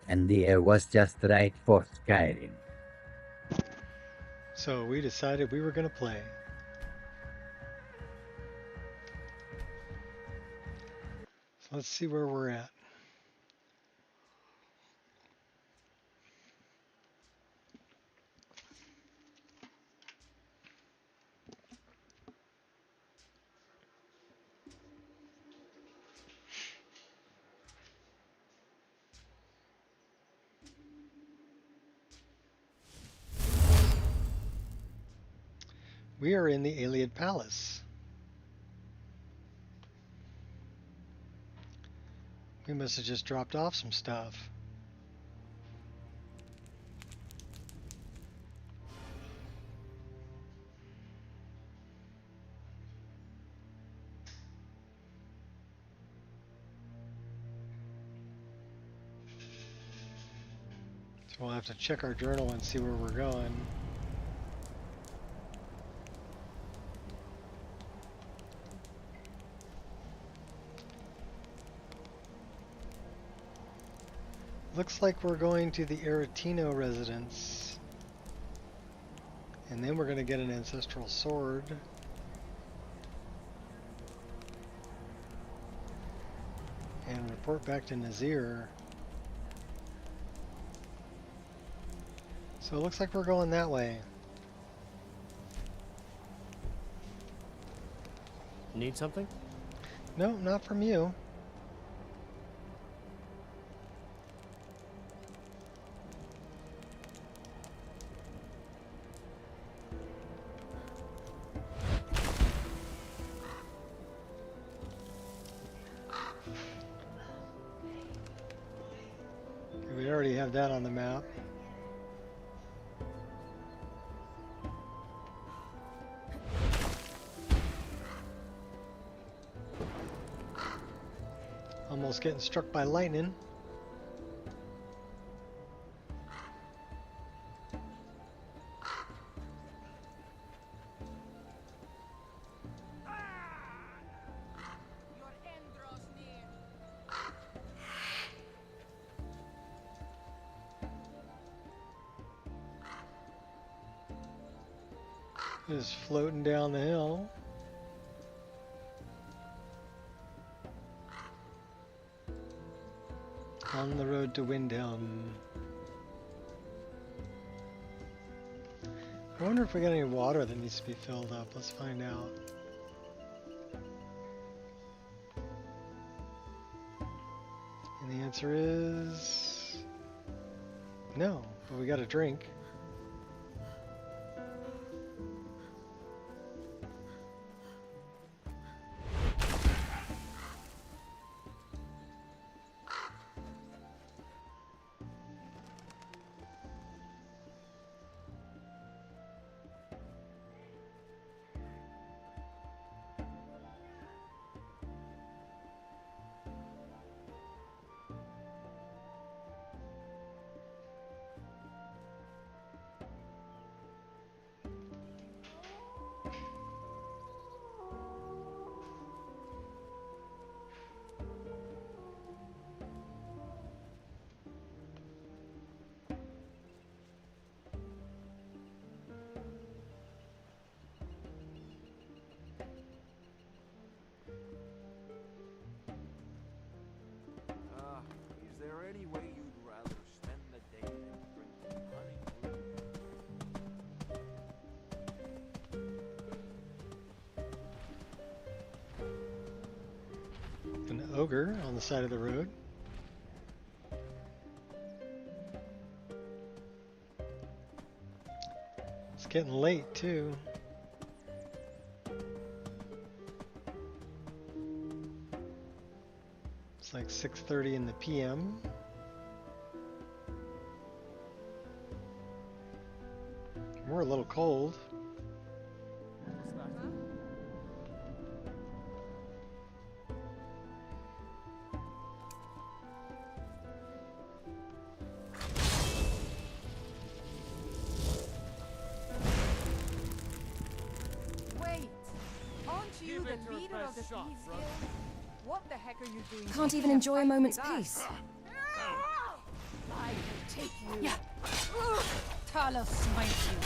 and the air was just right for Skyrim. So we decided we were going to play. So let's see where we're at. We are in the Iliad Palace. We must have just dropped off some stuff. So we'll have to check our journal and see where we're going. Looks like we're going to the Aretino residence. And then we're going to get an ancestral sword. And report back to Nazir. So it looks like we're going that way. Need something? No, not from you. We already have that on the map. Almost getting struck by lightning. Just floating down the hill. On the road to Windhelm. I wonder if we got any water that needs to be filled up. Let's find out. And the answer is no, but we got a drink. Is there any way you'd rather spend the day than drinking honey? An ogre on the side of the road. It's getting late too. It's like 6:30 in the PM. We're a little cold. Wait, aren't you the leader of the thieves guild? What the heck are you doing? Can't even enjoy a moment's peace. take you. Yeah. Talos smite you.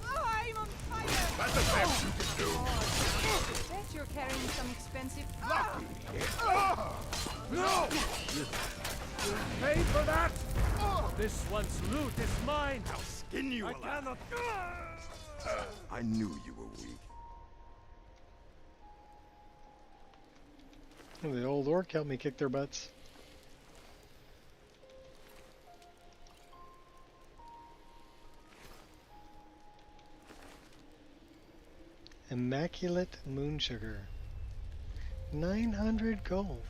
Oh, I'm on fire. That's the best you can do. Bet you're carrying some expensive. No! You paid for that? This one's loot is mine. I'll skin you I alive. cannot. I knew you were weak. Oh, the old orc helped me kick their butts. Immaculate moon sugar. 900 gold.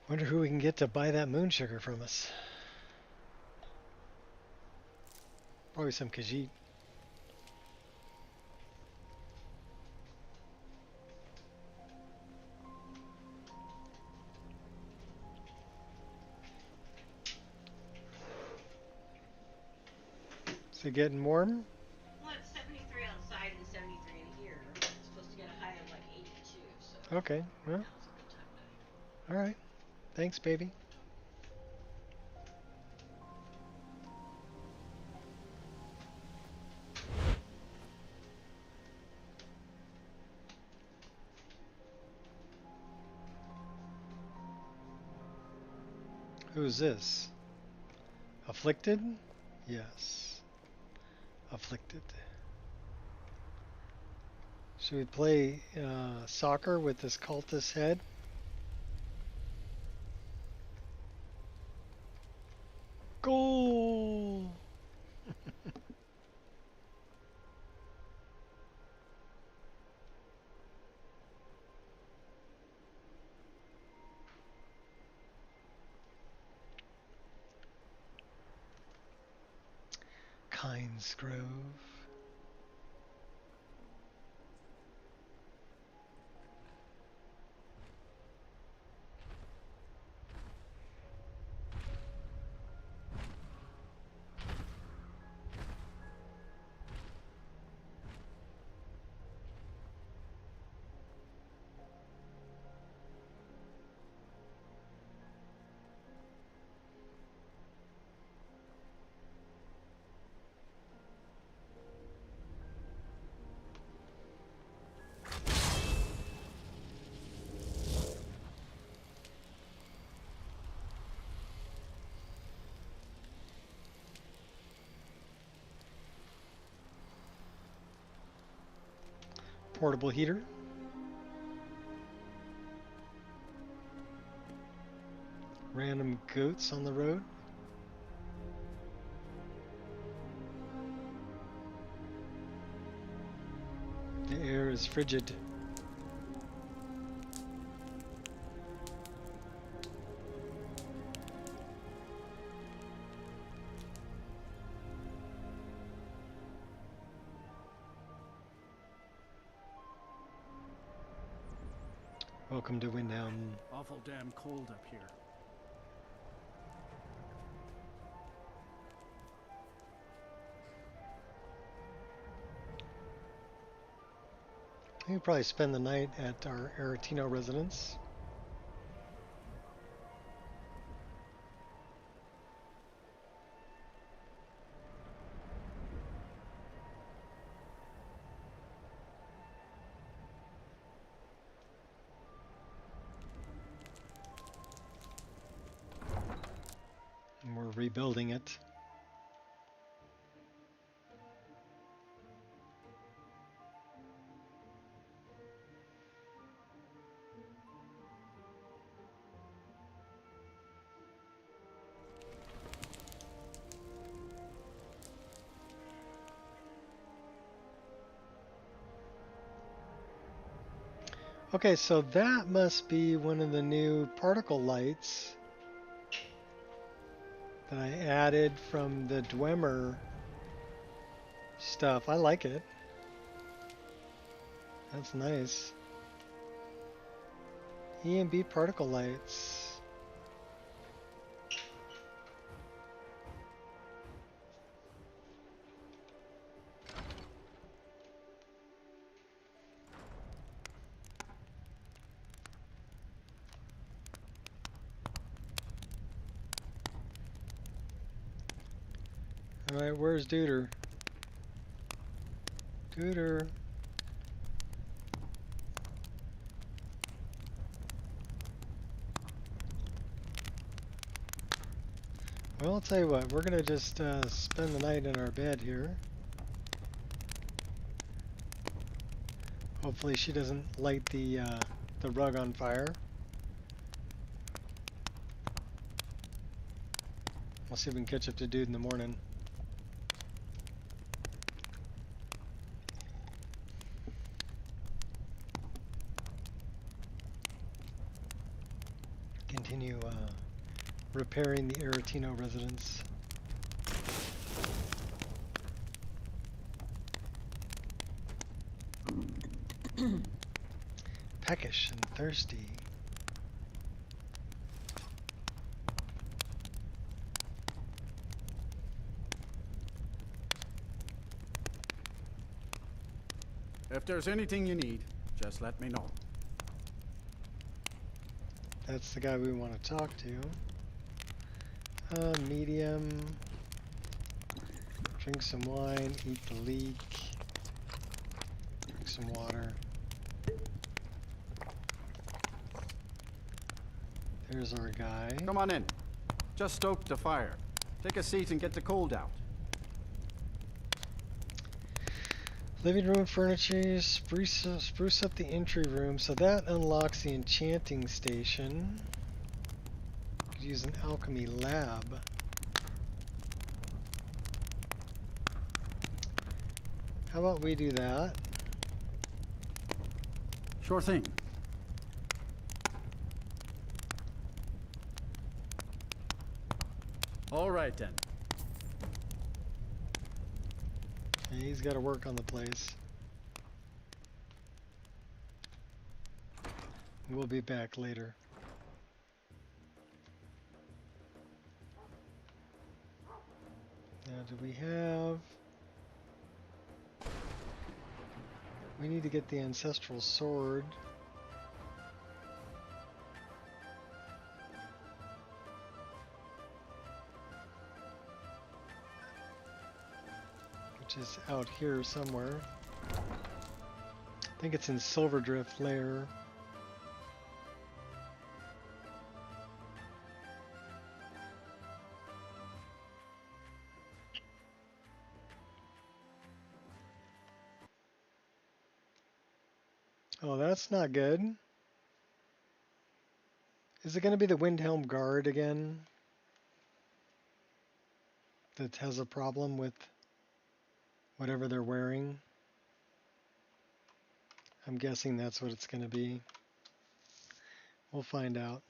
Wonder who we can get to buy that moon sugar from us. Probably some Khajiit. Is it getting warm? Well, it's 73 outside and 73 in here. It's supposed to get a high of like 82, so Okay, well, now's a good time to. alright. Thanks, baby. Who's this? Afflicted? Yes. Afflicted. Should we play soccer with this cultist head? Goal! Kynes Grove. Portable heater. Random goats on the road. The air is frigid. Welcome to Windhelm. Awful damn cold up here. We'll probably spend the night at our Aretino residence. And we're rebuilding it. Okay, so that must be one of the new particle lights that I added from the Dwemer stuff. I like it. That's nice. EMB particle lights. Alright, where's Duder? Duder. Well, I'll tell you what, we're gonna just spend the night in our bed here. Hopefully she doesn't light the rug on fire. We'll see if we can catch up to Dude in the morning. Continue repairing the Aretino residence. Peckish and thirsty. If there's anything you need, just let me know. That's the guy we want to talk to. Medium. Drink some wine, eat the leek. Drink some water. There's our guy. Come on in. Just stoke the fire. Take a seat and get the cold out. Living room furniture, spruce up the entry room, so that unlocks the enchanting station. Could use an alchemy lab. How about we do that? Sure thing. All right then. Yeah, he's got to work on the place. We'll be back later. Now, do we have... We need to get the ancestral sword. Which is out here somewhere. I think it's in Silverdrift Lair. Oh, that's not good. Is it going to be the Windhelm Guard again that has a problem with whatever they're wearing? I'm guessing that's what it's going to be. We'll find out.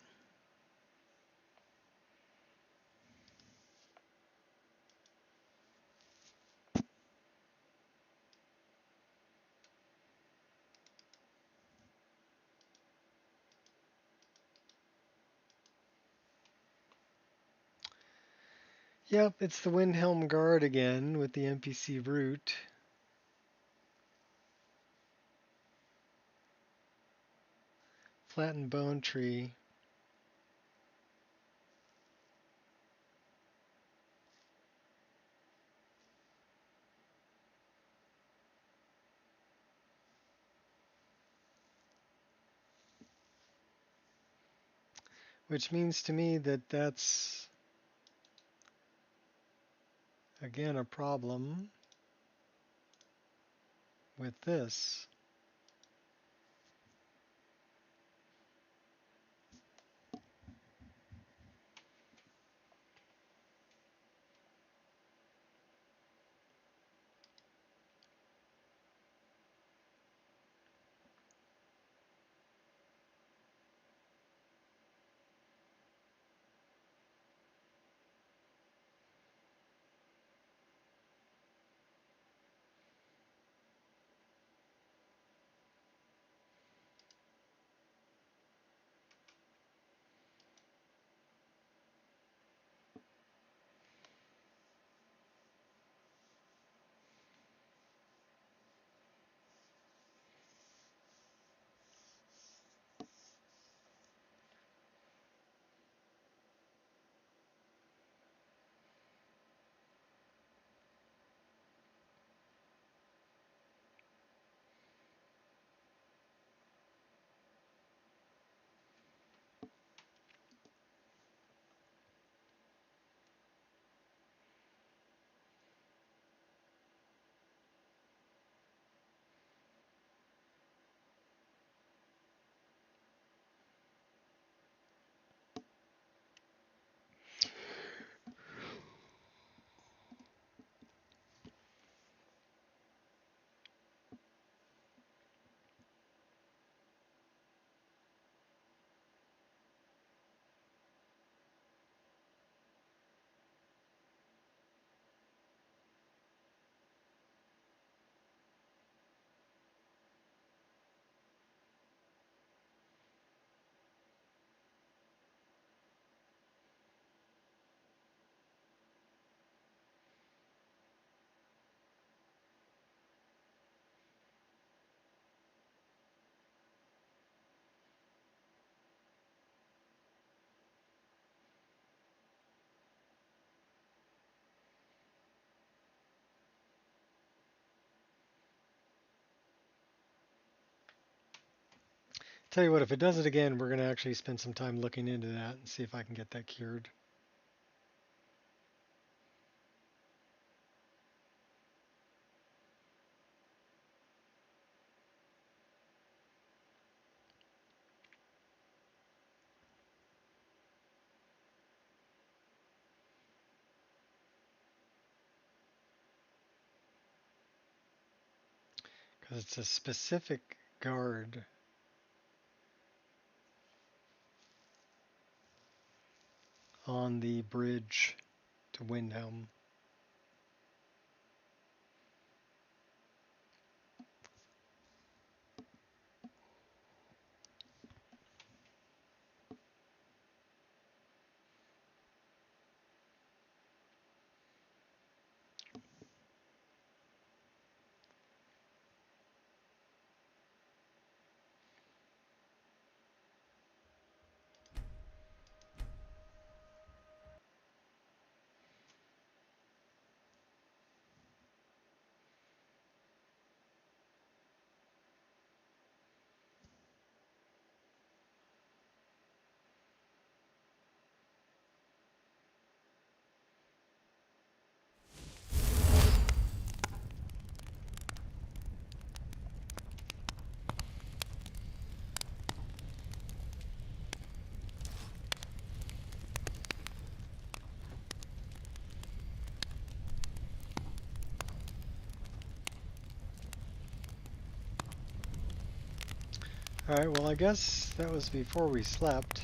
Yep, it's the Windhelm Guard again with the NPC route. Flattened bone tree. Which means to me that that's again a problem with this. Tell you what, if it does it again, we're going to actually spend some time looking into that and see if I can get that cured. Because it's a specific guard. On the bridge to Windhelm. Alright, well I guess that was before we slept.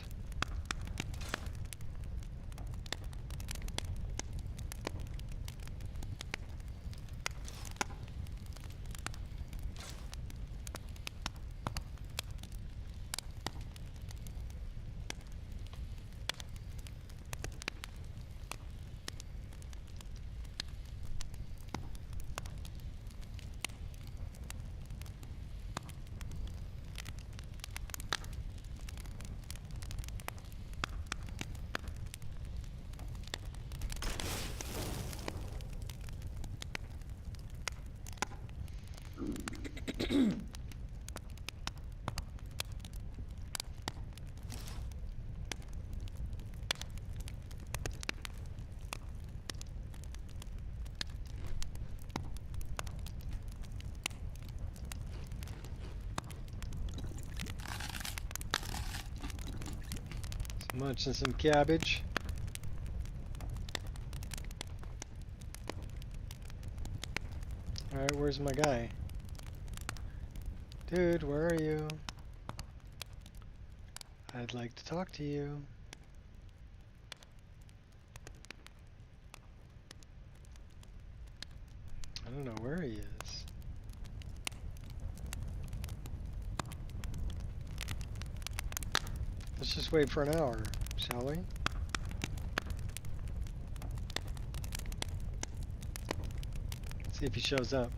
Munching some cabbage. Alright, where's my guy? Dude, where are you? I'd like to talk to you. I don't know where he is. Let's just wait for an hour, shall we? See if he shows up.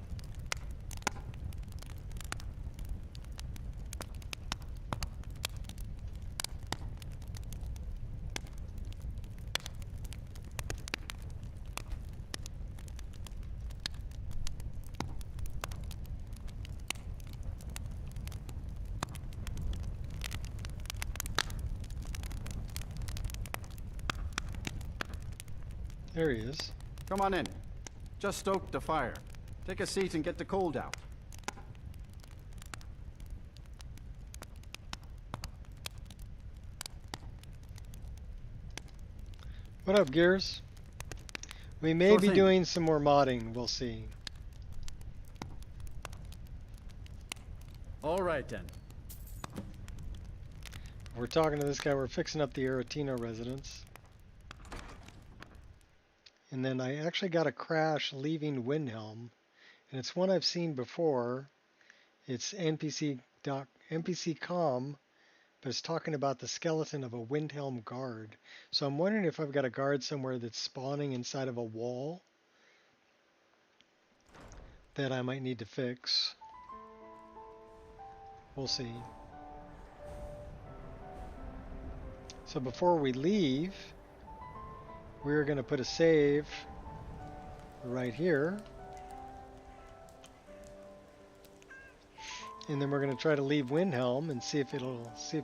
There he is. Come on in. Just stoked the fire. Take a seat and get the cold out. What up, Gears? We may Sure be thing. doing some more modding, we'll see. All right then. We're talking to this guy, we're fixing up the Aretino residence. And then I actually got a crash leaving Windhelm, and it's one I've seen before. It's NPC.com, but it's talking about the skeleton of a Windhelm guard. So I'm wondering if I've got a guard somewhere that's spawning inside of a wall that I might need to fix. We'll see. So before we leave, we're going to put a save right here. And then we're going to try to leave Windhelm and see if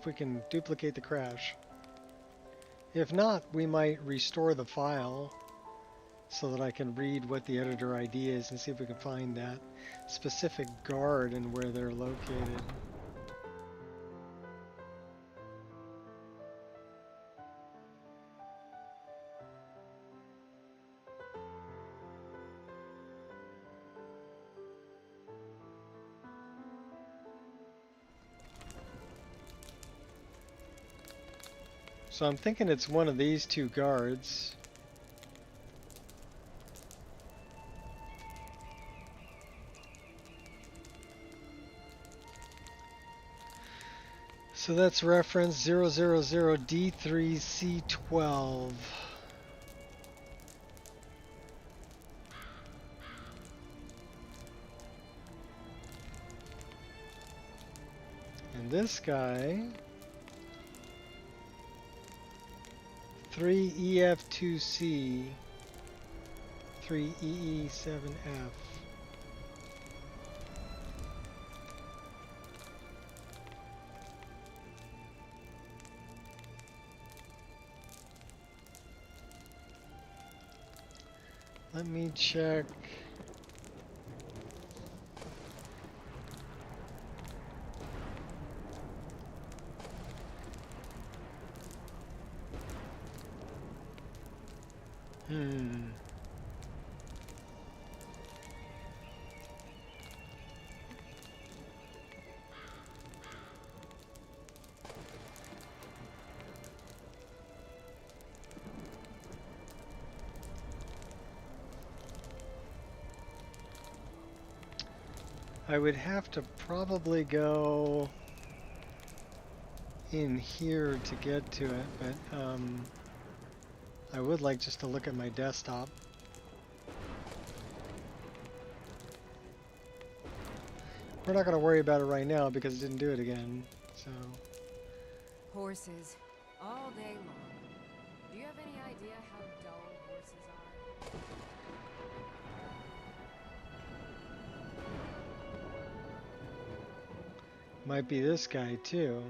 we can duplicate the crash. If not, we might restore the file so that I can read what the editor ID is and see if we can find that specific guard and where they're located. So I'm thinking it's one of these two guards. So that's reference 000D3C12. And this guy, 3EF2C, 3EE7F. Let me check. I would have to probably go in here to get to it, but I would like just to look at my desktop. We're not going to worry about it right now because it didn't do it again, so. Horses, all day long. Do you have any idea how dull horses are? Might be this guy too.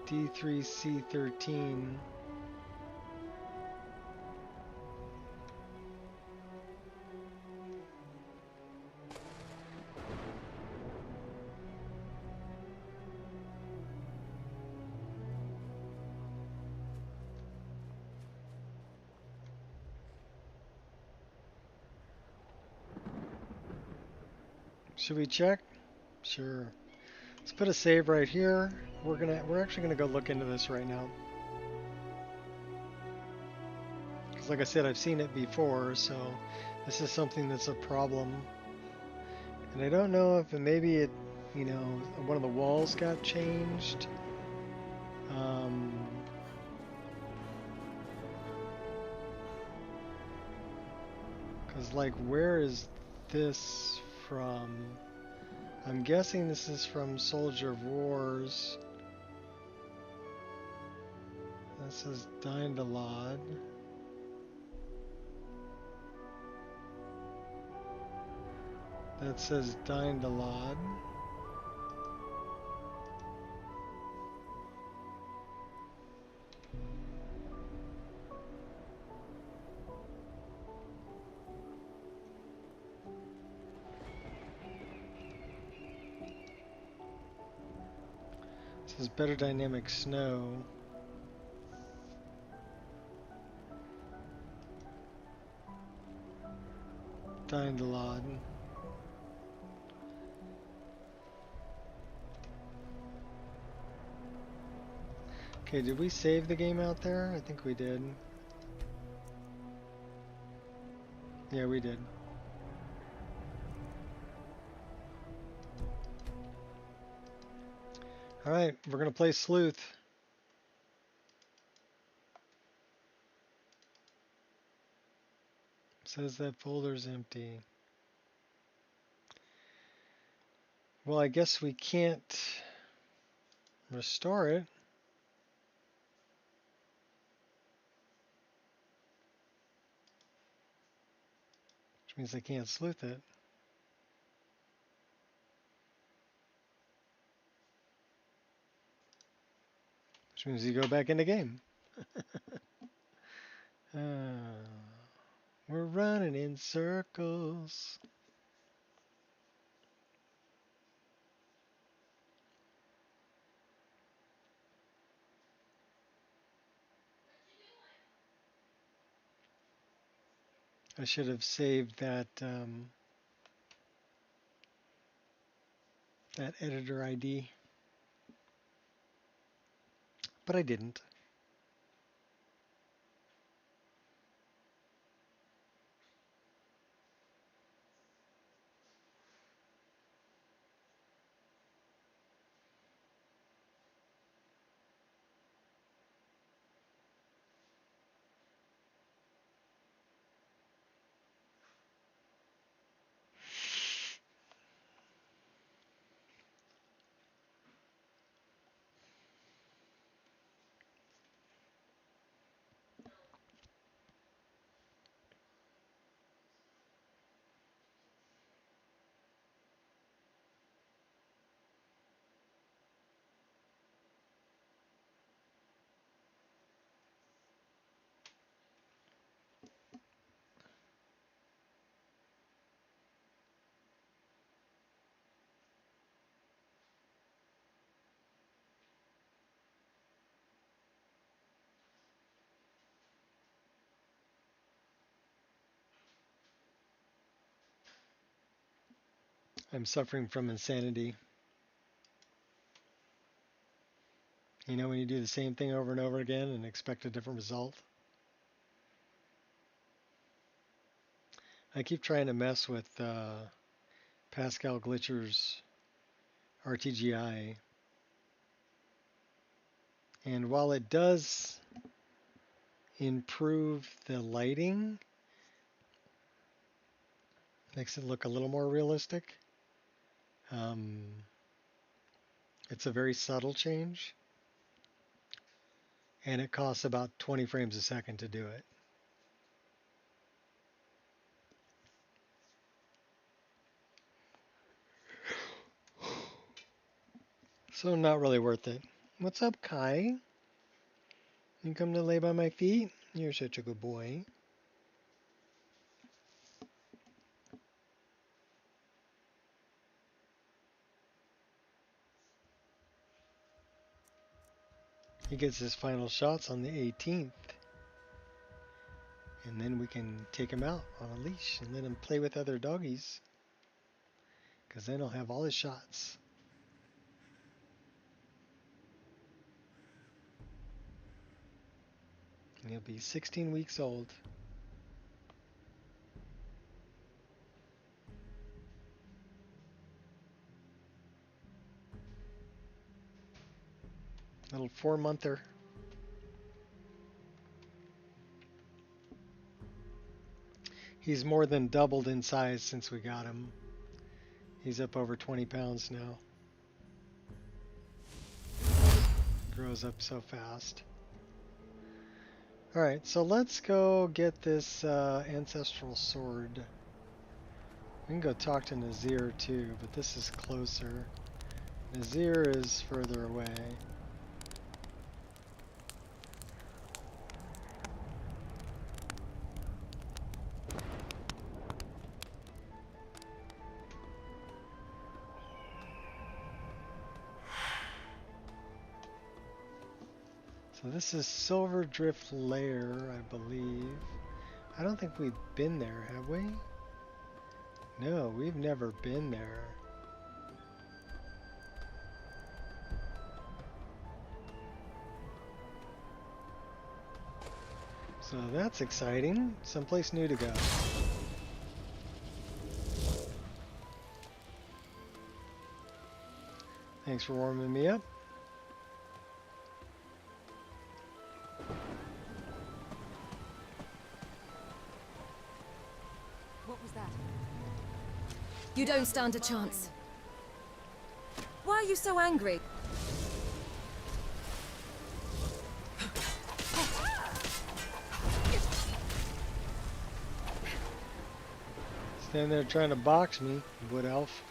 D3C13. Should we check? Sure. Let's put a save right here. We're actually gonna go look into this right now. Because like I said, I've seen it before, so this is something that's a problem. And I don't know if maybe it, you know, one of the walls got changed. Because like, where is this from? I'm guessing this is from Soldier of Wars. This is Dindalad. That says Dindalad. This is Better Dynamic Snow. Dindalad. Okay, did we save the game out there? I think we did. Yeah, we did. Alright, we're going to play Sleuth. It says that folder's empty. Well, I guess we can't restore it. Which means I can't sleuth it. Which means you go back in the game. We're running in circles. I should have saved that that editor ID, but I didn't. I'm suffering from insanity. You know when you do the same thing over and over again and expect a different result? I keep trying to mess with Pascal Glitcher's RTGI. And while it does improve the lighting, makes it look a little more realistic, it's a very subtle change. And it costs about 20 frames a second to do it. So not really worth it. What's up, Kai? You come to lay by my feet? You're such a good boy. He gets his final shots on the 18th. And then we can take him out on a leash and let him play with other doggies. Because then he'll have all his shots. And he'll be 16 weeks old. Little 4-monther. He's more than doubled in size since we got him. He's up over 20 pounds now. Grows up so fast. Alright, so let's go get this ancestral sword. We can go talk to Nazir too, but this is closer. Nazir is further away. So this is Silver Drift Lair, I believe. I don't think we've been there, have we? No, we've never been there. So that's exciting. Someplace new to go. Thanks for warming me up. What was that? You don't stand a chance. Why are you so angry? Standing there trying to box me, wood elf.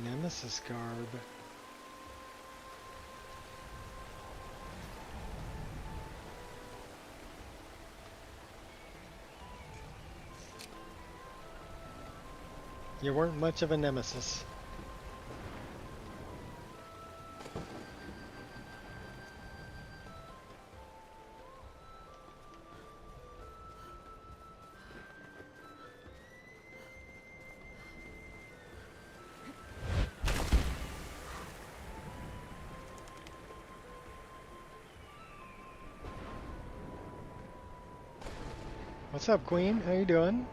Nemesis garb. You weren't much of a nemesis. What's up, Queen? How you doing?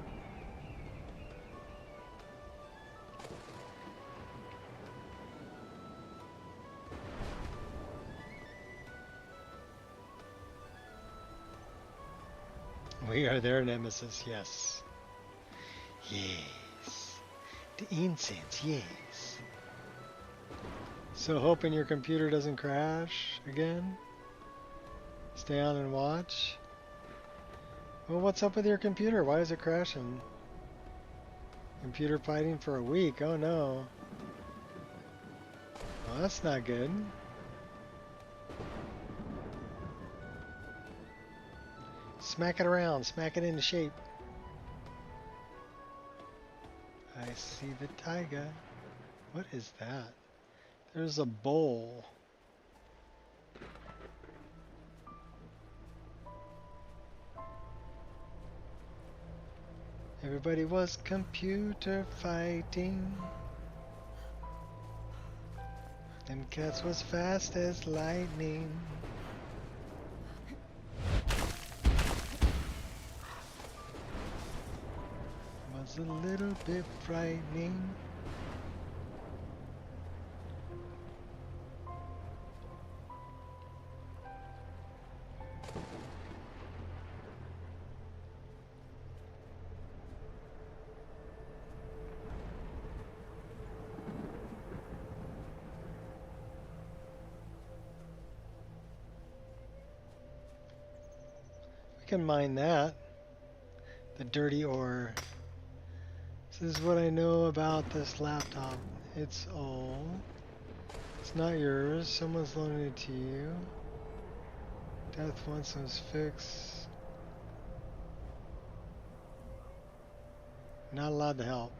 We are their nemesis, yes. Yes. The incense, yes. So hoping your computer doesn't crash again? Stay on and watch? Well, what's up with your computer? Why is it crashing? Computer fighting for a week? Oh no. Well, that's not good. Smack it around, smack it into shape. I see the taiga. What is that? There's a bowl. Everybody was computer fighting. Them cats was fast as lightning. Was a little bit frightening. Can mine that. The dirty ore. This is what I know about this laptop. It's old. It's not yours. Someone's loaning it to you. Death once it was fixed. Not allowed to help.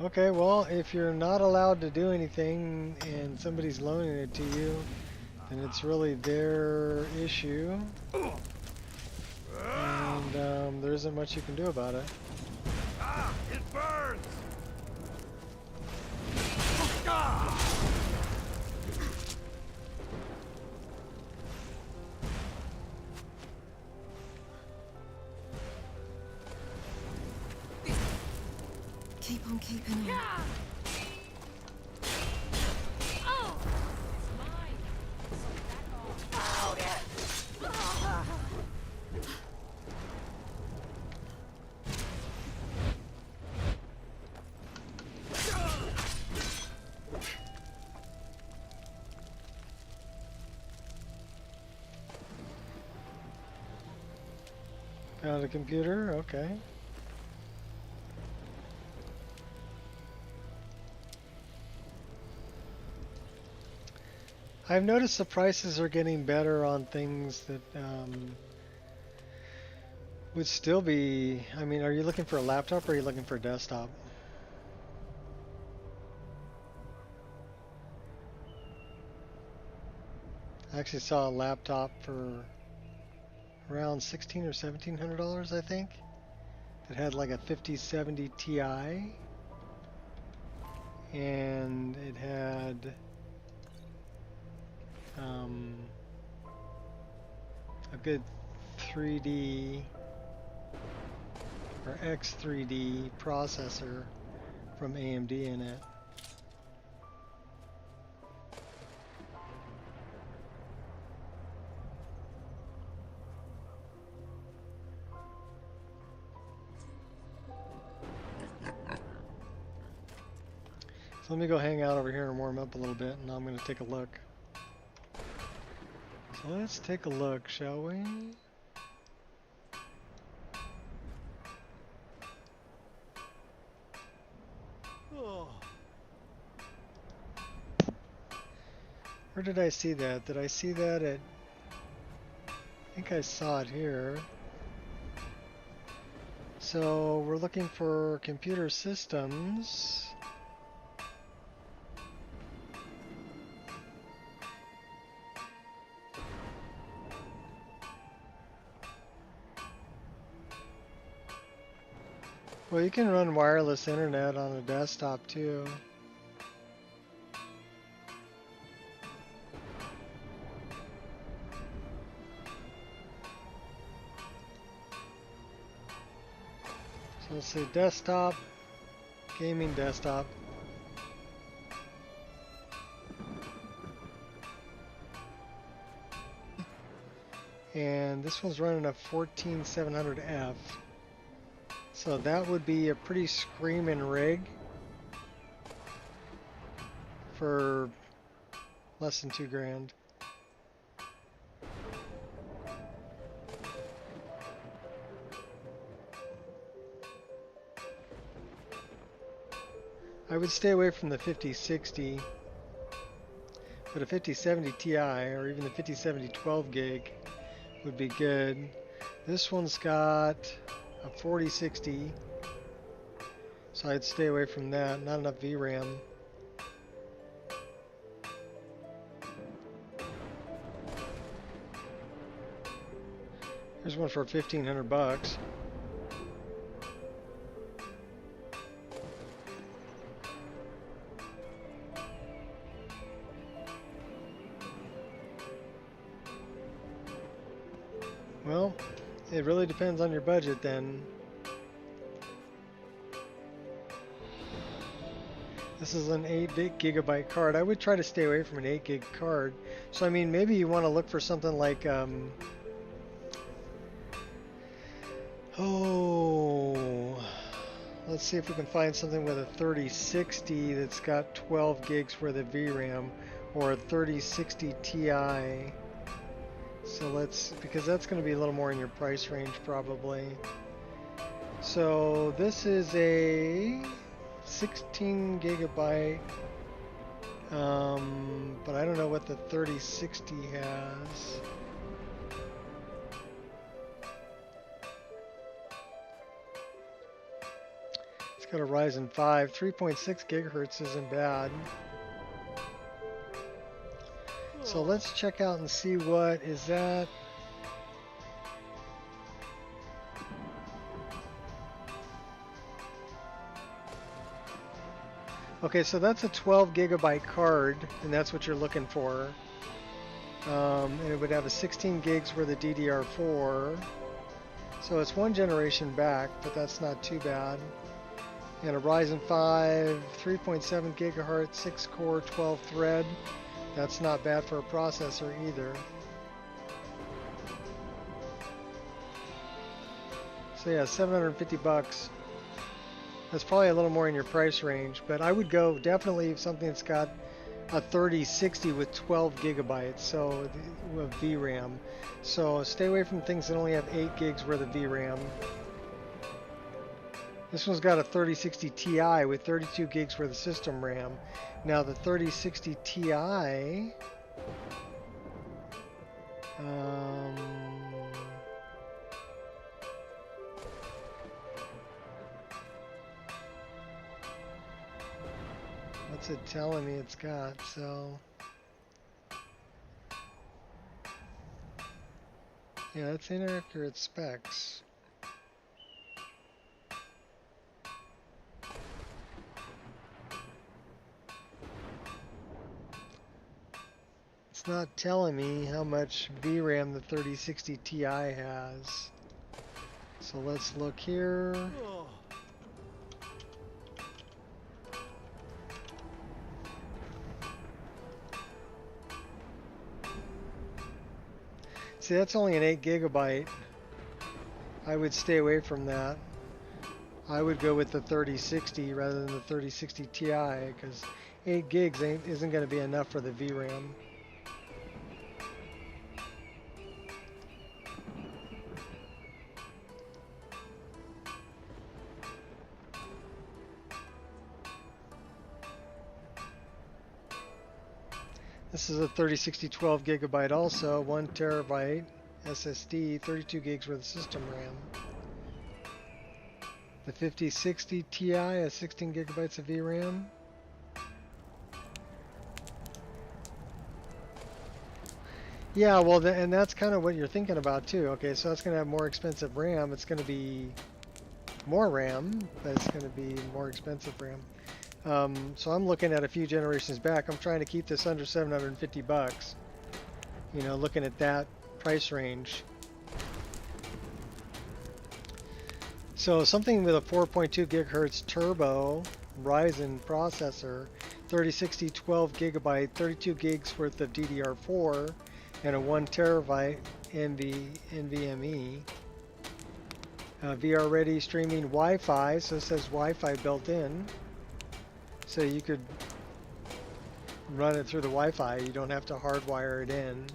Okay, well, if you're not allowed to do anything and somebody's loaning it to you, and it's really their issue, and there isn't much you can do about it. Ah, it burns! Keep on keeping on. Got a computer, okay. I've noticed the prices are getting better on things that would still be, I mean, are you looking for a laptop or are you looking for a desktop? I actually saw a laptop for around $1,600 or $1,700, I think. It had like a 5070 Ti, and it had a good 3D or X3D processor from AMD in it. So let me go hang out over here and warm up a little bit, and I'm going to take a look. So let's take a look, shall we? Where did I see that? Did I see that at... I think I saw it here. So we're looking for computer systems. Well, you can run wireless internet on a desktop too. So let's say desktop, gaming desktop. And this one's running a 14700F. So that would be a pretty screaming rig for less than $2,000. I would stay away from the 5060, but a 5070 Ti or even the 5070 12 gig would be good. This one's got a 4060, so I'd stay away from that. Not enough VRAM. Here's one for $1,500. Well, it really depends on your budget then. This is an 8 GB card. I would try to stay away from an 8 gig card. So I mean, maybe you want to look for something like let's see if we can find something with a 3060 that's got 12 gigs worth of VRAM, or a 3060 Ti. So because that's going to be a little more in your price range probably. So this is a 16 GB, but I don't know what the 3060 has. It's got a Ryzen 5, 3.6 gigahertz isn't bad. So let's check out and see what is that. Okay, so that's a 12 GB card, and that's what you're looking for. And it would have a 16 gigs worth of DDR4. So it's one generation back, but that's not too bad. And a Ryzen 5, 3.7 gigahertz, 6 core, 12 thread. That's not bad for a processor either. So yeah, $750. That's probably a little more in your price range, but I would go definitely something that's got a 3060 with 12 gigabytes, so with VRAM. So stay away from things that only have 8 gigs worth of VRAM. This one's got a 3060 Ti with 32 gigs worth of system RAM. Now the 3060 Ti, what's it telling me it's got? So yeah, that's inaccurate specs. It's not telling me how much VRAM the 3060 Ti has. So let's look here. See, that's only an 8 gigabyte. I would stay away from that. I would go with the 3060 rather than the 3060 Ti, because 8 gigs isn't going to be enough for the VRAM. This is a 3060 12 gigabyte also, 1 terabyte SSD, 32 gigs worth of system RAM. The 5060 Ti has 16 gigabytes of VRAM. Yeah, well, and that's kind of what you're thinking about too. Okay, so that's going to have more expensive RAM. It's going to be more RAM, but it's going to be more expensive RAM. So I'm looking at a few generations back. I'm trying to keep this under 750 bucks. You know, looking at that price range. So something with a 4.2 gigahertz turbo Ryzen processor, 3060 12 gigabyte, 32 gigs worth of DDR4, and a 1 terabyte NVMe. VR ready streaming Wi-Fi, so it says Wi-Fi built in. So you could run it through the Wi-Fi. You don't have to hardwire it in.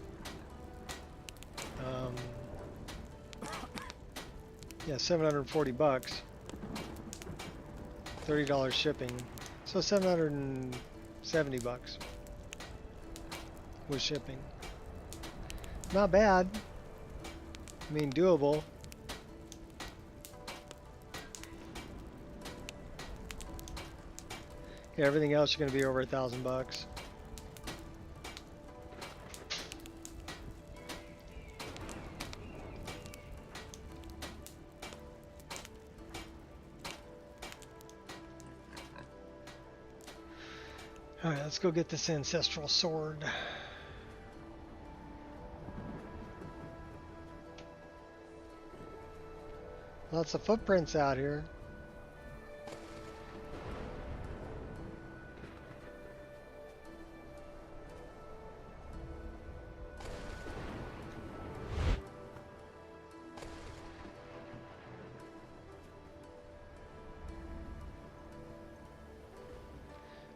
Yeah, 740 bucks. $30 shipping. So 770 bucks with shipping. Not bad. I mean, doable. Yeah, everything else is going to be over $1,000 bucks. All right, let's go get this ancestral sword. Lots of footprints out here.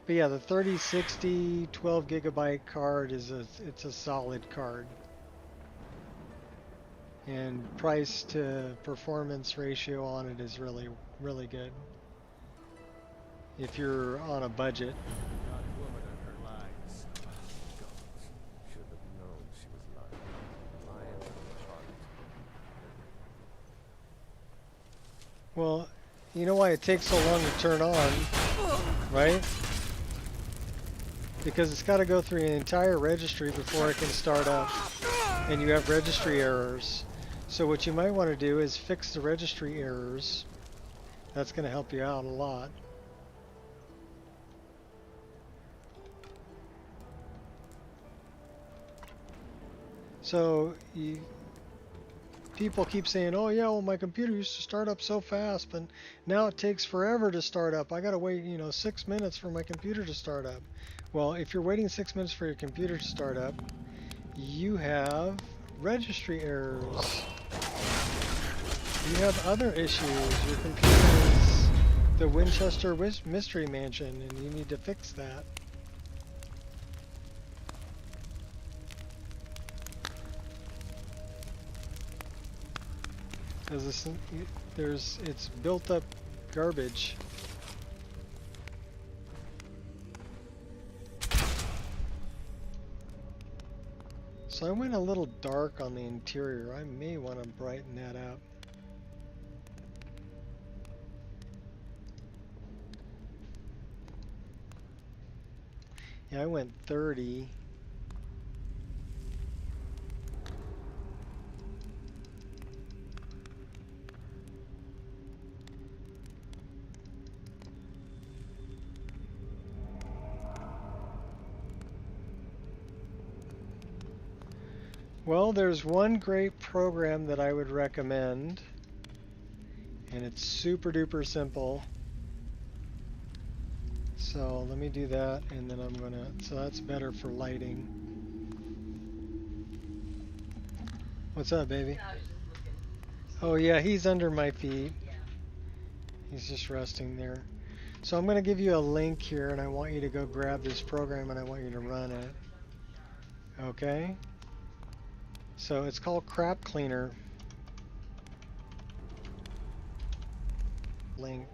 But yeah, the 3060 12 gigabyte card is it's a solid card. And price to performance ratio on it is really good. If you're on a budget. Not a woman on her lines. Gods, should have known she was lying. Lying to the heart. Well, you know why it takes so long to turn on, right? Because it's got to go through an entire registry before it can start up, and you have registry errors. So what you might want to do is fix the registry errors. That's going to help you out a lot. So people keep saying, oh yeah, well my computer used to start up so fast, but now it takes forever to start up. I gotta wait, 6 minutes for my computer to start up. Well, if you're waiting 6 minutes for your computer to start up, you have registry errors. You have other issues. Your computer is the Winchester Mystery Mansion, and you need to fix that. Because it's built up garbage. So I went a little dark on the interior. I may want to brighten that up. Yeah, I went 30. Well, there's one great program that I would recommend, and it's super duper simple. So let me do that, and then I'm gonna, so that's better for lighting. What's up, baby? I was just looking. Oh yeah, he's under my feet. Yeah. He's just resting there. So I'm gonna give you a link here, and I want you to go grab this program, and I want you to run it. Okay? So it's called Crap Cleaner. Link.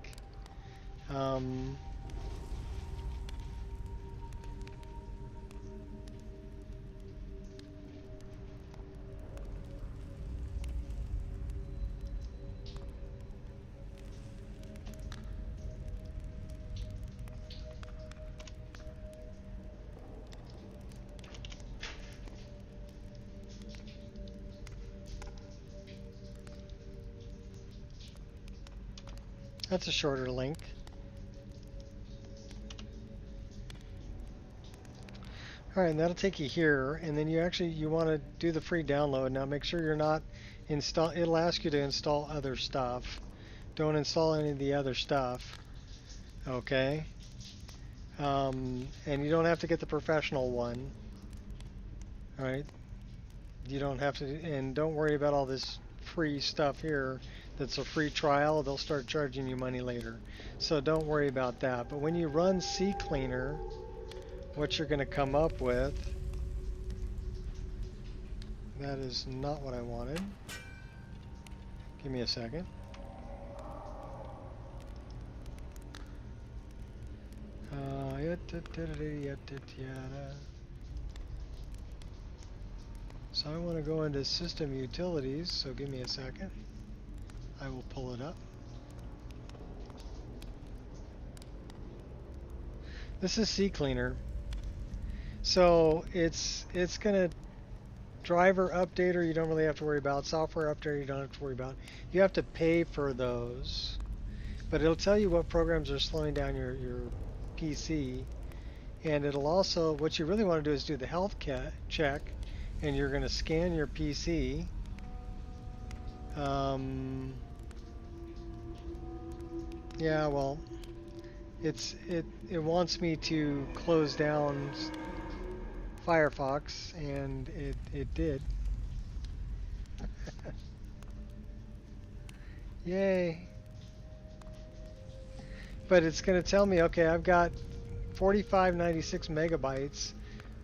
That's a shorter link. Alright, and that'll take you here, and then you want to do the free download. Now make sure you're not it'll ask you to install other stuff. Don't install any of the other stuff. Okay? And you don't have to get the professional one. Alright? You don't have to, and don't worry about all this free stuff here. That's a free trial. They'll start charging you money later. So don't worry about that. But when you run CCleaner, what you're going to come up with, that is not what I wanted. Give me a second. So I want to go into System Utilities, so give me a second. I will pull it up. This is CCleaner. So it's gonna driver updater you don't really have to worry about. Software updater you don't have to worry about. You have to pay for those, but it'll tell you what programs are slowing down your PC, and it'll also, what you really want to do is do the health check, and you're going to scan your PC. Yeah, well, it wants me to close down Firefox, and it did. Yay. But it's going to tell me, okay, I've got 4596 megabytes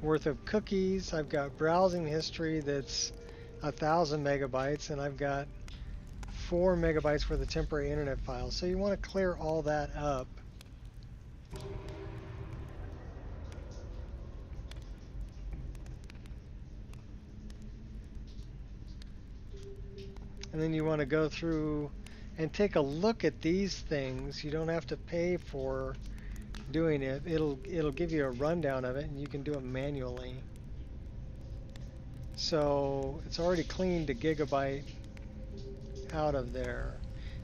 worth of cookies. I've got browsing history that's 1000 megabytes, and I've got 4 megabytes worth of temporary internet files. So you want to clear all that up. And then you want to go through and take a look at these things. You don't have to pay for doing it. It'll give you a rundown of it, and you can do it manually. So it's already cleaned a gigabyte out of there.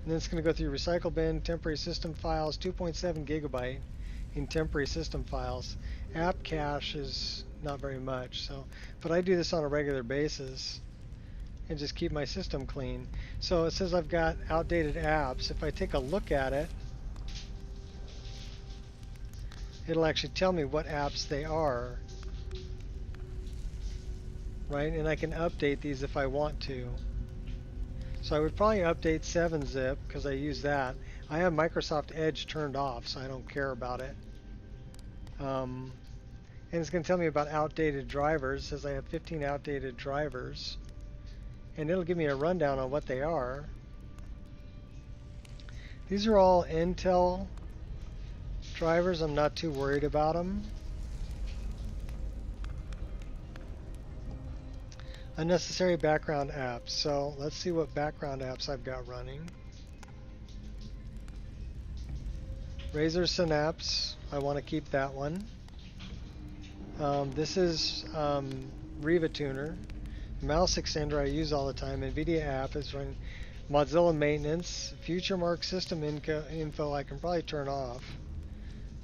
And then it's going to go through recycle bin, temporary system files, 2.7 gigabyte in temporary system files. App cache is not very much. So, but I do this on a regular basis and just keep my system clean. So it says I've got outdated apps. If I take a look at it, it'll actually tell me what apps they are, right? And I can update these if I want to. So I would probably update 7-zip because I use that. I have Microsoft Edge turned off, so I don't care about it. And it's going to tell me about outdated drivers. It says I have 15 outdated drivers. And it'll give me a rundown on what they are. These are all Intel drivers. I'm not too worried about them. Unnecessary background apps. So let's see what background apps I've got running. Razer Synapse. I want to keep that one. This is Riva Tuner. Mouse extender I use all the time. NVIDIA app is running. Mozilla maintenance. FutureMark system info I can probably turn off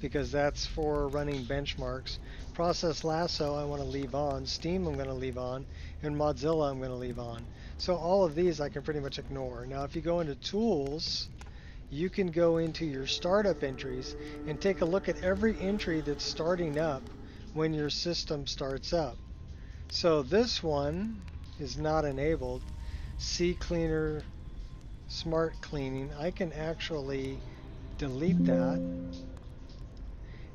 because that's for running benchmarks. Process Lasso I want to leave on. Steam I'm going to leave on. And Mozilla I'm going to leave on. So all of these I can pretty much ignore. Now if you go into tools, you can go into your startup entries and take a look at every entry that's starting up when your system starts up. So this one is not enabled. CCleaner Smart Cleaning. I can actually delete that.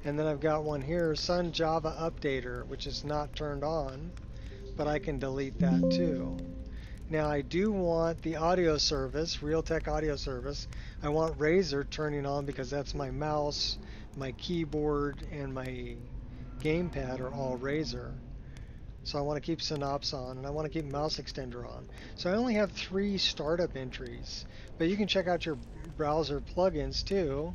And then I've got one here, Sun Java Updater, which is not turned on, but I can delete that too. Now I do want the audio service, Realtek audio service. I want Razer turning on because that's my mouse, my keyboard, and my gamepad are all Razer. So I want to keep Synapse on, and I want to keep Mouse Extender on. So I only have 3 startup entries, but you can check out your browser plugins too,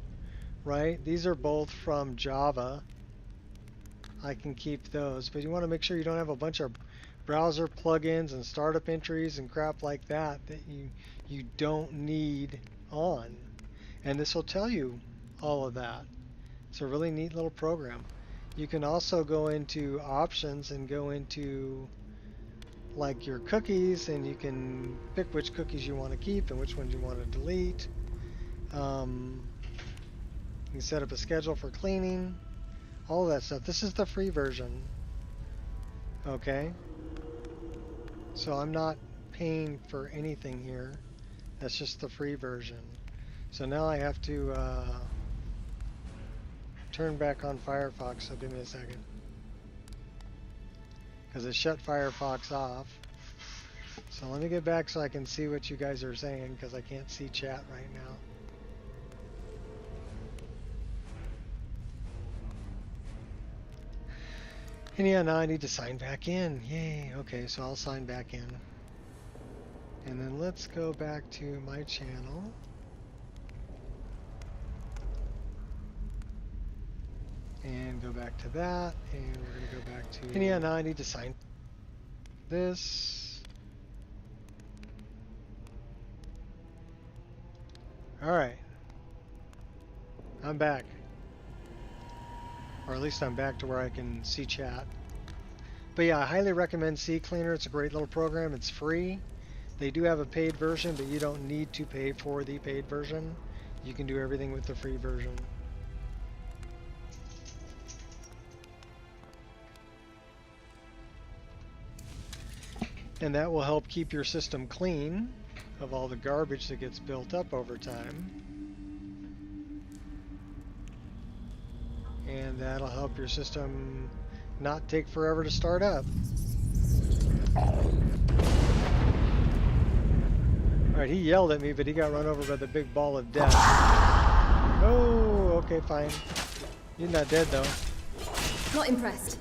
right? These are both from Java. I can keep those, but you want to make sure you don't have a bunch of browser plugins and startup entries and crap like that that you don't need on. And this will tell you all of that. It's a really neat little program. You can also go into options and go into like your cookies, and you can pick which cookies you want to keep and which ones you want to delete. You can set up a schedule for cleaning, all of that stuff. This is the free version. Okay. So I'm not paying for anything here. That's just the free version. So now I have to turn back on Firefox, so give me a second. Because it shut Firefox off. So let me get back so I can see what you guys are saying, because I can't see chat right now. And yeah, now I need to sign back in. Yay. Okay, so I'll sign back in. And then let's go back to my channel. And go back to that. And we're going to go back to... And yeah, now I need to sign this. Alright. I'm back. Or at least I'm back to where I can see chat. But yeah, I highly recommend CCleaner. It's a great little program. It's free. They do have a paid version, but you don't need to pay for the paid version. You can do everything with the free version. And that will help keep your system clean of all the garbage that gets built up over time. And that'll help your system not take forever to start up. Alright, he yelled at me, but he got run over by the big ball of death. Oh, okay, fine. You're not dead, though. Not impressed.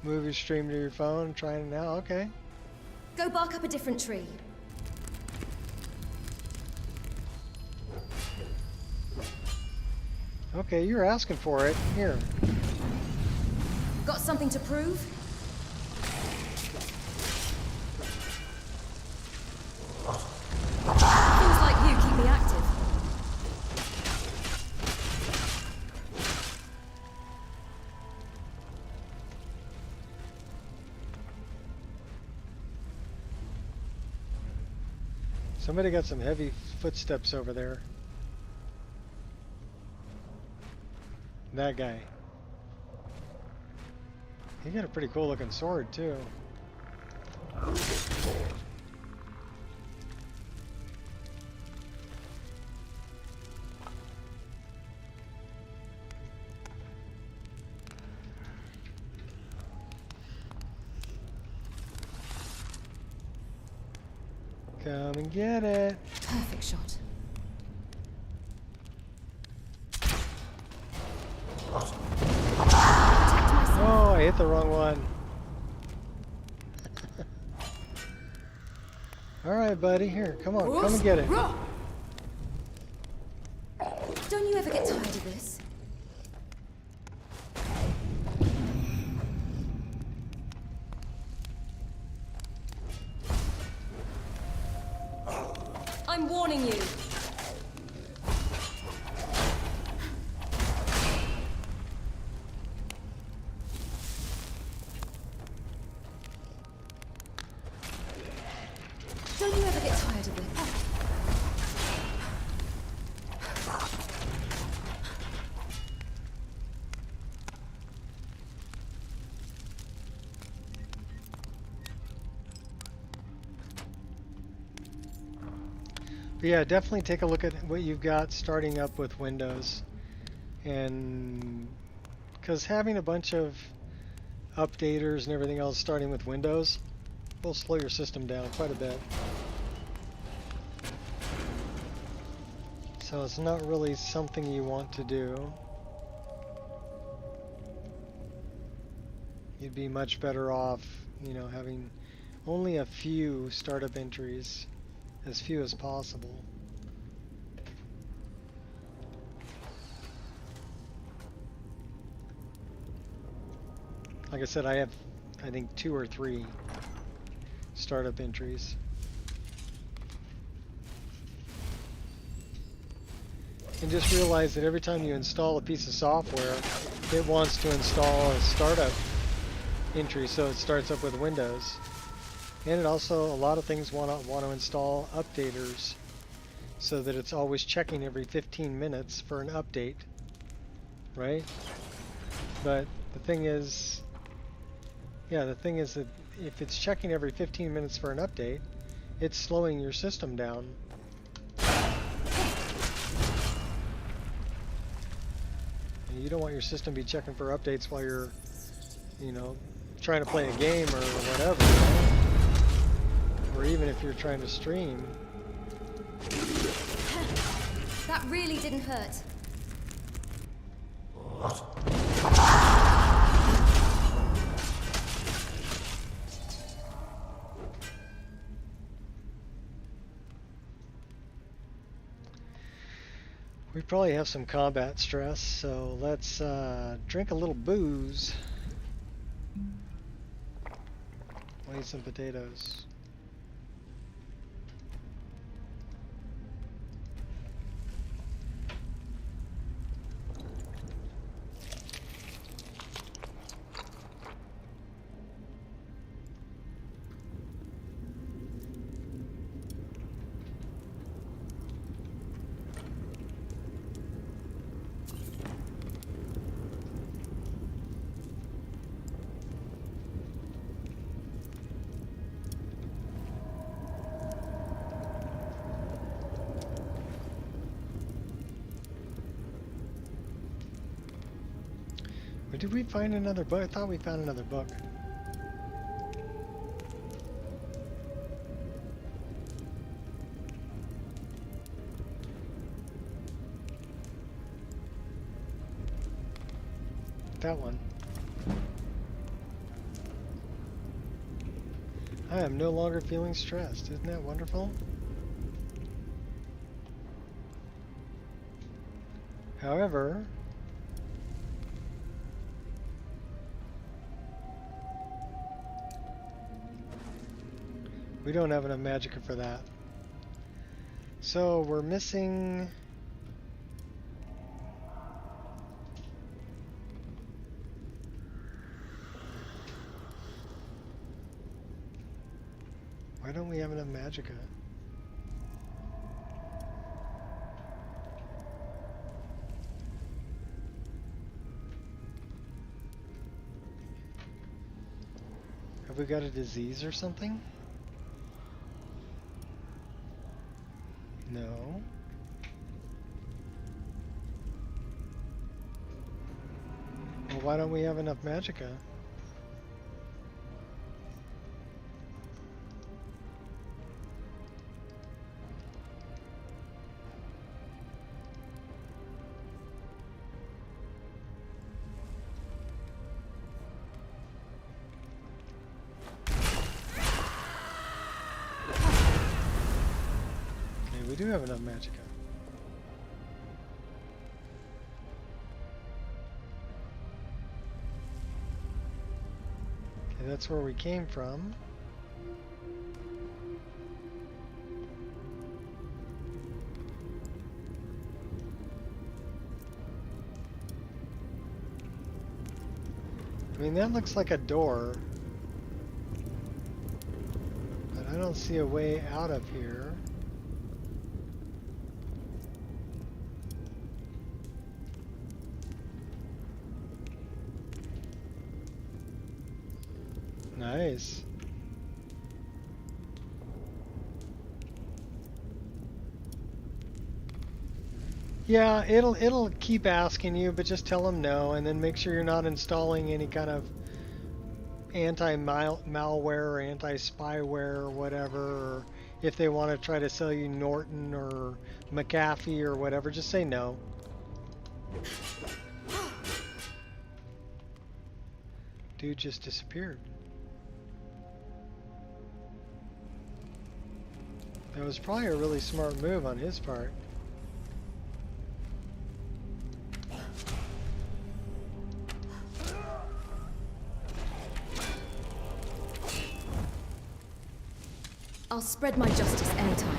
Move your stream to your phone. Trying it now. Okay. Go bark up a different tree. Okay, you're asking for it. Here. Got something to prove? Things like you keep me active. Somebody got some heavy footsteps over there. That guy. He got a pretty cool looking sword too. Come and get it. Perfect shot. Oh, I hit the wrong one. Alright, buddy. Here, come on. Come and get it. Don't you ever get tired of this? I'm warning you. Don't you ever get tired of this? But yeah, definitely take a look at what you've got starting up with Windows. And because having a bunch of updaters and everything else starting with Windows will slow your system down quite a bit. So it's not really something you want to do. You'd be much better off, you know, having only a few startup entries, as few as possible. Like I said, I have, I think, 2 or 3 startup entries. And just realize that every time you install a piece of software, it wants to install a startup entry, so it starts up with Windows. And it also, a lot of things want to install updaters, so that it's always checking every 15 minutes for an update, right? But the thing is, yeah, the thing is that if it's checking every 15 minutes for an update, it's slowing your system down. And you don't want your system to be checking for updates while you're, you know, trying to play a game or whatever, right? Or even if you're trying to stream. That really didn't hurt. We probably have some combat stress, so let's drink a little booze. We'll eat some potatoes. Or did we find another book? I thought we found another book. That one. I am no longer feeling stressed. Isn't that wonderful? However, we don't have enough magicka for that. So we're missing... Why don't we have enough magicka? Have we got a disease or something? No. Well, why don't we have enough magicka? We do have enough magicka. Okay, that's where we came from. I mean, that looks like a door, but I don't see a way out of here. Nice. Yeah, it'll keep asking you, but just tell them no, and then make sure you're not installing any kind of anti-malware or anti-spyware or whatever. Or if they want to try to sell you Norton or McAfee or whatever, just say no. Dude just disappeared. That was probably a really smart move on his part. I'll spread my justice anytime.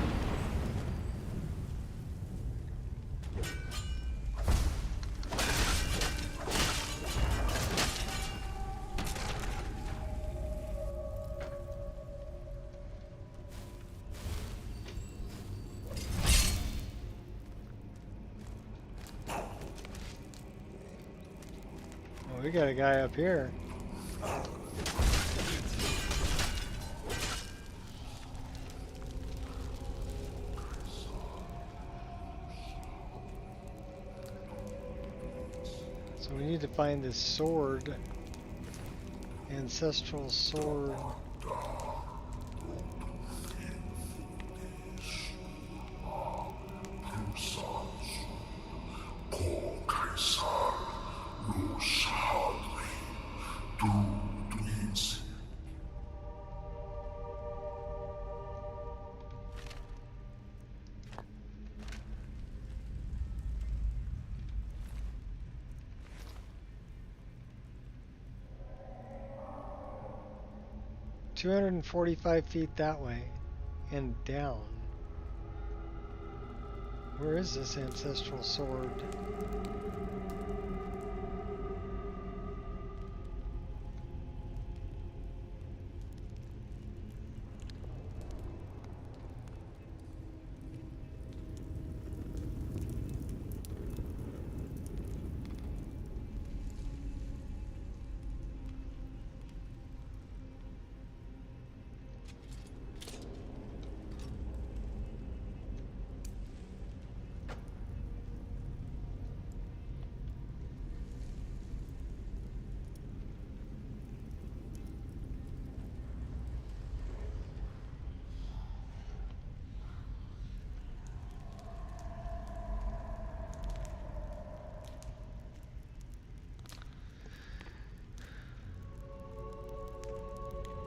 Oh, we got a guy up here. So we need to find this sword. Ancestral sword. $245 feet that way and down. Where is this ancestral sword?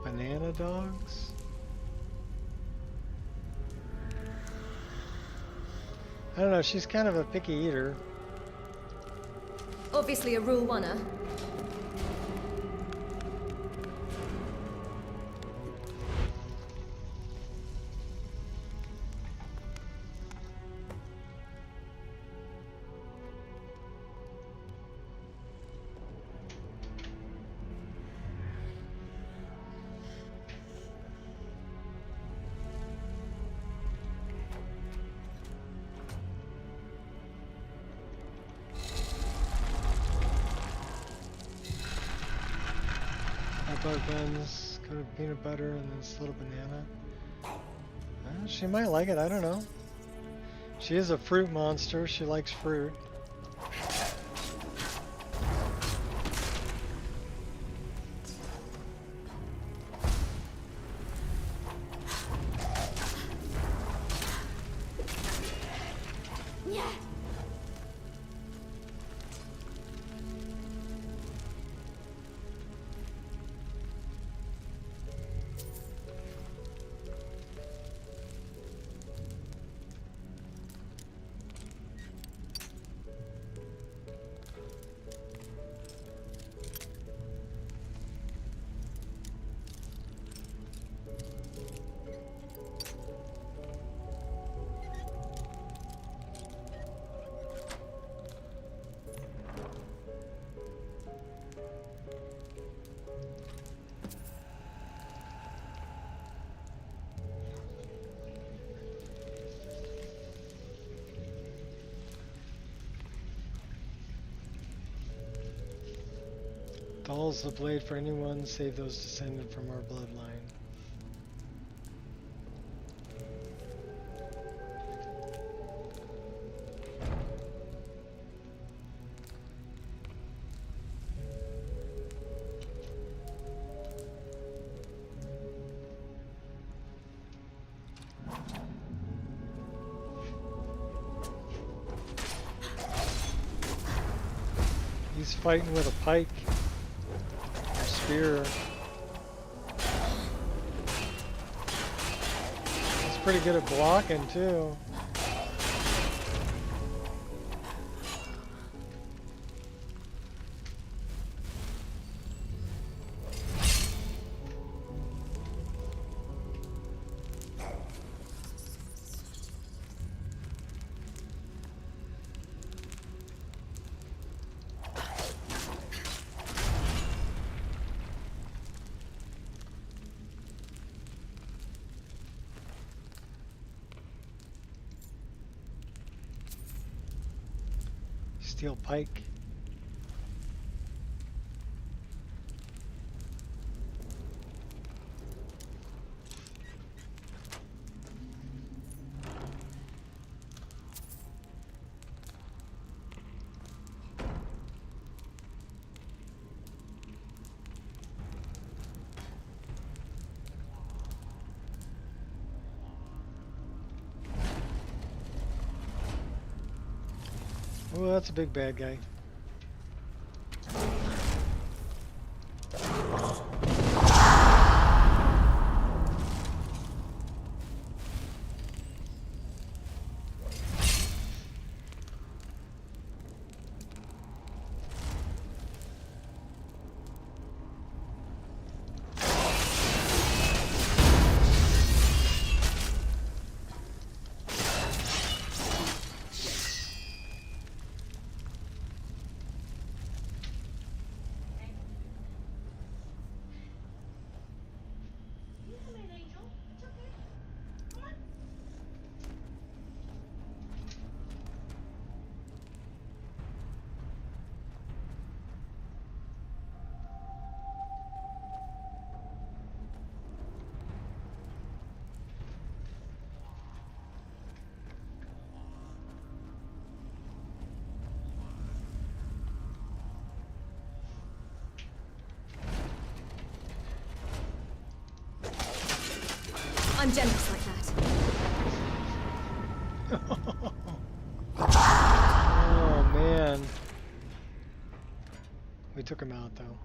Banana dogs? I don't know, she's kind of a picky eater. Obviously a rule oneer. Bug buns, coated peanut butter, and this little banana. She might like it, I don't know. She is a fruit monster, she likes fruit. Dulls the blade for anyone save those descended from our bloodline. He's fighting with a pike. Spear. He's pretty good at blocking too. steel pike. Oh, that's a big bad guy. You come in, Angel. It's okay. Come on. I'm generous like that. Oh man. We took him out though.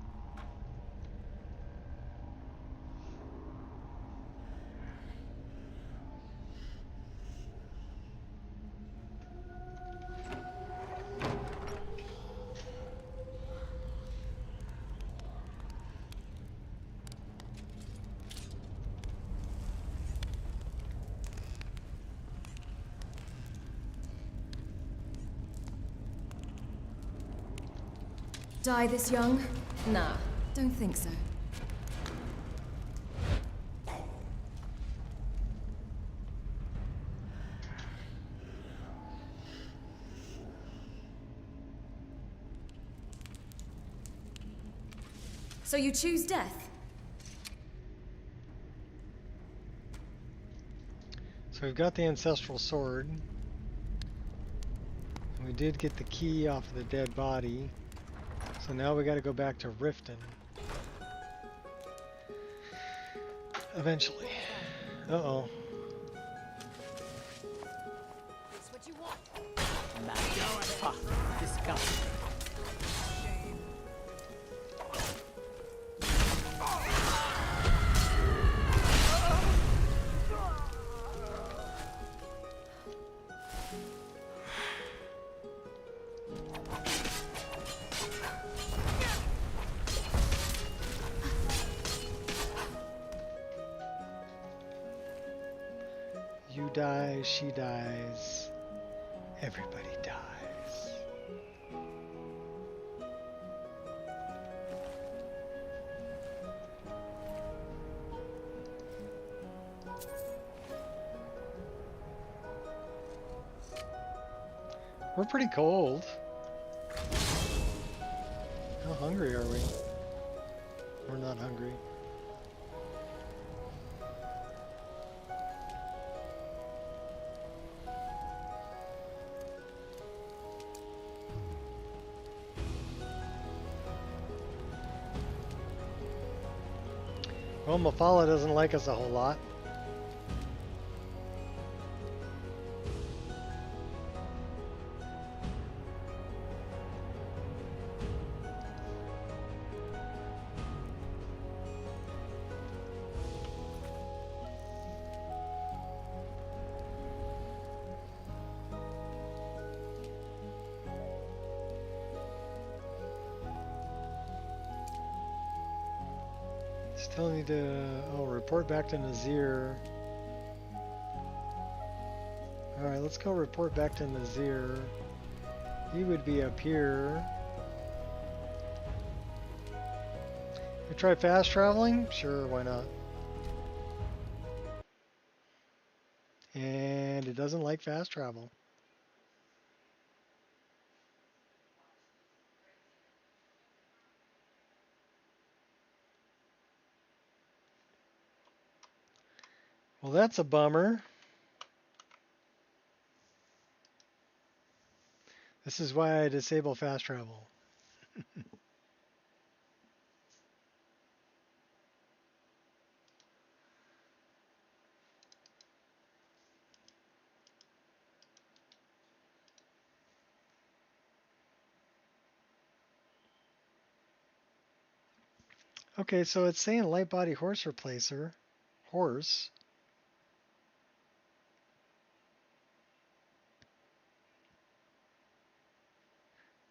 Die this young? Nah, don't think so. So you choose death? So we've got the ancestral sword. We did get the key off of the dead body. So now we got to go back to Riften. Eventually. Uh-oh. That's what you want. Disgusting. You die, she dies, everybody dies. We're pretty cold. How hungry are we? We're not hungry. Well, Mafala doesn't like us a whole lot. Still need to, report back to Nazir. Alright, let's go report back to Nazir. He would be up here. You try fast traveling? Sure, why not? And it doesn't like fast travel. Well, that's a bummer. This is why I disable fast travel. Okay, so it's saying light body horse replacer. Horse.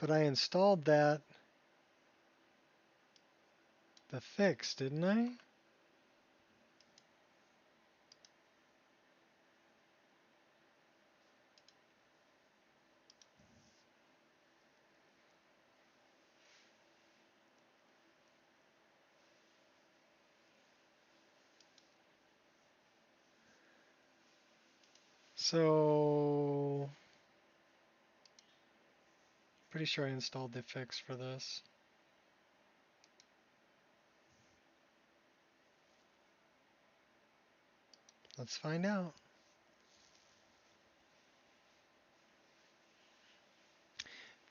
But I installed that, the fix, didn't I? So, pretty sure I installed the fix for this. Let's find out.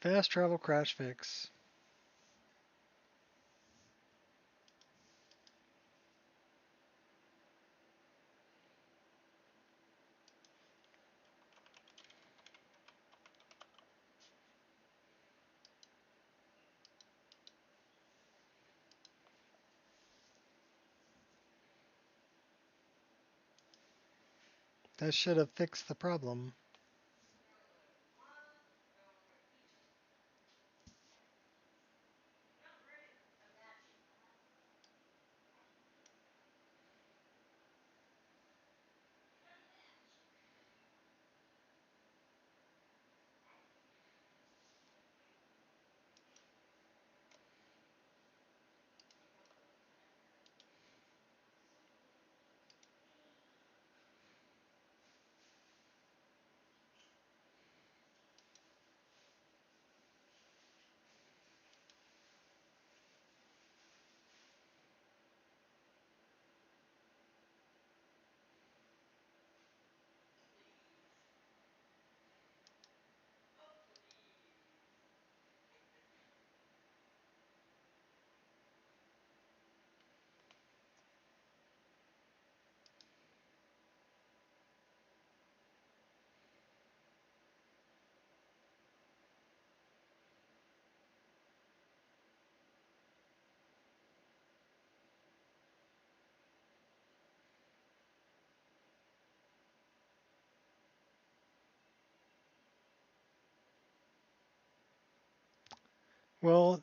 Fast travel crash fix. That should have fixed the problem. Well,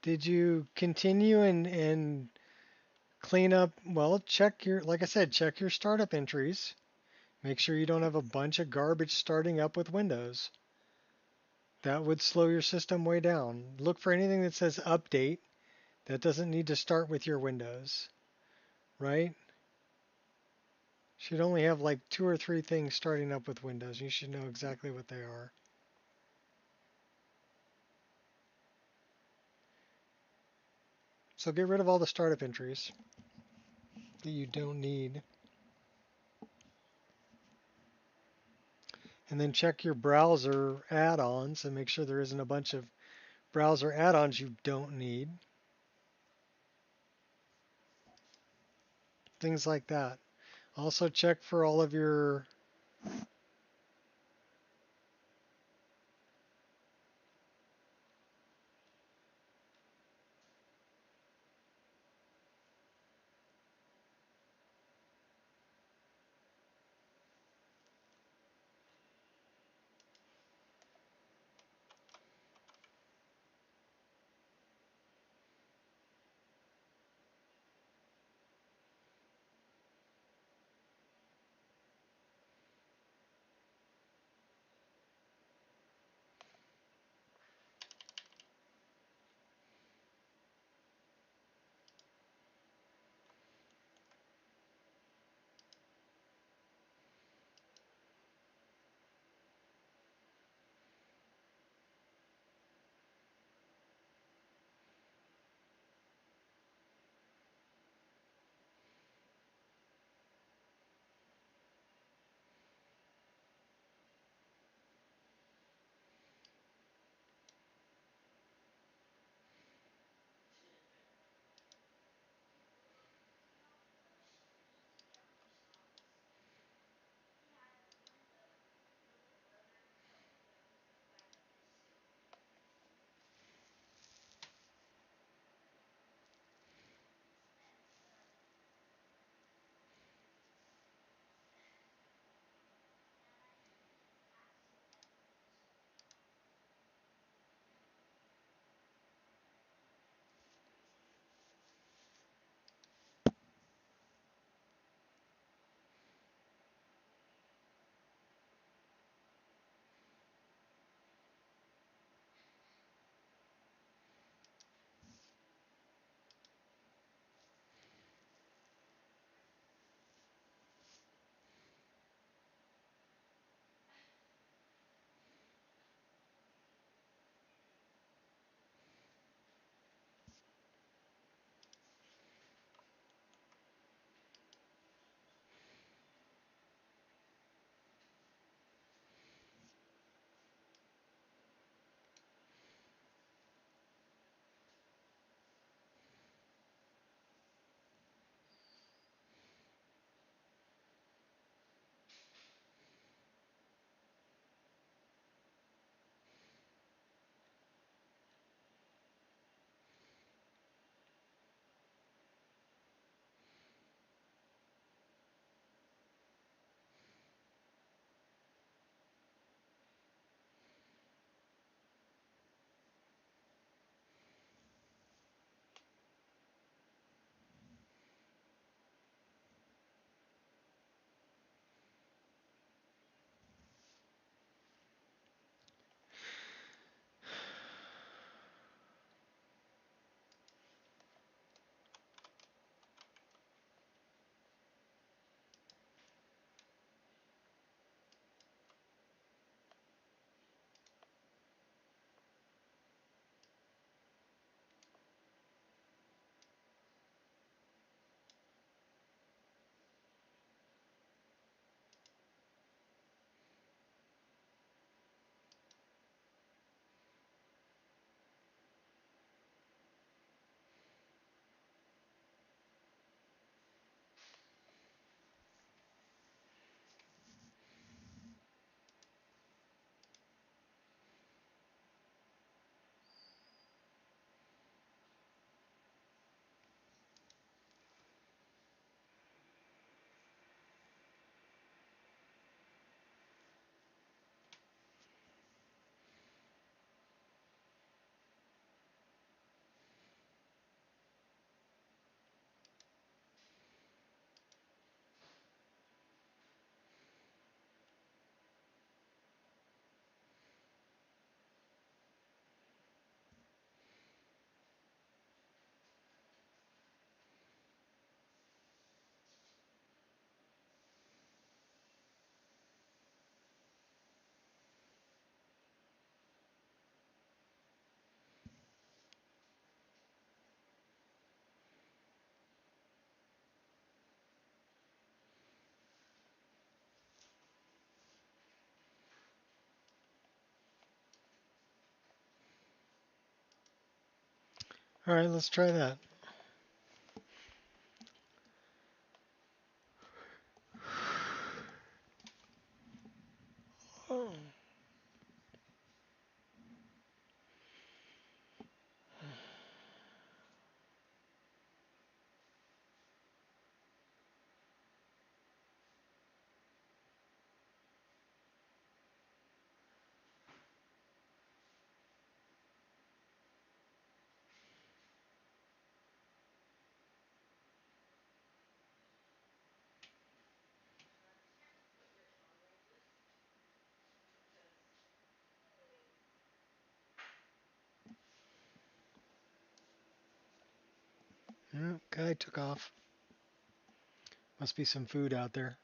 did you continue and clean up? Well, check your, like I said, check your startup entries. Make sure you don't have a bunch of garbage starting up with Windows. That would slow your system way down. Look for anything that says update that doesn't need to start with your Windows, right? Should only have like 2 or 3 things starting up with Windows. You should know exactly what they are. So get rid of all the startup entries that you don't need. And then check your browser add-ons and make sure there isn't a bunch of browser add-ons you don't need. Things like that. Also check for all of your All right, let's try that. Oh. Yeah, guy took off. Must be some food out there.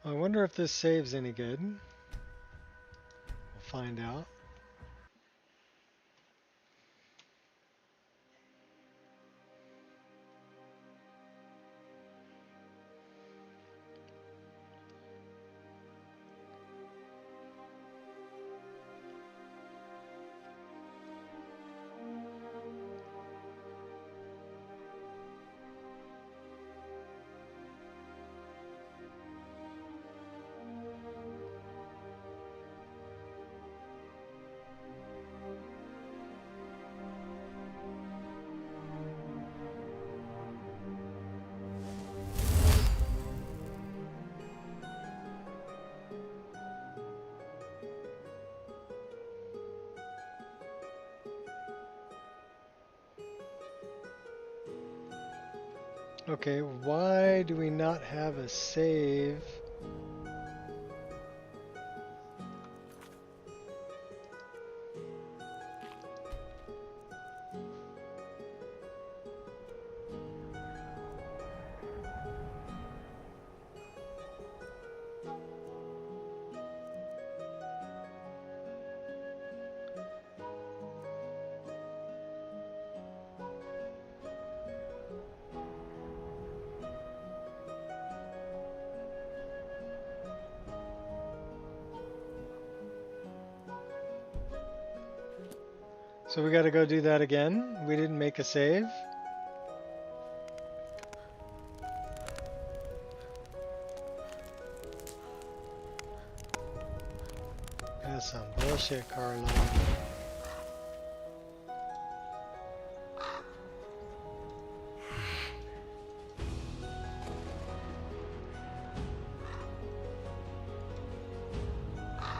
I wonder if this save's any good. We'll find out. Okay, why do we not have a save? So we gotta go do that again? We didn't make a save? That's some bullshit, Carlo.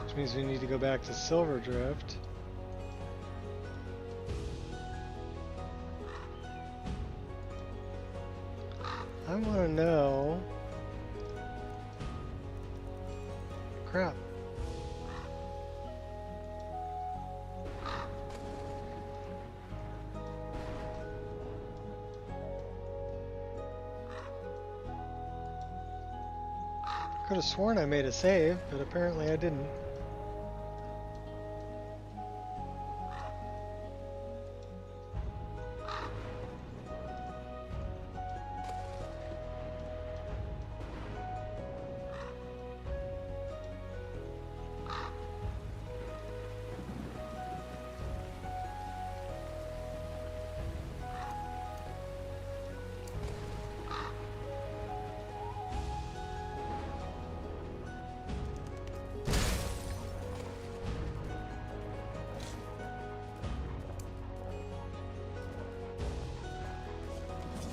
Which means we need to go back to Silver Drift. I want to know crap. Could have sworn I made a save, but apparently I didn't.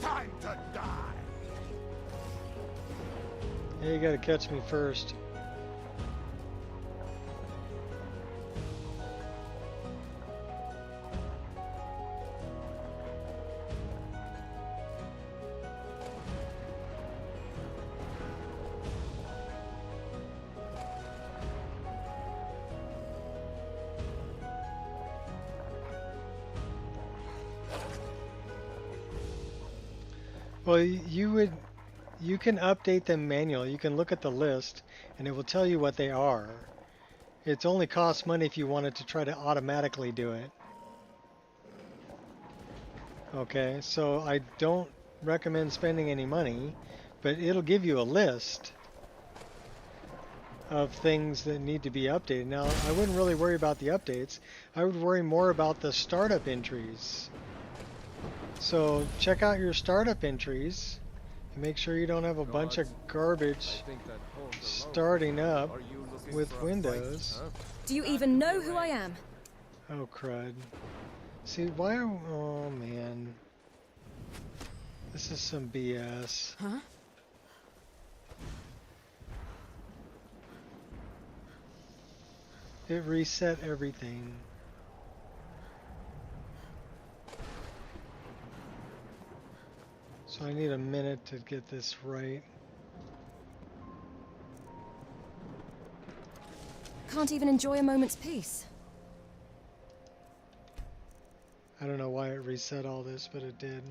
Time to die! Yeah, you gotta catch me first. Well, you can update them manually. You can look at the list and it will tell you what they are. It's only costs money if you wanted to try to automatically do it. Okay, so I don't recommend spending any money, but it'll give you a list of things that need to be updated. Now, I wouldn't really worry about the updates. I would worry more about the startup entries. So check out your startup entries and make sure you don't have a bunch of garbage I think that holds alone. starting up Are you looking with for a Windows. fight, huh? Do you even know who I am? Oh crud. See, why are... Oh man. This is some BS. Huh? It reset everything. So I need a minute to get this right. Can't even enjoy a moment's peace. I don't know why it reset all this, but it did.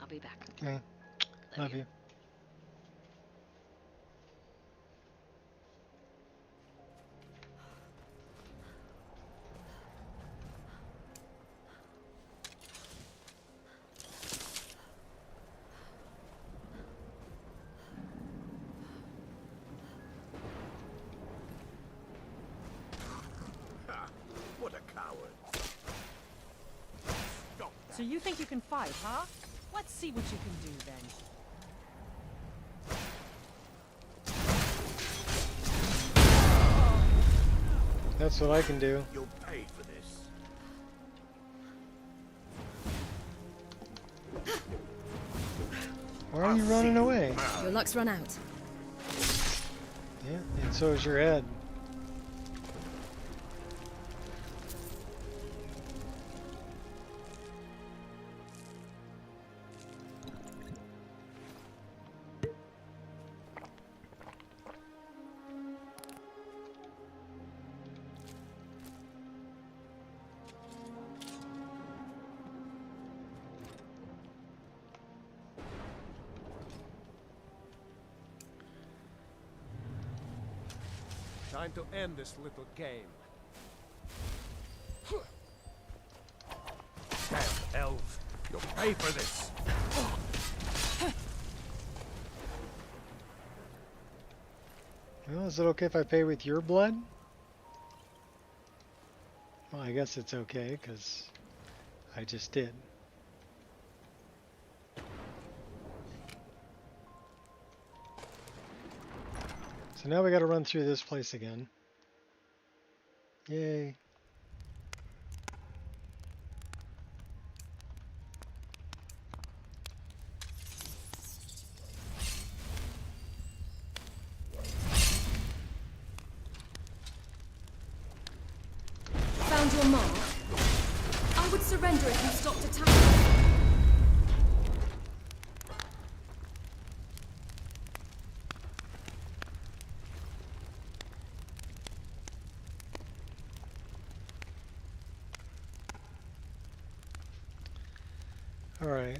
I'll be back. Okay. Love you. What a coward. Stop. So you think you can fight, huh? Let's see what you can do then. That's what I can do. You'll pay for this. Why are you running away? Your luck's run out. Yeah, and so is your head. Time to end this little game. Damn elves! You'll pay for this! Well, is it okay if I pay with your blood? Well, I guess it's okay, because I just did. So now we got to run through this place again. Yay. Found your mark. I would surrender if you stopped attacking. All right.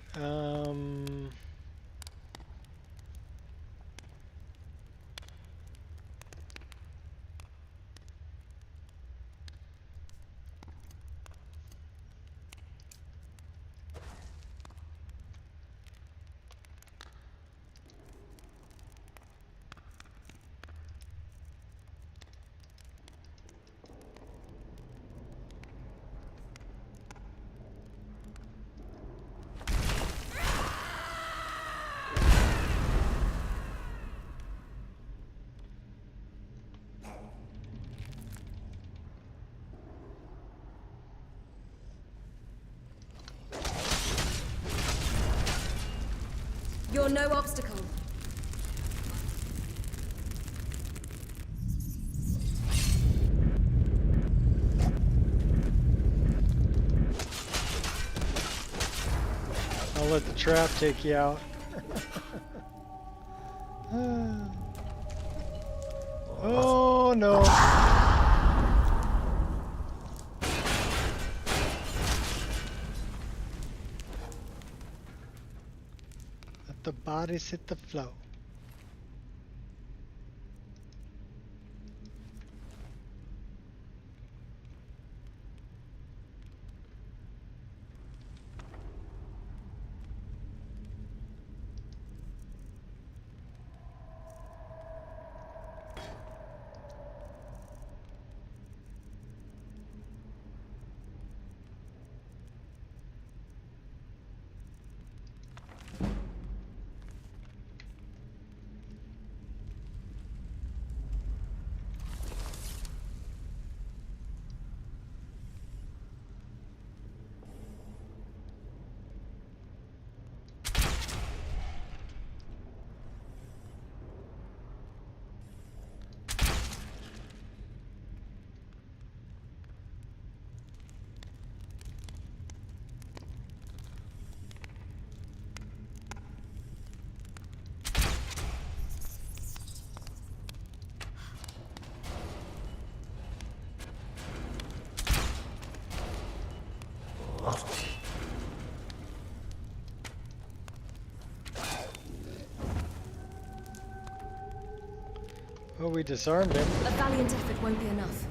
You're no obstacle. I'll let the trap take you out. Oh no. Let the bodies hit the floor. Well, we disarmed him. A valiant effort won't be enough.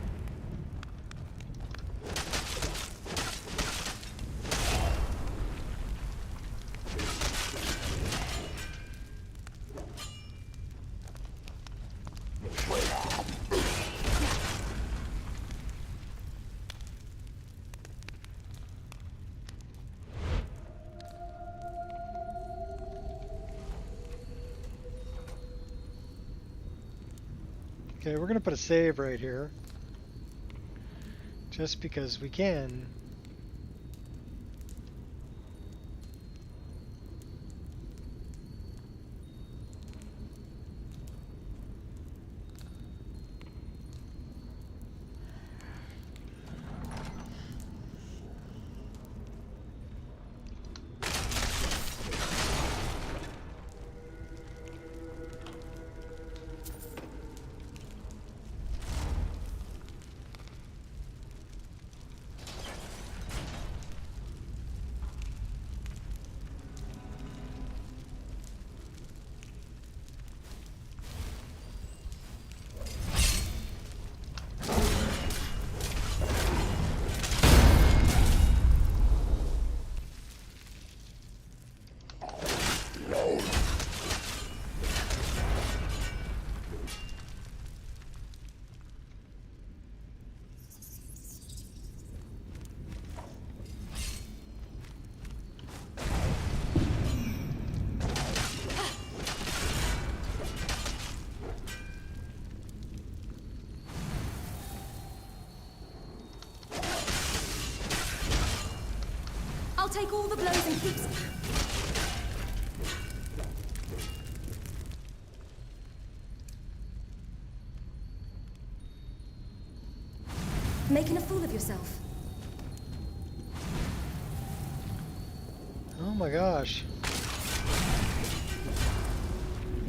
Okay, we're gonna put a save right here. Just because we can. I'll take all the blows and keep... Making a fool of yourself. Oh my gosh.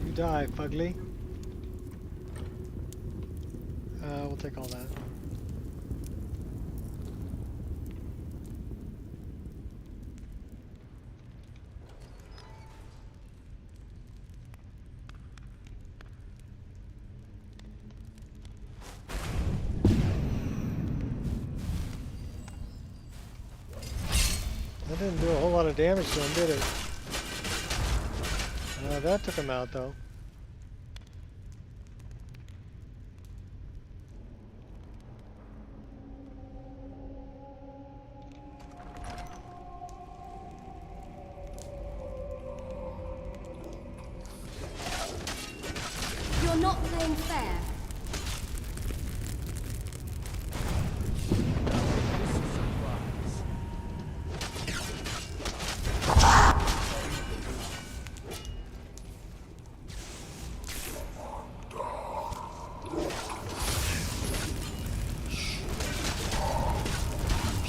You die, fugly. We'll take all that. That didn't do a whole lot of damage to him, did it? That took him out, though. You're not playing fair.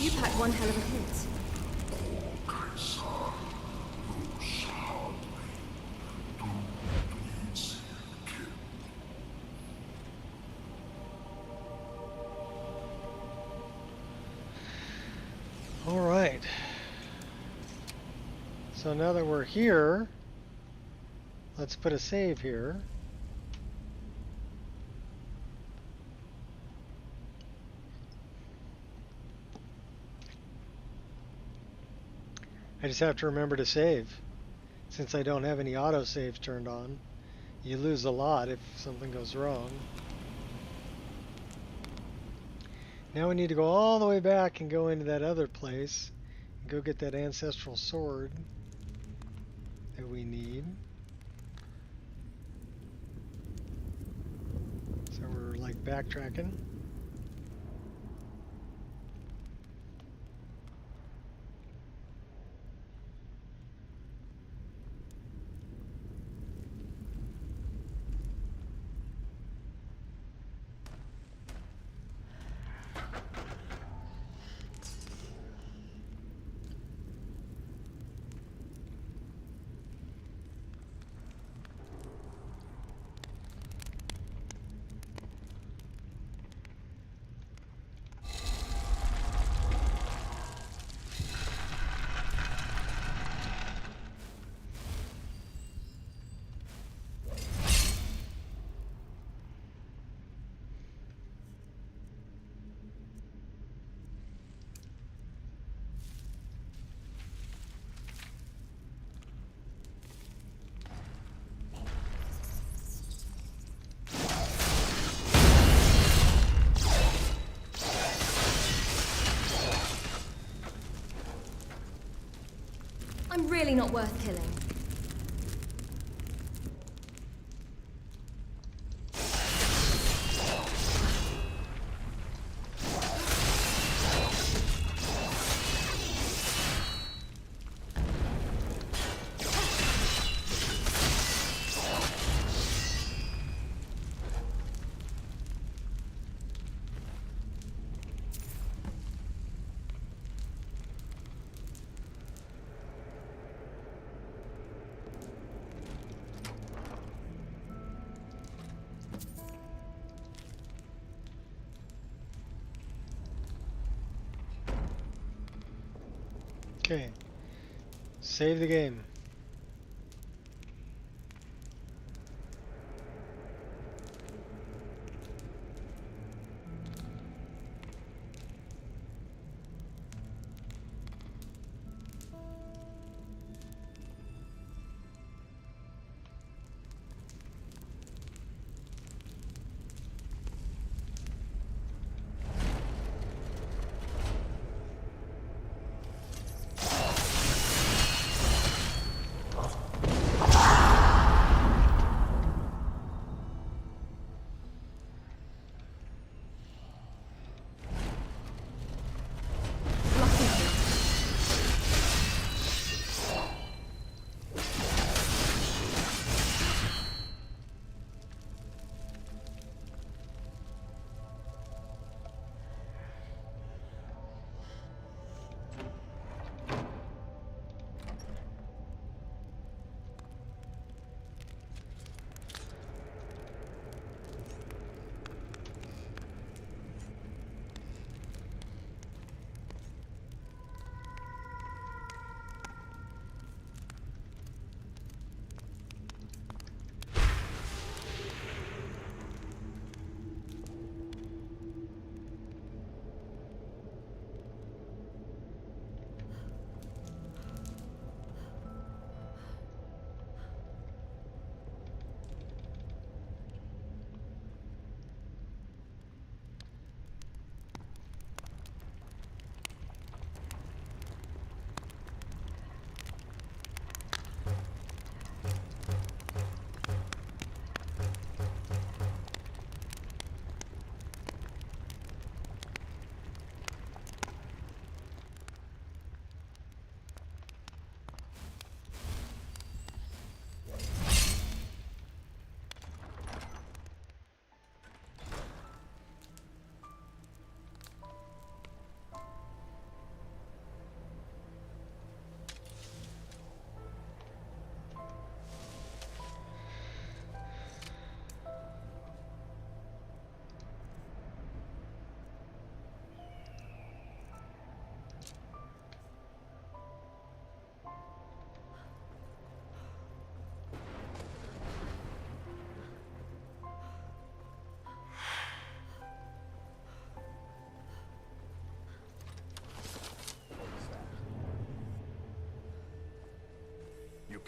You packed one hell of a hit. All right. So now that we're here, let's put a save here. I just have to remember to save. Since I don't have any autosaves turned on, you lose a lot if something goes wrong. Now we need to go all the way back and go into that other place and go get that ancestral sword that we need. So we're like backtracking. I'm really not worth killing. Okay. Save the game.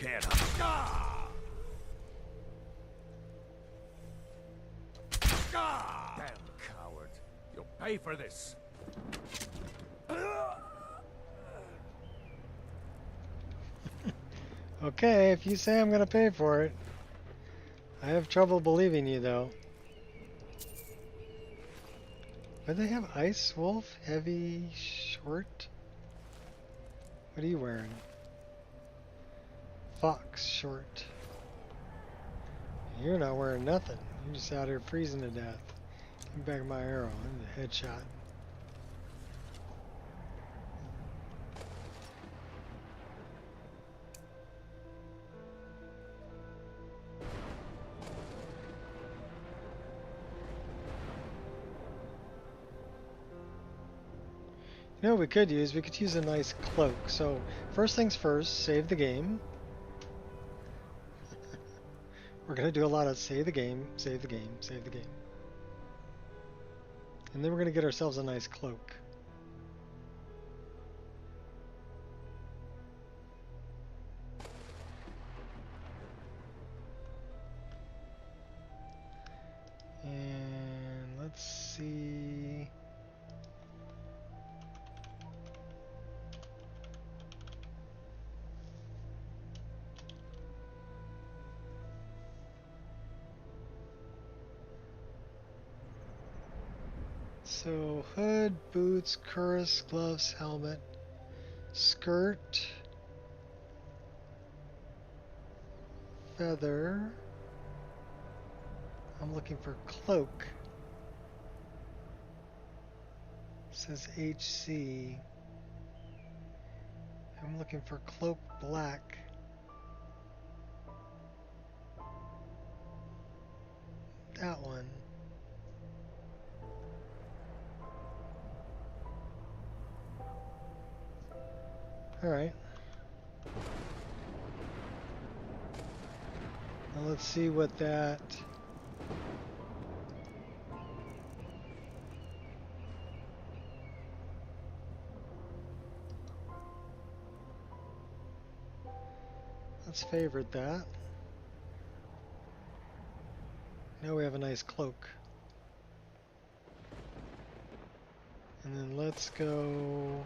can't hide. Damn coward. You'll pay for this. Okay, if you say I'm gonna pay for it. I have trouble believing you though. But they have Ice Wolf, heavy, short. What are you wearing? Fox, short. You're not wearing nothing. You're just out here freezing to death. Give me back my arrow and the headshot. You know what we could use? We could use a nice cloak. So, first things first, save the game. We're going to do a lot of save the game, save the game, save the game. And then we're going to get ourselves a nice cloak. And let's see. So hood, boots, cuirass, gloves, helmet, skirt, feather. I'm looking for cloak. It says HC. I'm looking for cloak black. That one. Alright. Now let's see what that... Let's favorite that. Now we have a nice cloak. And then let's go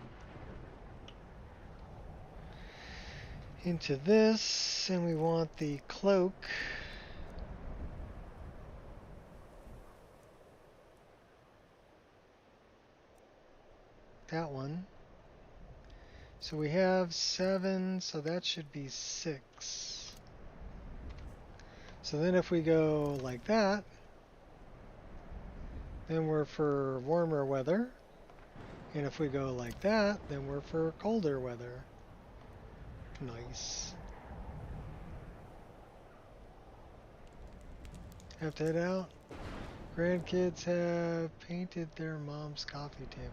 into this, and we want the cloak. That one. So we have 7, so that should be 6. So then if we go like that, then we're for warmer weather. And if we go like that, then we're for colder weather. Nice. Have to head out. Grandkids have painted their mom's coffee table.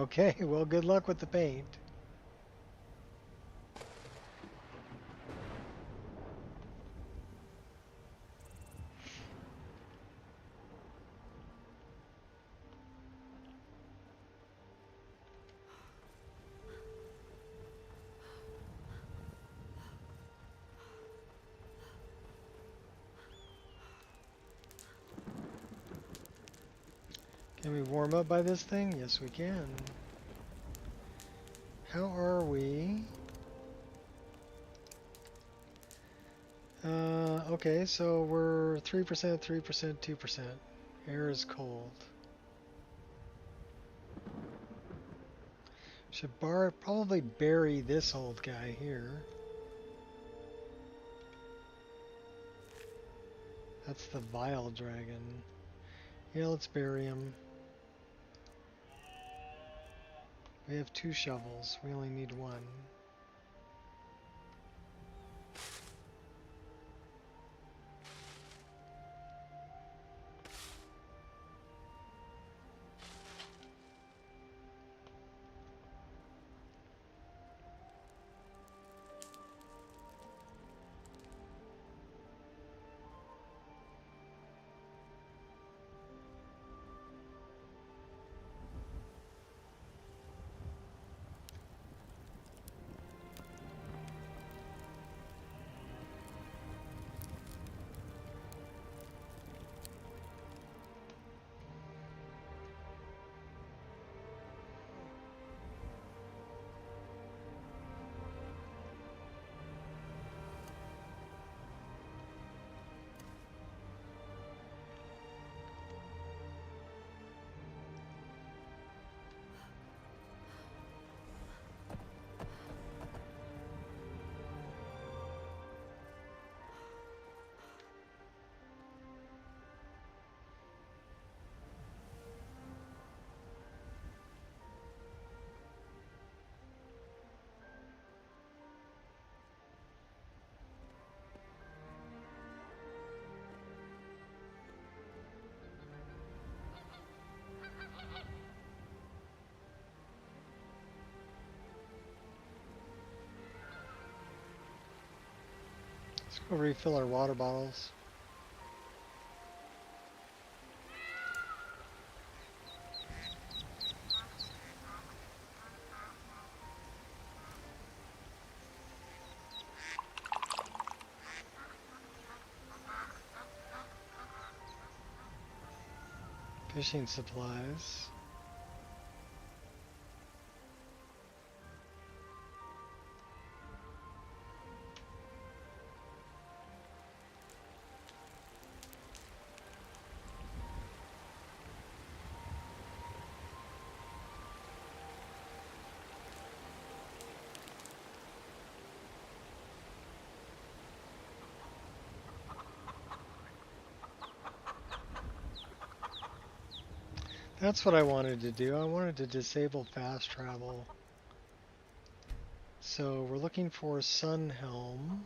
Okay, well, good luck with the paint. Can we warm up by this thing? Yes, we can. How are we? Okay, so we're 3%, 3%, 2%. Air is cold. Should probably bury this old guy here. That's the vile dragon. Yeah, let's bury him. We have 2 shovels. We only need 1. Go refill our water bottles. Fishing supplies. That's what I wanted to do. I wanted to disable fast travel. So we're looking for Sun Helm.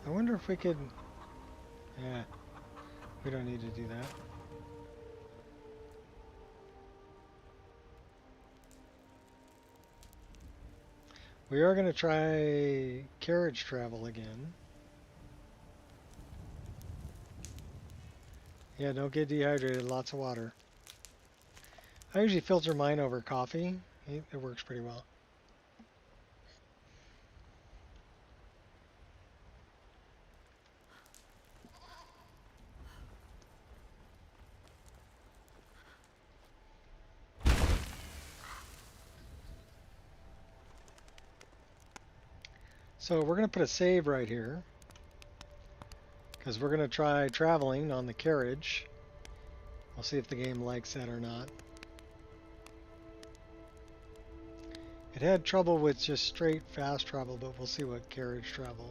I wonder if we could... Yeah, we don't need to do that. We are going to try carriage travel again. Yeah, don't get dehydrated, lots of water. I usually filter mine over coffee. It works pretty well. So we're going to put a save right here, because we're going to try traveling on the carriage. We'll see if the game likes that or not. It had trouble with just straight fast travel, but we'll see what carriage travel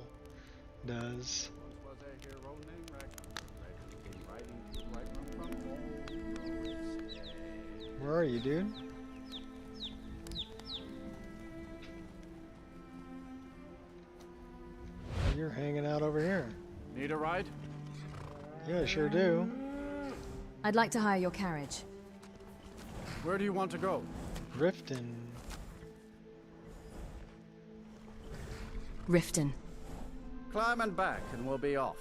does. Once was I here rolling, records came riding through right from home. Where are you, dude? You're hanging out over here. Need a ride? Yeah, sure do. I'd like to hire your carriage. Where do you want to go? Riften. Riften. Climb and back and we'll be off.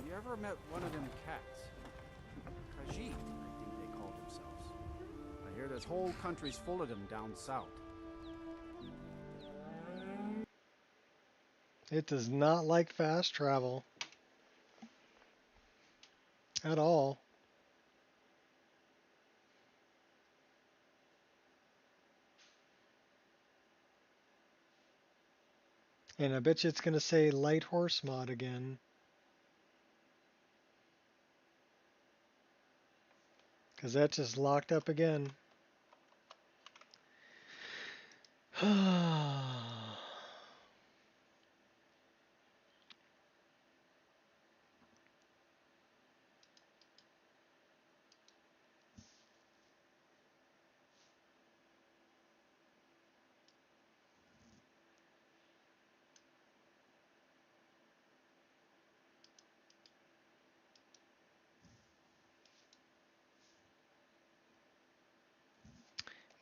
You ever met one of them cats? Khajiit, I think they call themselves. I hear there's whole countries full of them down south. It does not like fast travel. At all. And I bet you it's going to say light horse mod again. Because that just locked up again.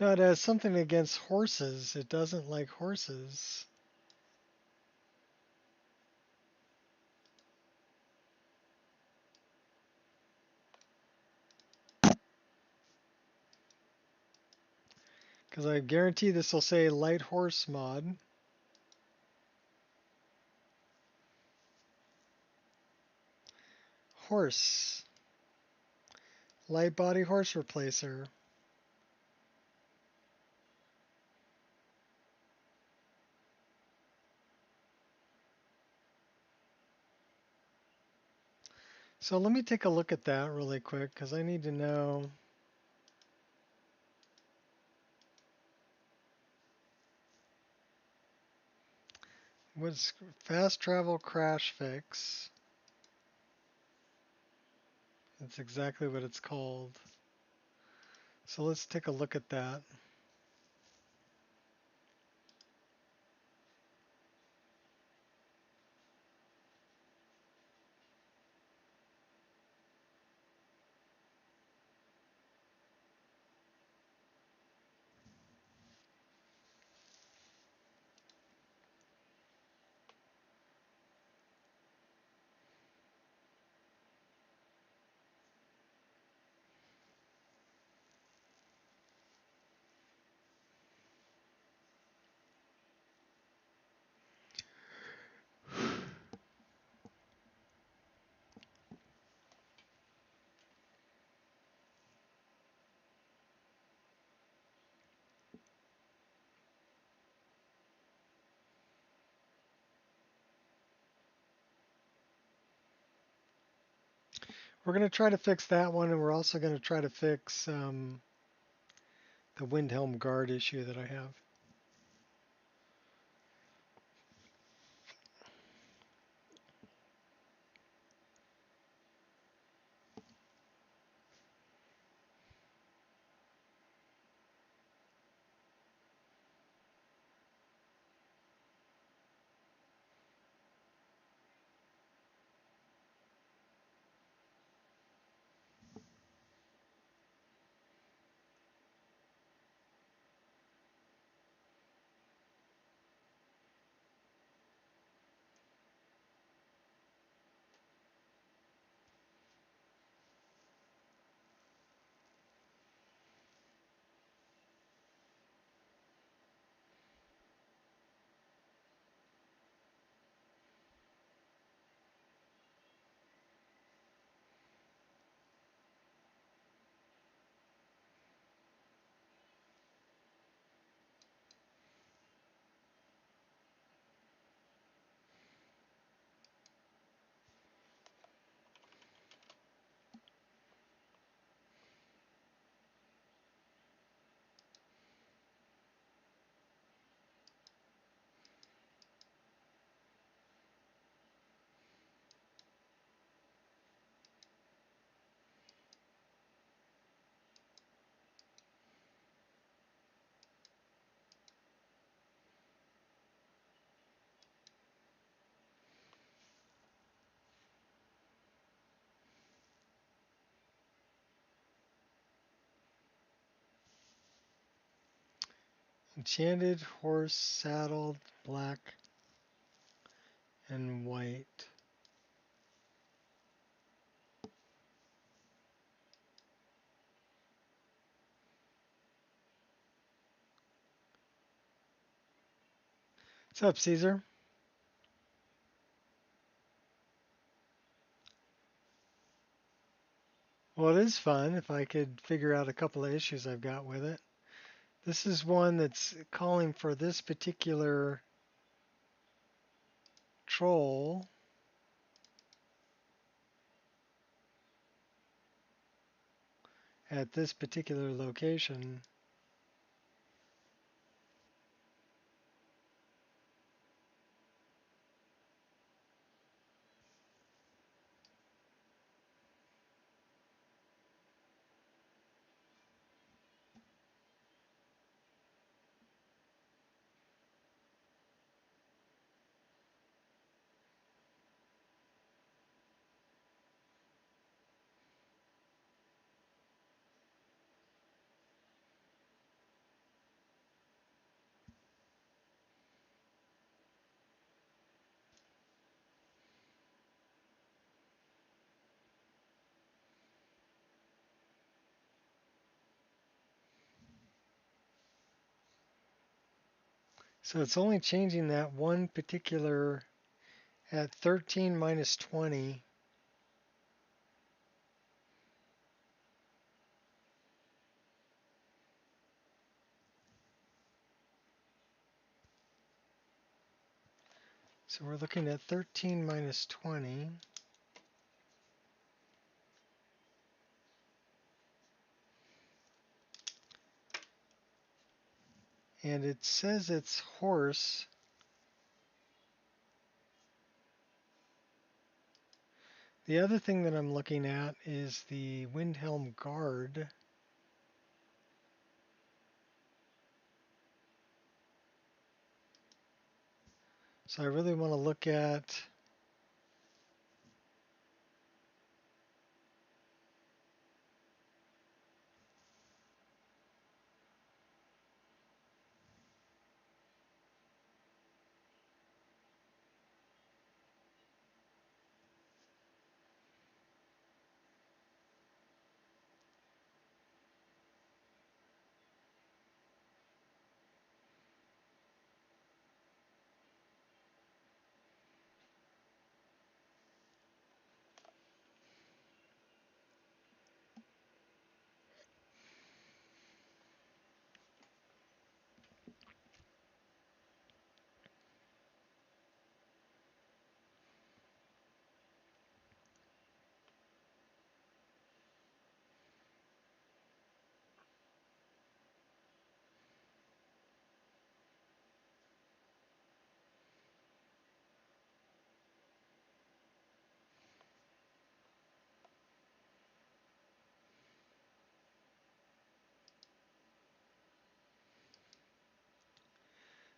No, it has something against horses. It doesn't like horses. Because I guarantee this will say light horse mod. Horse. Light body horse replacer. So let me take a look at that really quick because I need to know. what's fast travel crash fix? That's exactly what it's called. So let's take a look at that. We're going to try to fix that one, and we're also going to try to fix the Windhelm guard issue that I have. Enchanted horse saddled black and white. What's up, Caesar? Well, it is fun if I could figure out a couple of issues I've got with it. This is one that's calling for this particular troll. At this particular location. So it's only changing that one particular at 13 minus 20. So we're looking at 13 minus 20. And it says it's horse. The other thing that I'm looking at is the Windhelm Guard. So I really want to look at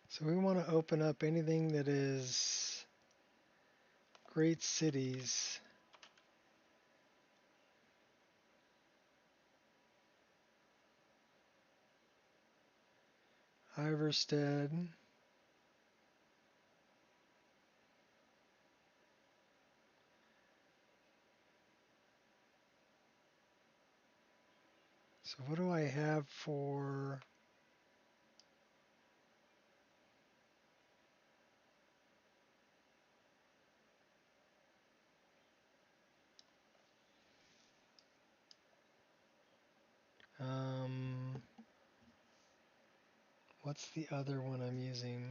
so we want to open up anything that is great cities. Iverstead. So what do I have for um, what's the other one I'm using?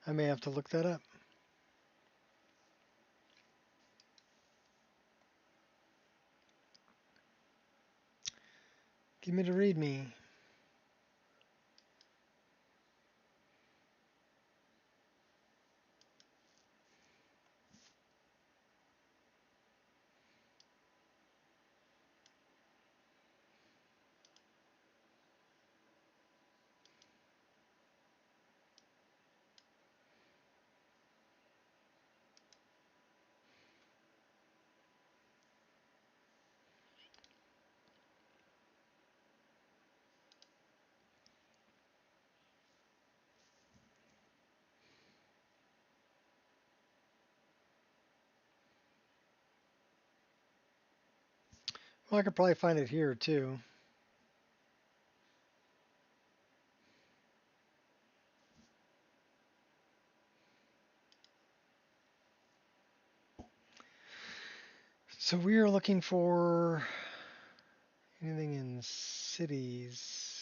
I may have to look that up. Give me the readme. Well, I could probably find it here too. So we are looking for anything in cities.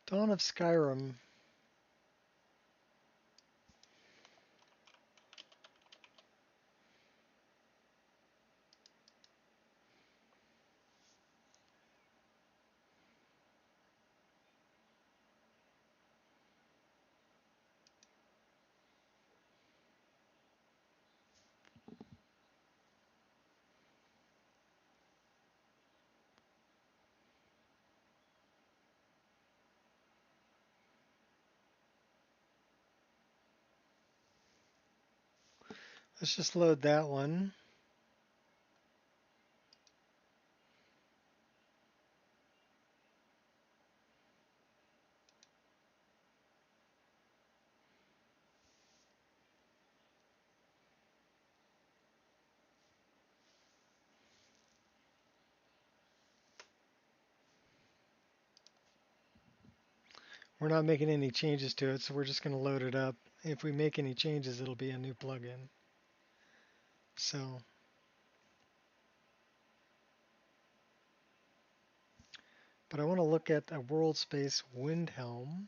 Dawn of Skyrim. Let's just load that one. We're not making any changes to it, so we're just going to load it up. If we make any changes, it'll be a new plugin. So, but I want to look at a world space Windhelm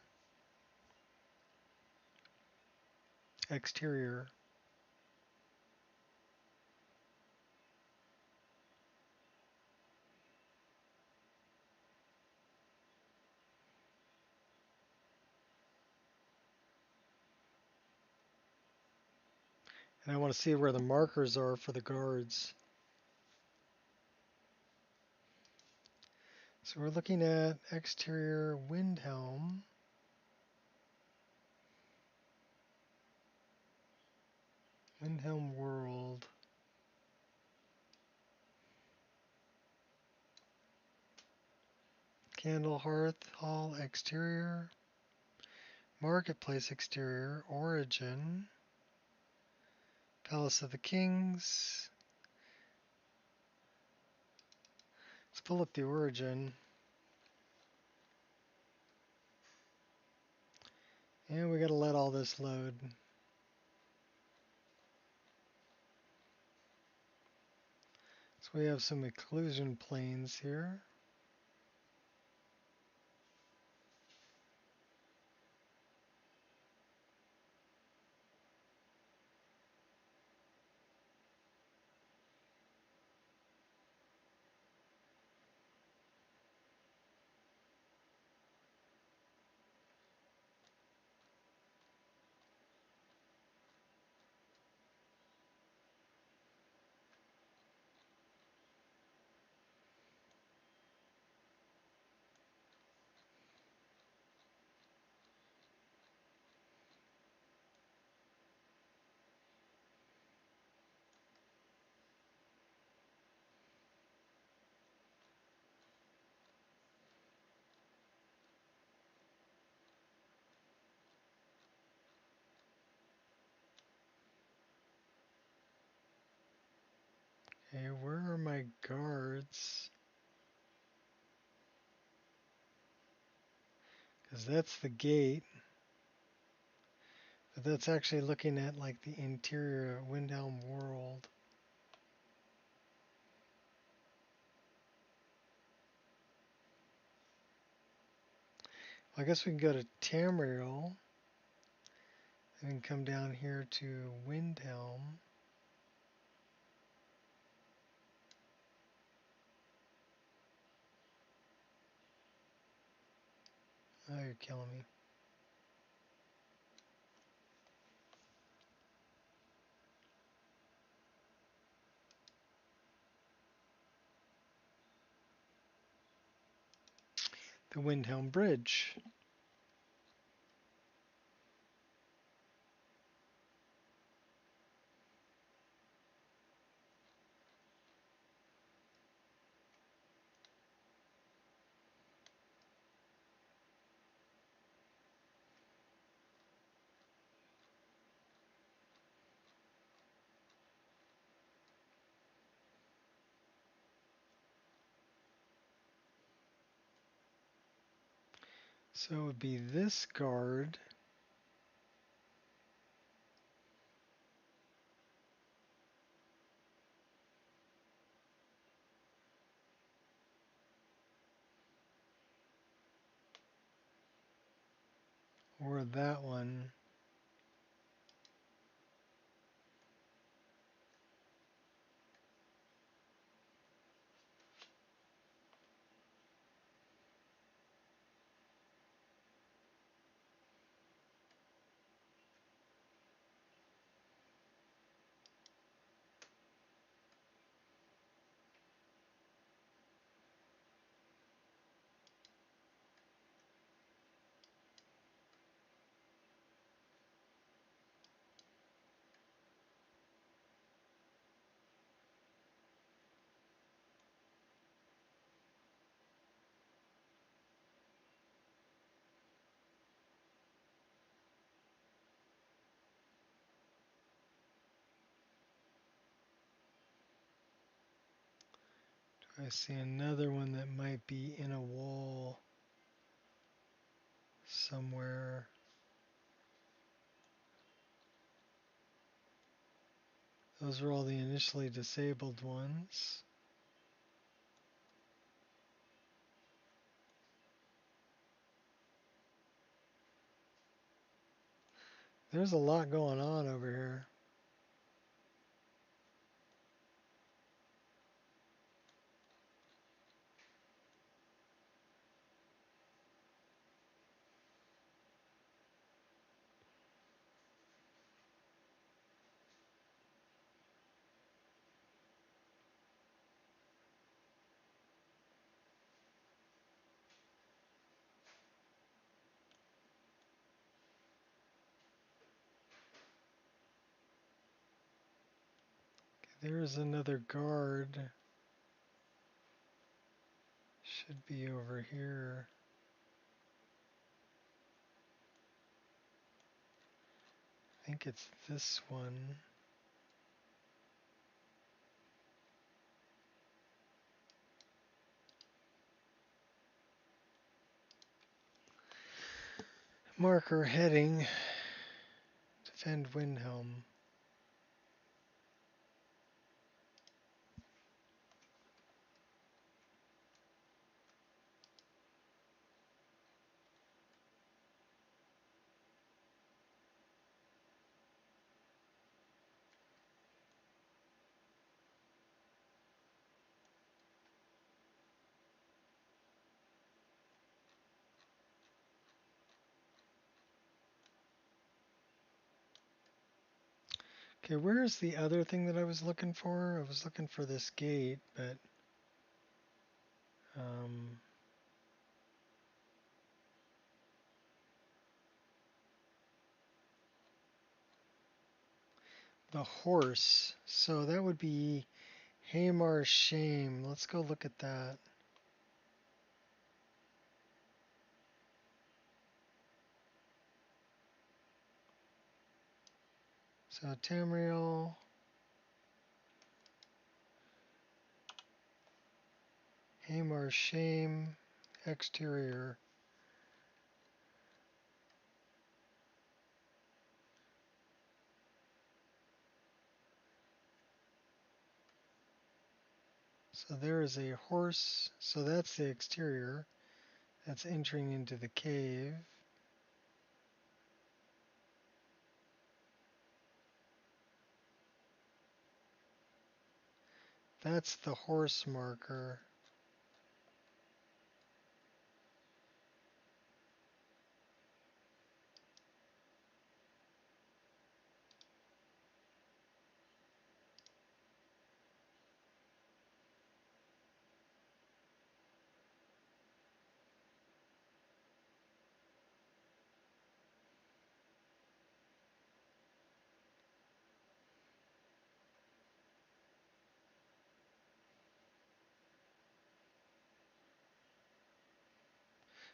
exterior. And I want to see where the markers are for the guards. So we're looking at exterior Windhelm. Windhelm World. Candle Hearth Hall exterior. Marketplace exterior. Origin. Palace of the Kings. Let's pull up the origin. And we gotta let all this load. So we have some occlusion planes here. Okay, where are my guards? Because that's the gate. But that's actually looking at like the interior of Windhelm World. Well, I guess we can go to Tamriel and come down here to Windhelm. Oh, you're killing me. The Windhelm Bridge. So it would be this guard. Or that one. I see another one that might be in a wall somewhere. Those are all the initially disabled ones. There's a lot going on over here. There's another guard. Should be over here. I think it's this one. Marker heading. Defend Windhelm. Okay, where's the other thing that I was looking for? I was looking for this gate, but the horse. So that would be Hamar's Shame. Let's go look at that. So Tamriel. Hamar's Shame. Exterior. So there is a horse. So that's the exterior. That's entering into the cave. That's the horse marker.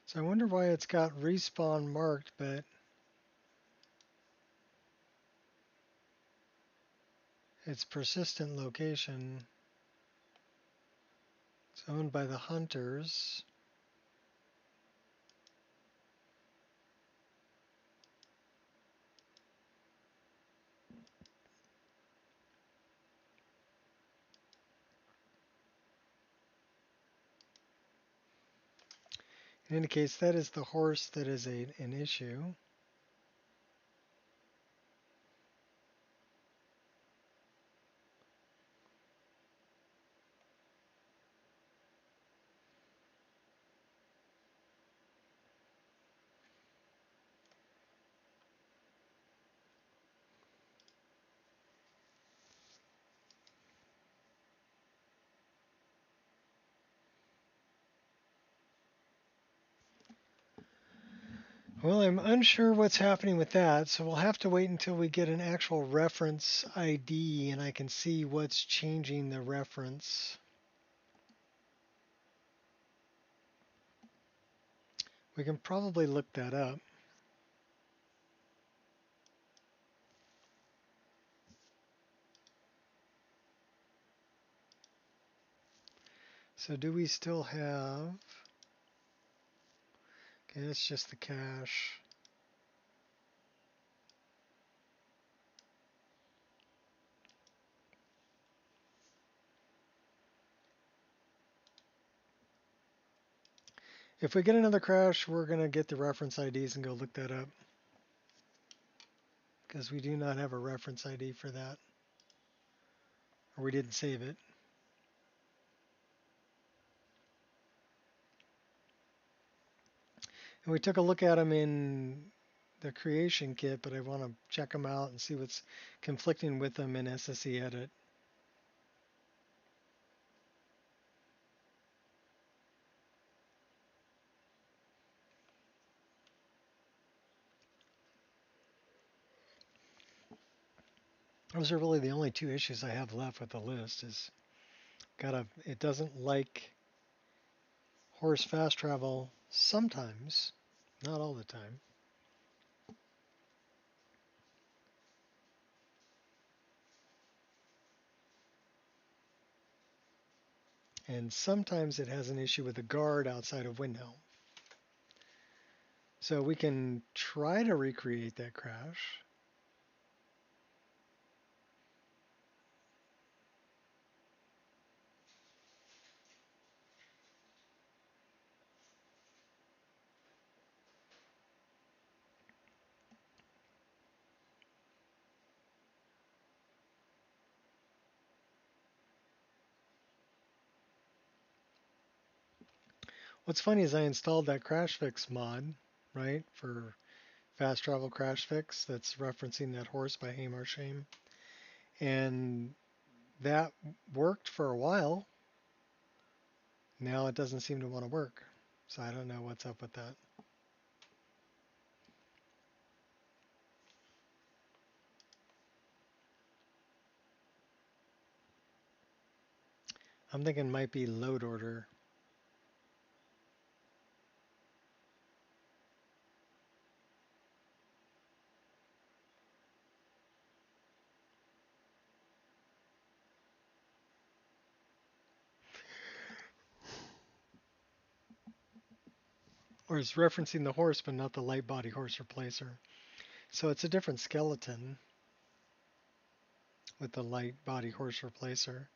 So I wonder why it's got respawn marked, but its persistent location is owned by the hunters. In any case, that is the horse that is an issue. Well, I'm unsure what's happening with that, so we'll have to wait until we get an actual reference ID and I can see what's changing the reference. We can probably look that up. So do we still have... Okay, that's just the cache. If we get another crash, we're going to get the reference IDs and go look that up. Because we do not have a reference ID for that. Or we didn't save it. And we took a look at them in the creation kit, but I want to check them out and see what's conflicting with them in SSE edit. Those are really the only two issues I have left with the list. Is it doesn't like horse fast travel sometimes, not all the time. And sometimes it has an issue with the guard outside of Windhelm. So we can try to recreate that crash. What's funny is I installed that crash fix mod, right, for fast travel crash fix that's referencing that horse by Hamar Shame. And that worked for a while. Now it doesn't seem to want to work. So I don't know what's up with that. I'm thinking it might be load order. Or it's referencing the horse, but not the light body horse replacer. So it's a different skeleton with the light body horse replacer.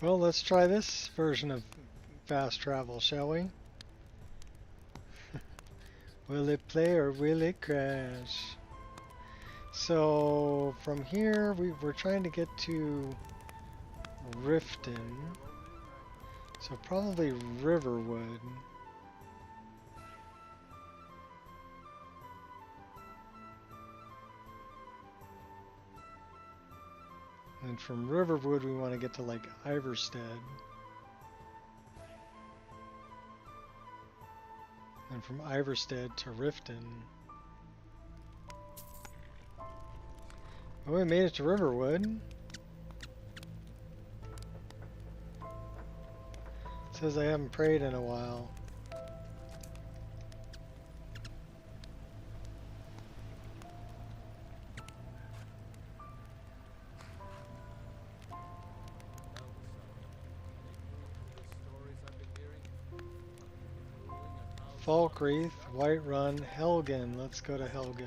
Well, let's try this version of fast travel, shall we? Will it play or will it crash? So from here, we're trying to get to Riften. So probably Riverwood. And from Riverwood, we want to get to like Iverstead. And from Iverstead to Riften. Oh, we made it to Riverwood. It says I haven't prayed in a while. Falkreath, Whiterun, Helgen. Let's go to Helgen.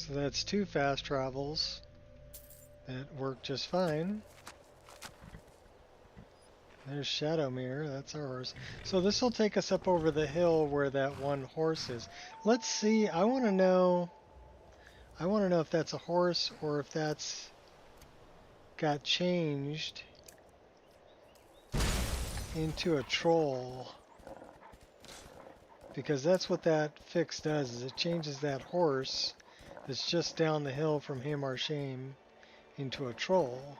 So that's 2 fast travels that work just fine. There's Shadowmere, that's our horse. So this will take us up over the hill where that one horse is. Let's see, I want to know if that's a horse or if that's got changed into a troll. Because that's what that fix does, is it changes that horse that's just down the hill from Hamar Shame into a troll.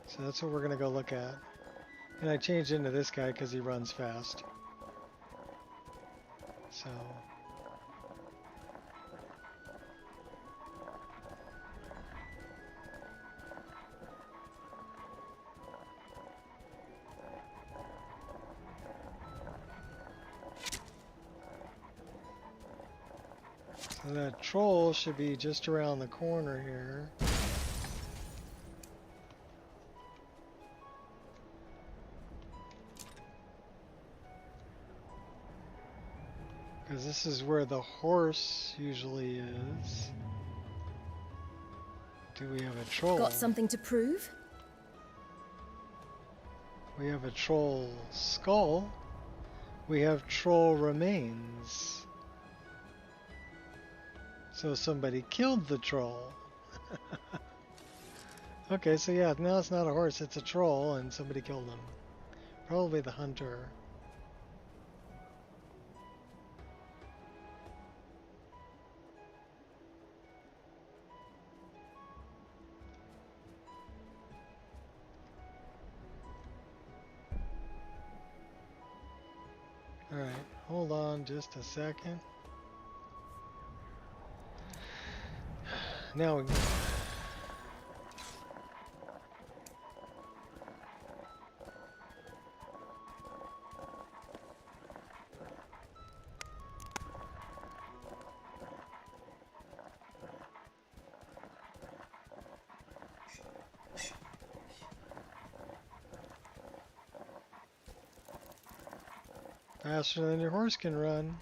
So that's what we're going to go look at. And I changed into this guy because he runs fast. So... So that troll should be just around the corner here. Because this is where the horse usually is. Do we have a troll? Got something to prove? We have a troll skull. We have troll remains. So somebody killed the troll. Okay, so yeah, now it's not a horse, it's a troll, and somebody killed him. Probably the hunter. Alright, hold on just a second. Now we faster than your horse can run.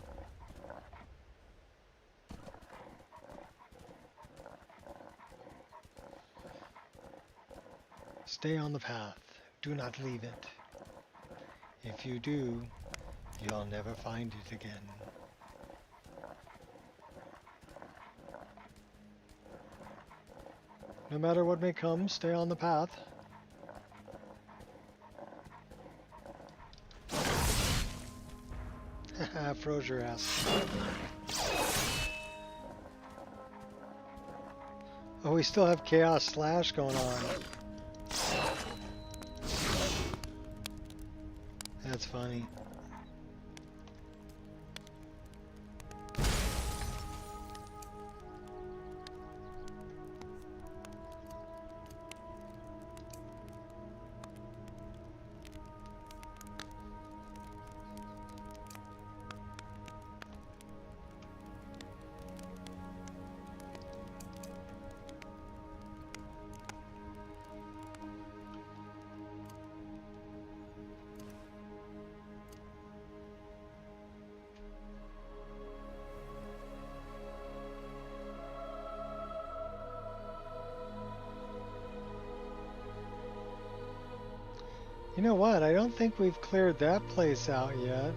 Stay on the path. Do not leave it. If you do, you'll never find it again. No matter what may come, stay on the path. Haha, froze your ass. Oh, we still have Chaos Slash going on. That's funny. You know what? I don't think we've cleared that place out yet.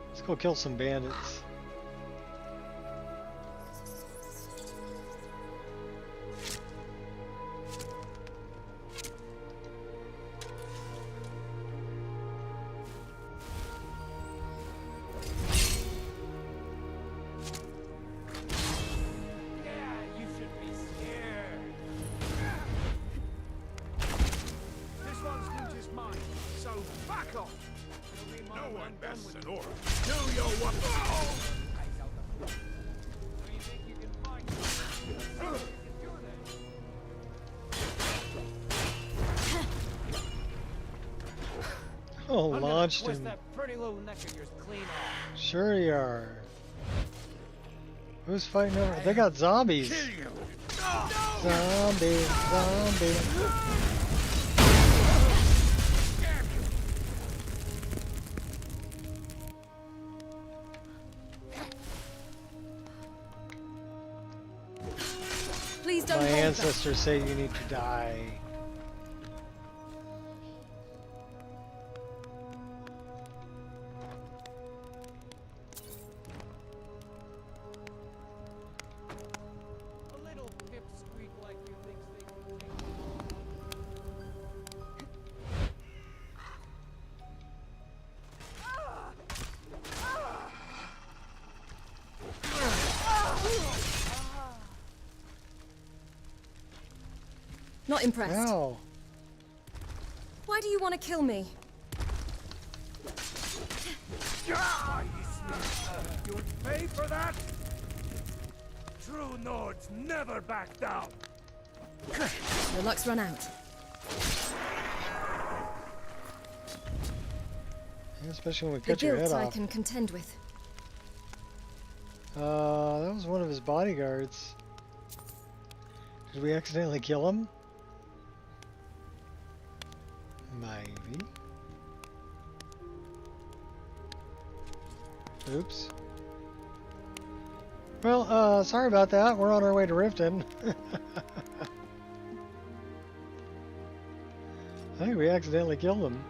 Let's go kill some bandits. Oh, launched him. That pretty little neck of yours clean off. Sure you are. Who's fighting over? They got zombies. Zombie, zombie. Don't My hold back. ancestors say you need to die. A little pipsqueak like you thinks they can take Not impressed. Ow. Why do you want to kill me? Ah, you sneak. You would pay for that? True Nords never back down. Your luck's run out. Yeah, especially when we The cut your head guilt I off. can contend with. That was one of his bodyguards. Did we accidentally kill him? Maybe. Oops. Well, sorry about that. We're on our way to Riften. I think we accidentally killed him.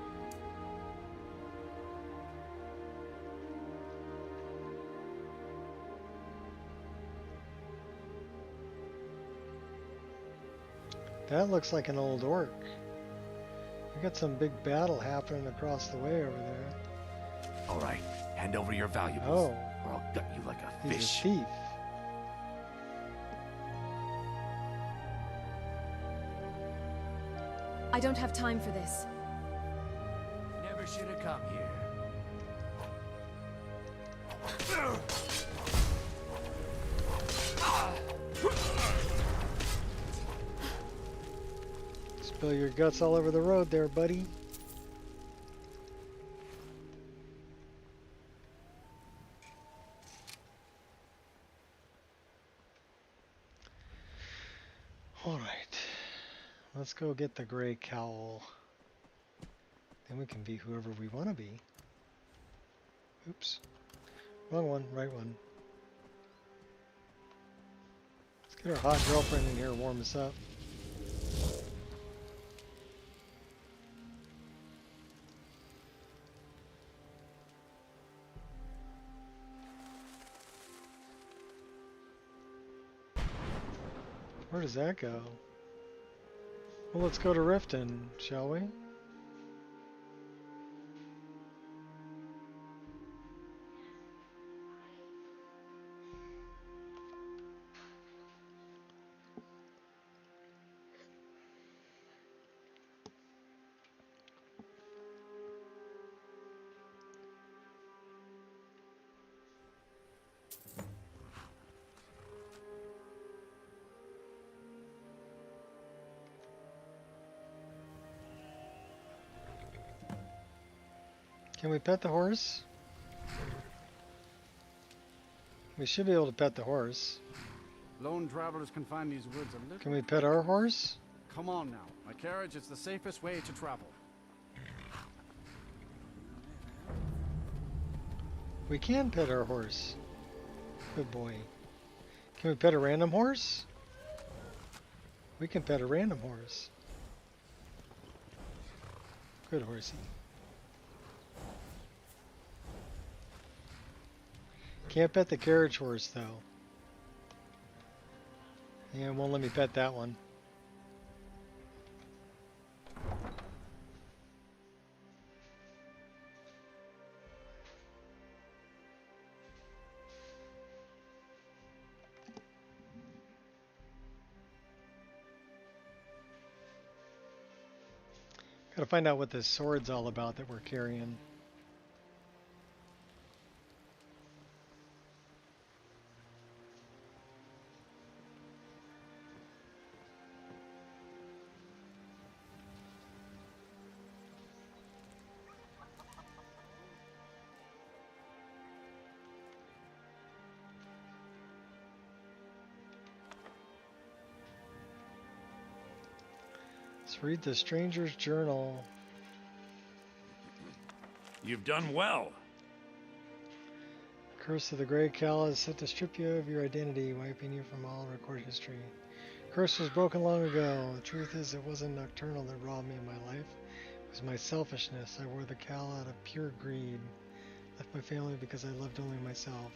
That looks like an old orc. We got some big battle happening across the way over there. All right, hand over your valuables, Oh, or I'll gut you like a he's fish. a thief. I don't have time for this. Never should have come here. Spill your guts all over the road there, buddy. Alright. Let's go get the gray cowl. Then we can be whoever we want to be. Oops. Wrong one, right one. Let's get our hot girlfriend in here to warm us up. Where does that go? Well, let's go to Riften, shall we? Can we pet the horse? We should be able to pet the horse. Lone travelers can find these woods a little. Can we pet our horse? Come on now. My carriage is the safest way to travel. We can pet our horse. Good boy. Can we pet a random horse? We can pet a random horse. Good horsey. Can't pet the carriage horse though. Yeah, it won't let me pet that one. Gotta find out what this sword's all about that we're carrying. Let's read the stranger's journal. You've done well. Curse of the Grey Cowl is set to strip you of your identity, wiping you from all recorded history. Curse was broken long ago. The truth is, it wasn't Nocturnal that robbed me of my life. It was my selfishness. I wore the cowl out of pure greed. Left my family because I loved only myself.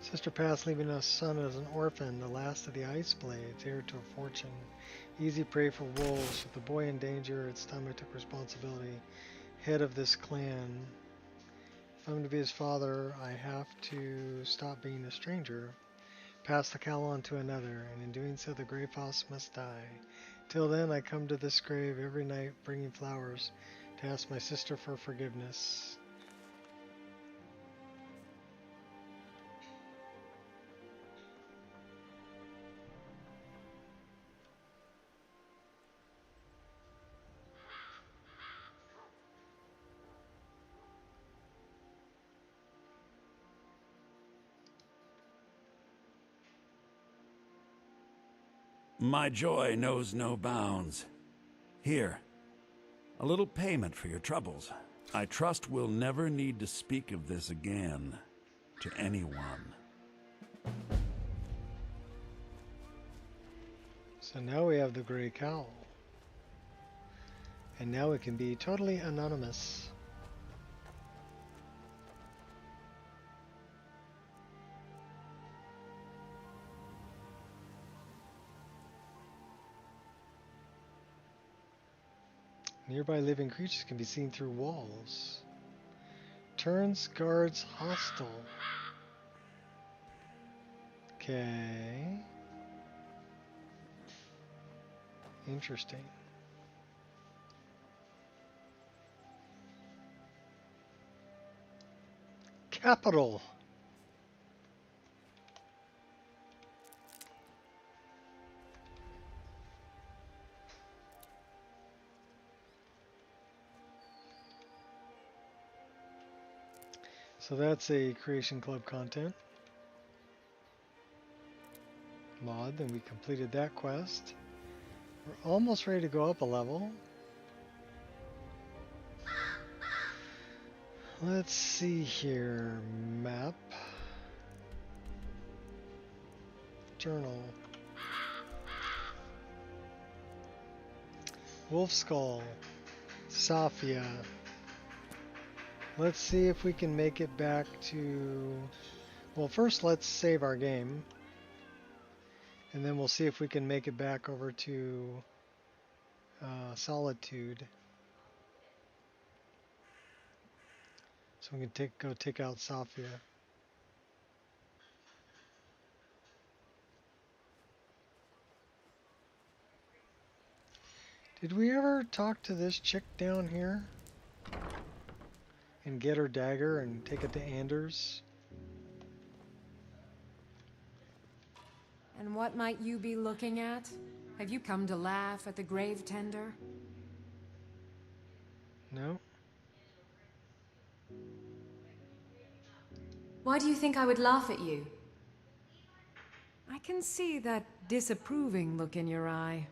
Sister passed, leaving us son as an orphan, the last of the Ice Blades, heir to a fortune. Easy prey for wolves. With the boy in danger, it's time I took responsibility. Head of this clan. If I'm to be his father, I have to stop being a stranger. Pass the cowl on to another, and in doing so the grave house must die. Till then, I come to this grave every night bringing flowers to ask my sister for forgiveness. My joy knows no bounds. Here, a little payment for your troubles. I trust we'll never need to speak of this again to anyone. So now we have the gray cowl. And now it can be totally anonymous. Nearby living creatures can be seen through walls. Turns guards hostile. Okay. Interesting. Capital. So that's a Creation Club content mod, and we completed that quest. We're almost ready to go up a level. Let's see here. Map. Journal. Wolf Skull. Safia. Let's see if we can make it back to... Well, first let's save our game. And then we'll see if we can make it back over to Solitude. So we can go take out Safia. Did we ever talk to this chick down here? And get her dagger and take it to Anders? And what might you be looking at? Have you come to laugh at the grave tender? No? Why do you think I would laugh at you? I can see that disapproving look in your eye.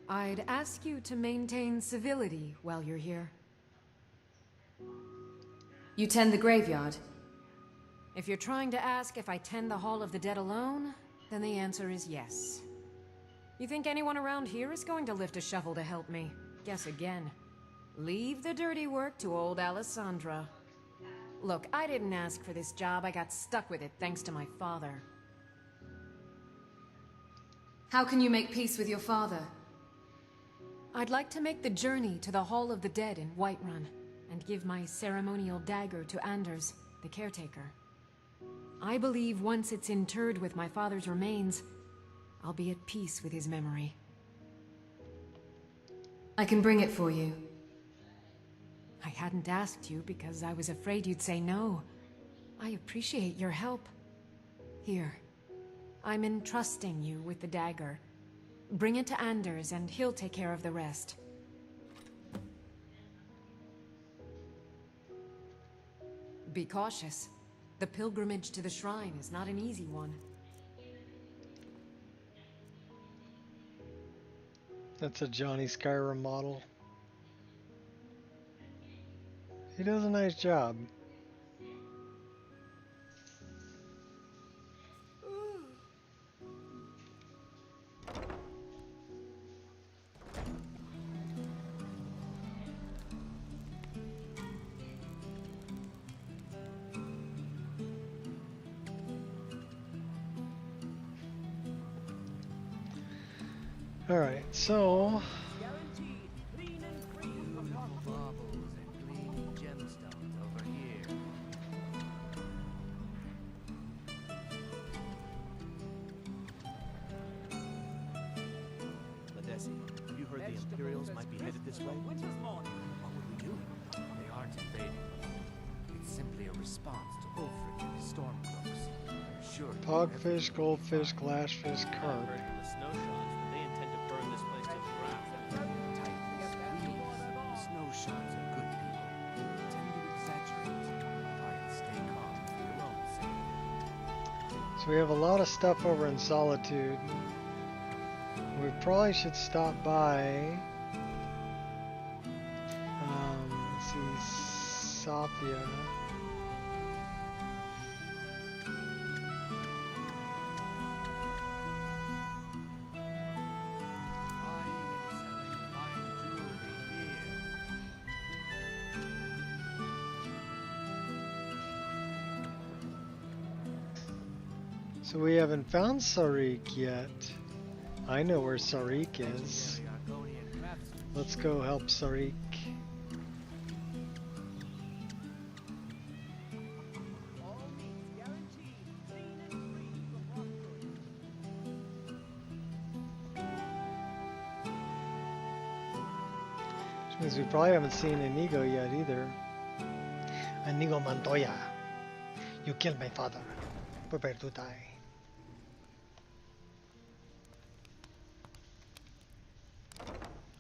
I'd ask you to maintain civility while you're here. You tend the graveyard? If you're trying to ask if I tend the Hall of the Dead alone, then the answer is yes. You think anyone around here is going to lift a shovel to help me? Guess again. Leave the dirty work to old Alessandra. Look, I didn't ask for this job. I got stuck with it thanks to my father. How can you make peace with your father? I'd like to make the journey to the Hall of the Dead in Whiterun and give my ceremonial dagger to Anders, the caretaker. I believe once it's interred with my father's remains, I'll be at peace with his memory. I can bring it for you. I hadn't asked you because I was afraid you'd say no. I appreciate your help. Here, I'm entrusting you with the dagger. Bring it to Anders and he'll take care of the rest. Be cautious. The pilgrimage to the shrine is not an easy one. That's a Johnny Skyrim model. He does a nice job. Alright, so Guaranteed clean and free from baubles and gleaming gemstones over here. Ladesi, have you heard the Imperials might be headed this way? What would we do? They aren't invading. It's simply a response to Ulfric and his Stormcloaks. I'm sure. pogfish, goldfish, glassfish, carp. The snowshots that they intend to burn this place to the ground. The snowshots are good people. They tend to exaggerate. Try and stay calm for your own sake. So we have a lot of stuff over in Solitude. We probably should stop by. Let's see, Sophia. Buying and selling fine jewelry here. So we haven't found Sarik yet. I know where Sarik is. The Argonian craftsmen. Let's go help Sarik. All meats guaranteed clean and free from Which means we probably haven't seen Inigo yet either. Inigo Montoya. You killed my father. Prepare to die.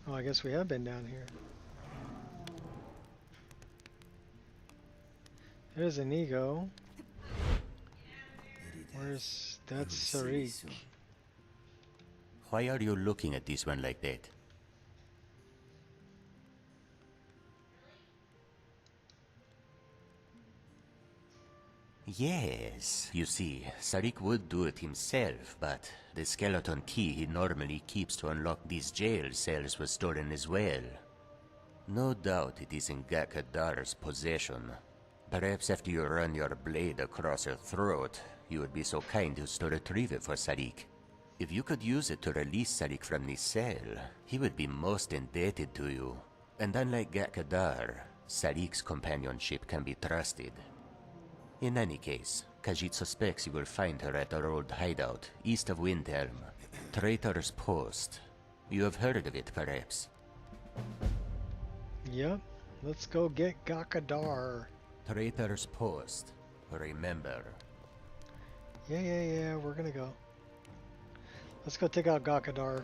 Oh, I guess we have been down here. There's Inigo. Where's... that's Sarik. Why are you looking at this one like that? Yes, you see, Sarik would do it himself, but the skeleton key he normally keeps to unlock these jail cells was stolen as well. No doubt it is in Gakadar's possession. Perhaps after you run your blade across her throat, you would be so kind as to retrieve it for Sarik. If you could use it to release Sarik from this cell, he would be most indebted to you. And unlike Gakadar, Sarik's companionship can be trusted. In any case, Khajiit suspects you will find her at her old hideout, east of Windhelm. Traitor's Post. You have heard of it, perhaps? Yep. Let's go get Gakadar. Traitor's Post. Remember. Yeah, we're gonna go. Let's go take out Gakadar.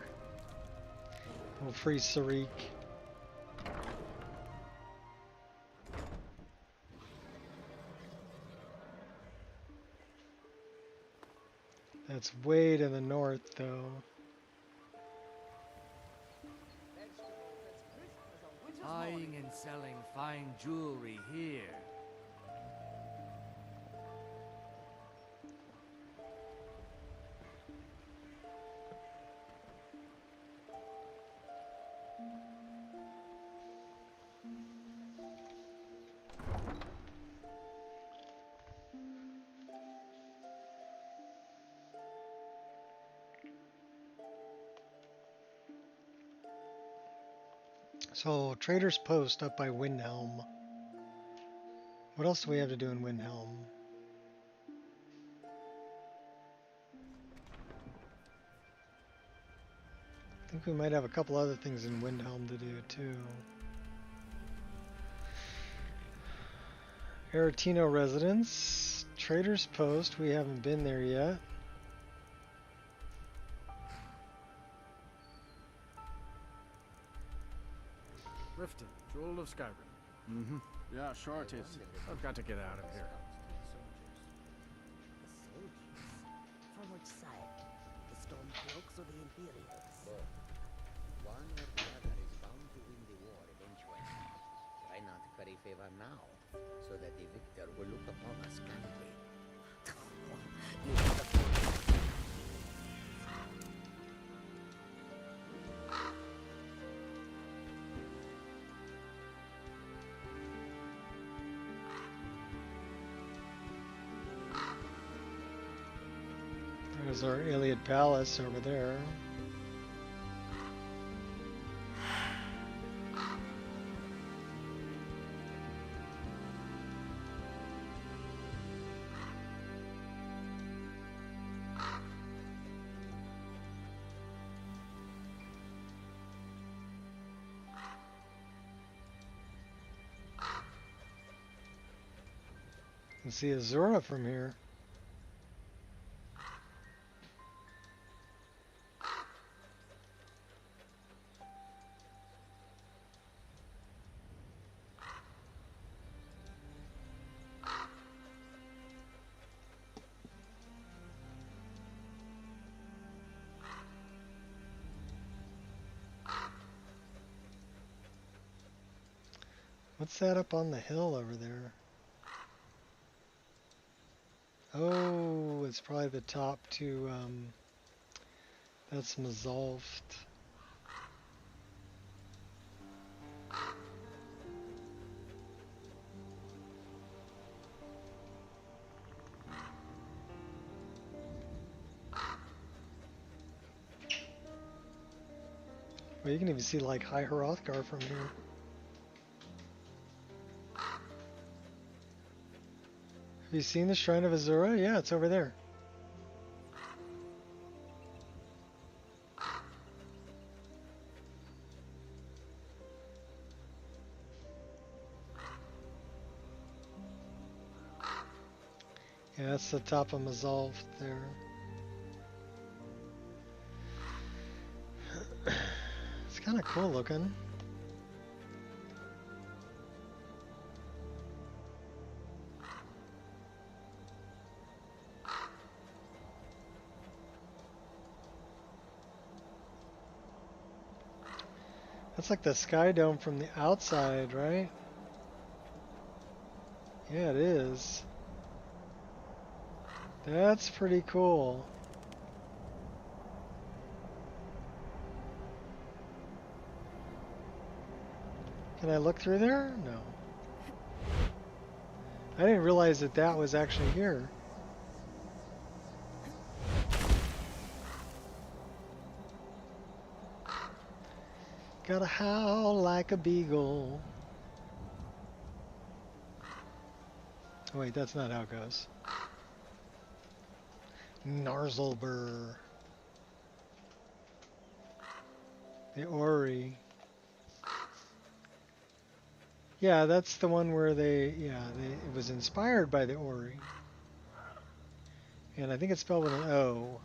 We'll free Sarik. That's way to the north, though. Buying and selling fine jewelry here. So, Trader's Post up by Windhelm. What else do we have to do in Windhelm? I think we might have a couple other things in Windhelm to do too. Aretino Residence, Trader's Post, we haven't been there yet. Riften, Jewel of Skyrim. Mm-hmm. Yeah, sure it is. I've got to get out of here. From which side? The Stormcloaks or the Imperials? One or the other is bound to win the war eventually. Why not curry favor now, so that the victor will look upon us kindly? You have a There's our Iliad Palace over there. can see Azura from here. What's that up on the hill over there? Oh, it's probably the top to, that's Mazalft. Well, you can even see like High Hrothgar from here. Have you seen the Shrine of Azura? Yeah, it's over there. Yeah, that's the top of Mazalft there. It's kind of cool looking. That's like the Sky Dome from the outside, right? Yeah, it is. That's pretty cool. Can I look through there? No. I didn't realize that that was actually here. Gotta howl like a beagle. Oh, wait, that's not how it goes. Narzlbur. The Ori. Yeah, that's the one where it was inspired by the Ori. And I think it's spelled with an O.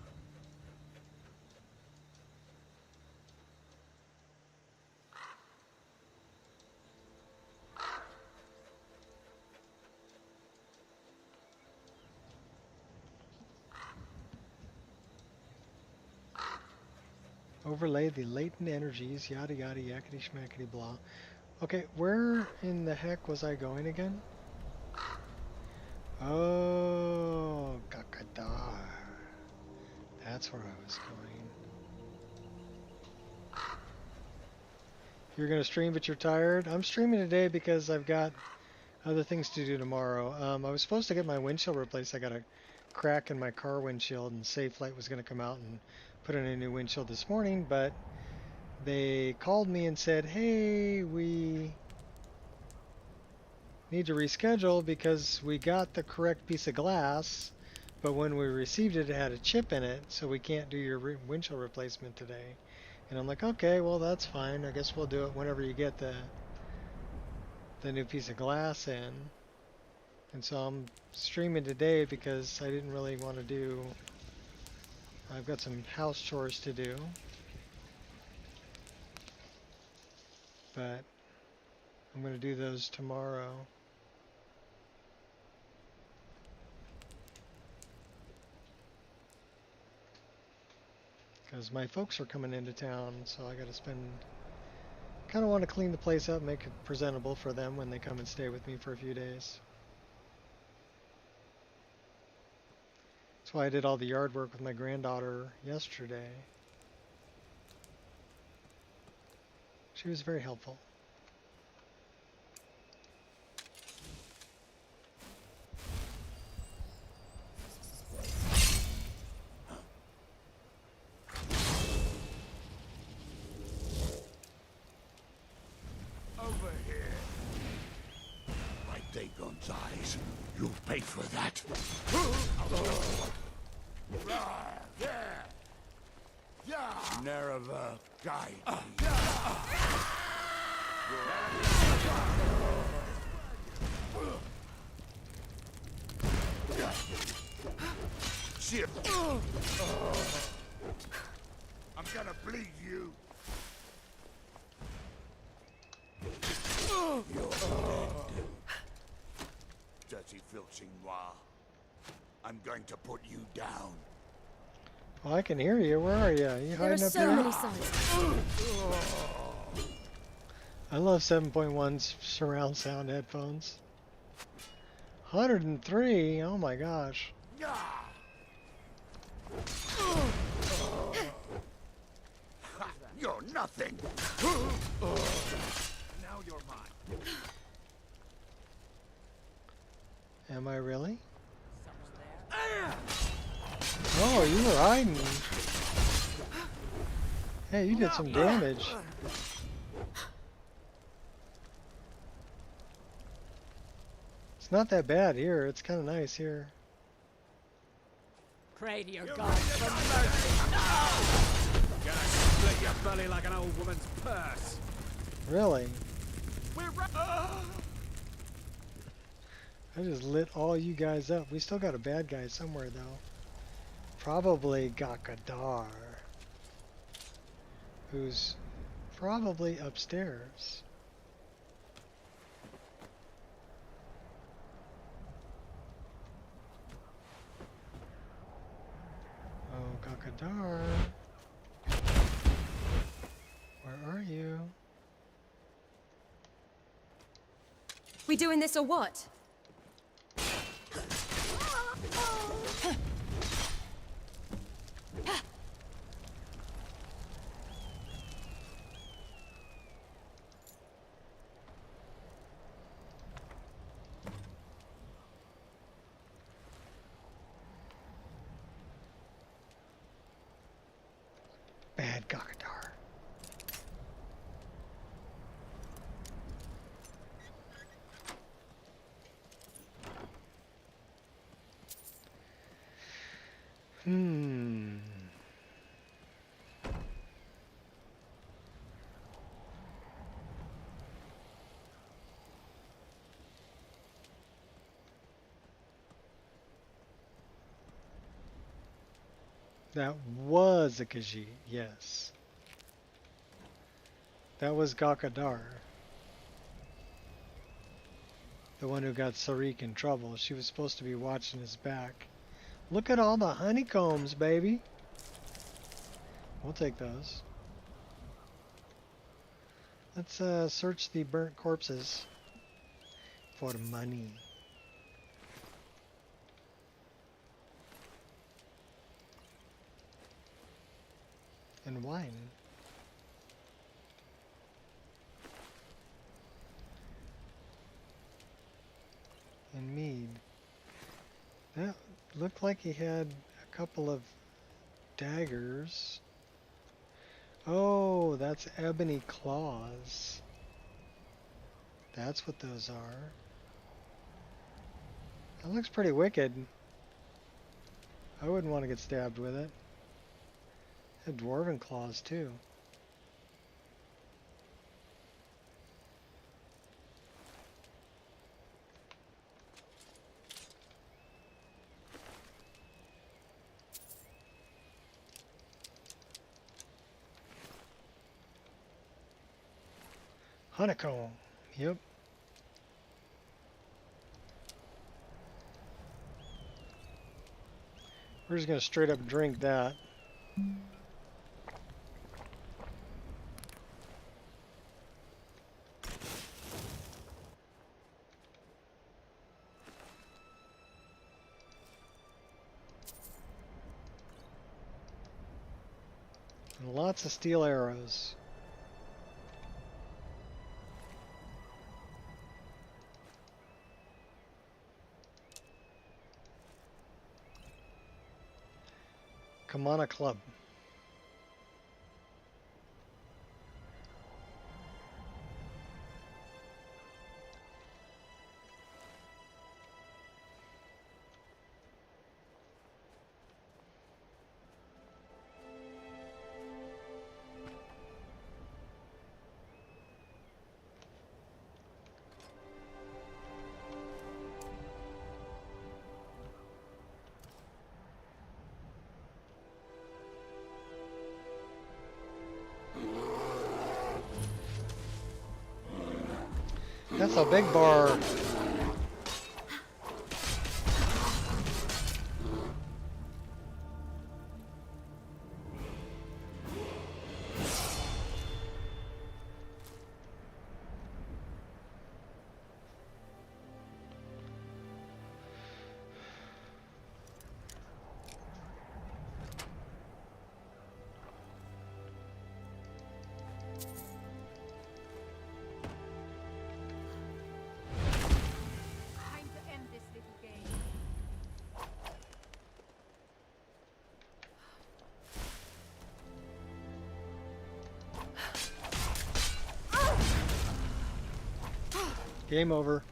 Overlay the latent energies, yada yada yakety schmackety blah. Okay, where in the heck was I going again? Oh, Gakadar. That's where I was going. You're gonna stream but you're tired? I'm streaming today because I've got other things to do tomorrow. I was supposed to get my windshield replaced. I got a crack in my car windshield and Safelite was gonna come out and put in a new windshield this morning, but they called me and said, hey, we need to reschedule because we got the correct piece of glass, but when we received it, it had a chip in it, so we can't do your windshield replacement today. And I'm like, okay, well, that's fine. I guess we'll do it whenever you get the new piece of glass in. And so I'm streaming today because I didn't really want to do... I've got some house chores to do. But I'm going to do those tomorrow. Because my folks are coming into town, so I got to spend... kind of want to clean the place up, make it presentable for them when they come and stay with me for a few days. That's why I did all the yard work with my granddaughter yesterday. She was very helpful. Over here. Right there, guns eyes. You'll pay for that. Nerva guide me. Shift. I'm gonna bleed you. You're dead. Dirty filthy noir. I'm going to put you down. Oh, I can hear you. Where are you? You There are hiding up so here? many signs. I love 7.1 surround sound headphones. 103. Oh my gosh. You're nothing. Now you're mine. Am I really? Oh, you were hiding. Hey, you did some damage. It's not that bad here. It's kind of nice here. Pray to your God for mercy. Gonna split your belly like an old woman's purse. Really? We're I just lit all you guys up. We still got a bad guy somewhere, though. Probably Gakadar. Who's probably upstairs. Oh, Gakadar. Where are you? We doing this or what? Bad Gakadar. That was a Khajiit, yes. That was Gakadar. The one who got Sarik in trouble. She was supposed to be watching his back. Look at all the honeycombs, baby. We'll take those. Let's search the burnt corpses for money. And wine. And mead. That looked like he had a couple of daggers. Oh, that's ebony claws. That's what those are. That looks pretty wicked. I wouldn't want to get stabbed with it. Had dwarven claws too. Honeycomb. Yep. We're just gonna straight up drink that. And lots of steel arrows. Kamana Club. That's a big bar. Game over.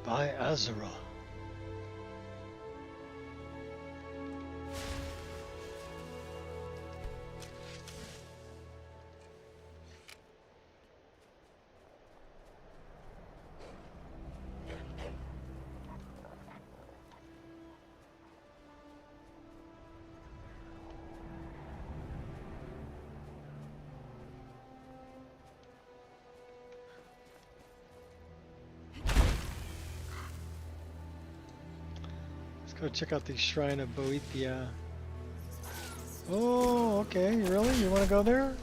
By Azura. Go check out the Shrine of Boethia. Oh, okay. Really? You want to go there?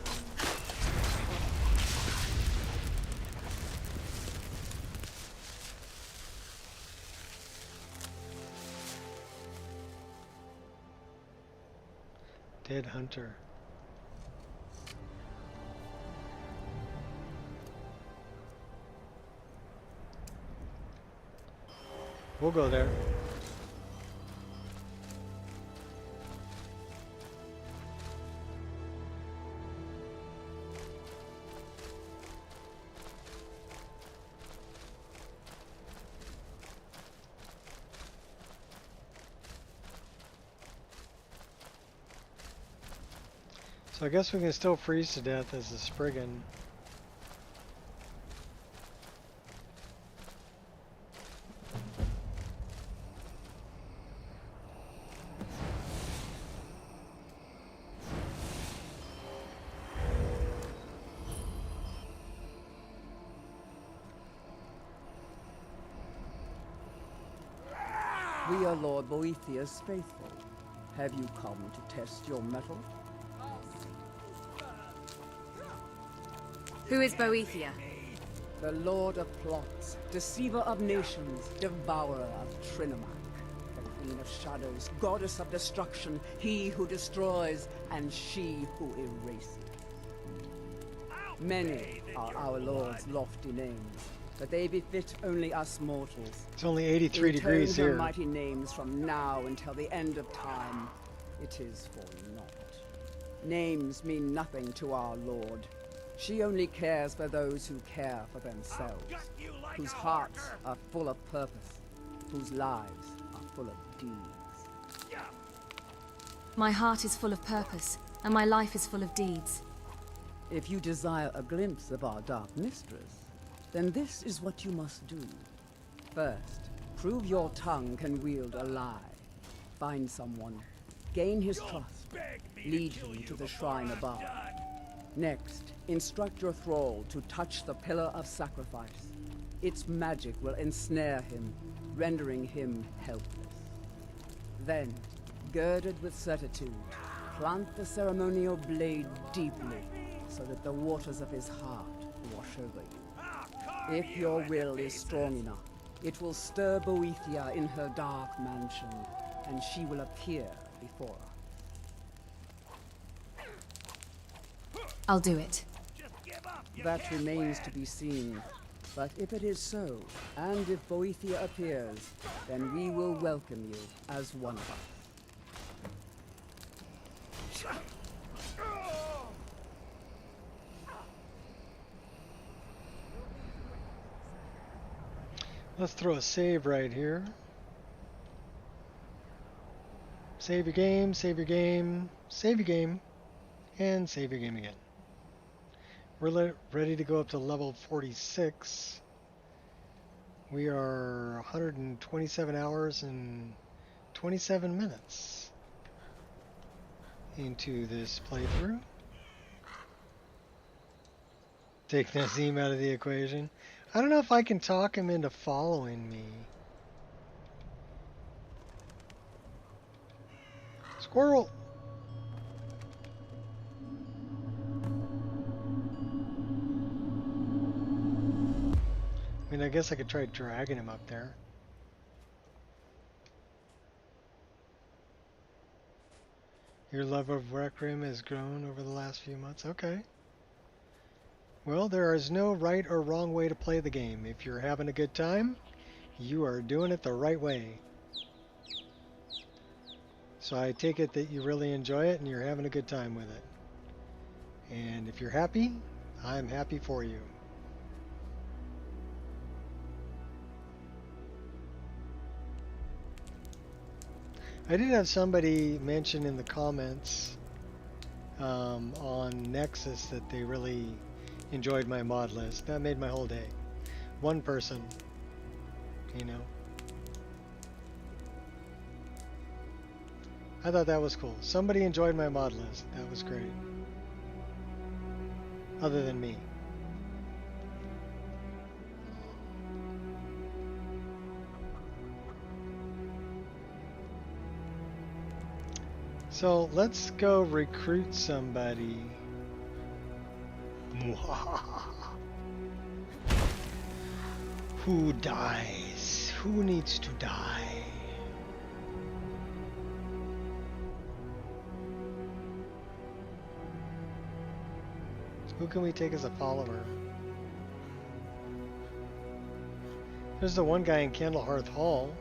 Dead Hunter. We'll go there. So I guess we can still freeze to death as a Spriggan. We are Lord Boethia's faithful. Have you come to test your mettle? Who is Boethia? The Lord of Plots, Deceiver of Nations, Devourer of Trinomac, the Queen of Shadows, Goddess of Destruction, he who destroys, and she who erases. Many are our Lord's lofty names, but they befit only us mortals. It's only 83 degrees her here. mighty names from now until the end of time, it is for naught. Names mean nothing to our Lord. She only cares for those who care for themselves, whose hearts are full of purpose, whose lives are full of deeds. My heart is full of purpose, and my life is full of deeds. If you desire a glimpse of our dark mistress, then this is what you must do. First, prove your tongue can wield a lie. Find someone, gain his trust, lead him to the shrine above. Next, instruct your thrall to touch the Pillar of Sacrifice. Its magic will ensnare him, rendering him helpless. Then, girded with certitude, plant the ceremonial blade deeply, so that the waters of his heart wash over you. If your will is strong enough, it will stir Boethia in her dark mansion, and she will appear before us. I'll do it. That remains to be seen. But if it is so, and if Boethia appears, then we will welcome you as one of us. Let's throw a save right here. Save your game, save your game, save your game, and save your game again. We're ready to go up to level 46. We are 127 hours and 27 minutes. into this playthrough. Take Nazim out of the equation. I don't know if I can talk him into following me. Squirrel! I mean, I guess I could try dragging him up there. Your love of Rec Room has grown over the last few months. Okay. Well, there is no right or wrong way to play the game. If you're having a good time, you are doing it the right way. So I take it that you really enjoy it and you're having a good time with it. And if you're happy, I'm happy for you. I did have somebody mention in the comments on Nexus that they really enjoyed my mod list. That made my whole day. One person, you know. I thought that was cool. Somebody enjoyed my mod list. That was great. Other than me. So let's go recruit somebody. Who dies? Who needs to die? Who can we take as a follower? There's the one guy in Candlehearth Hall.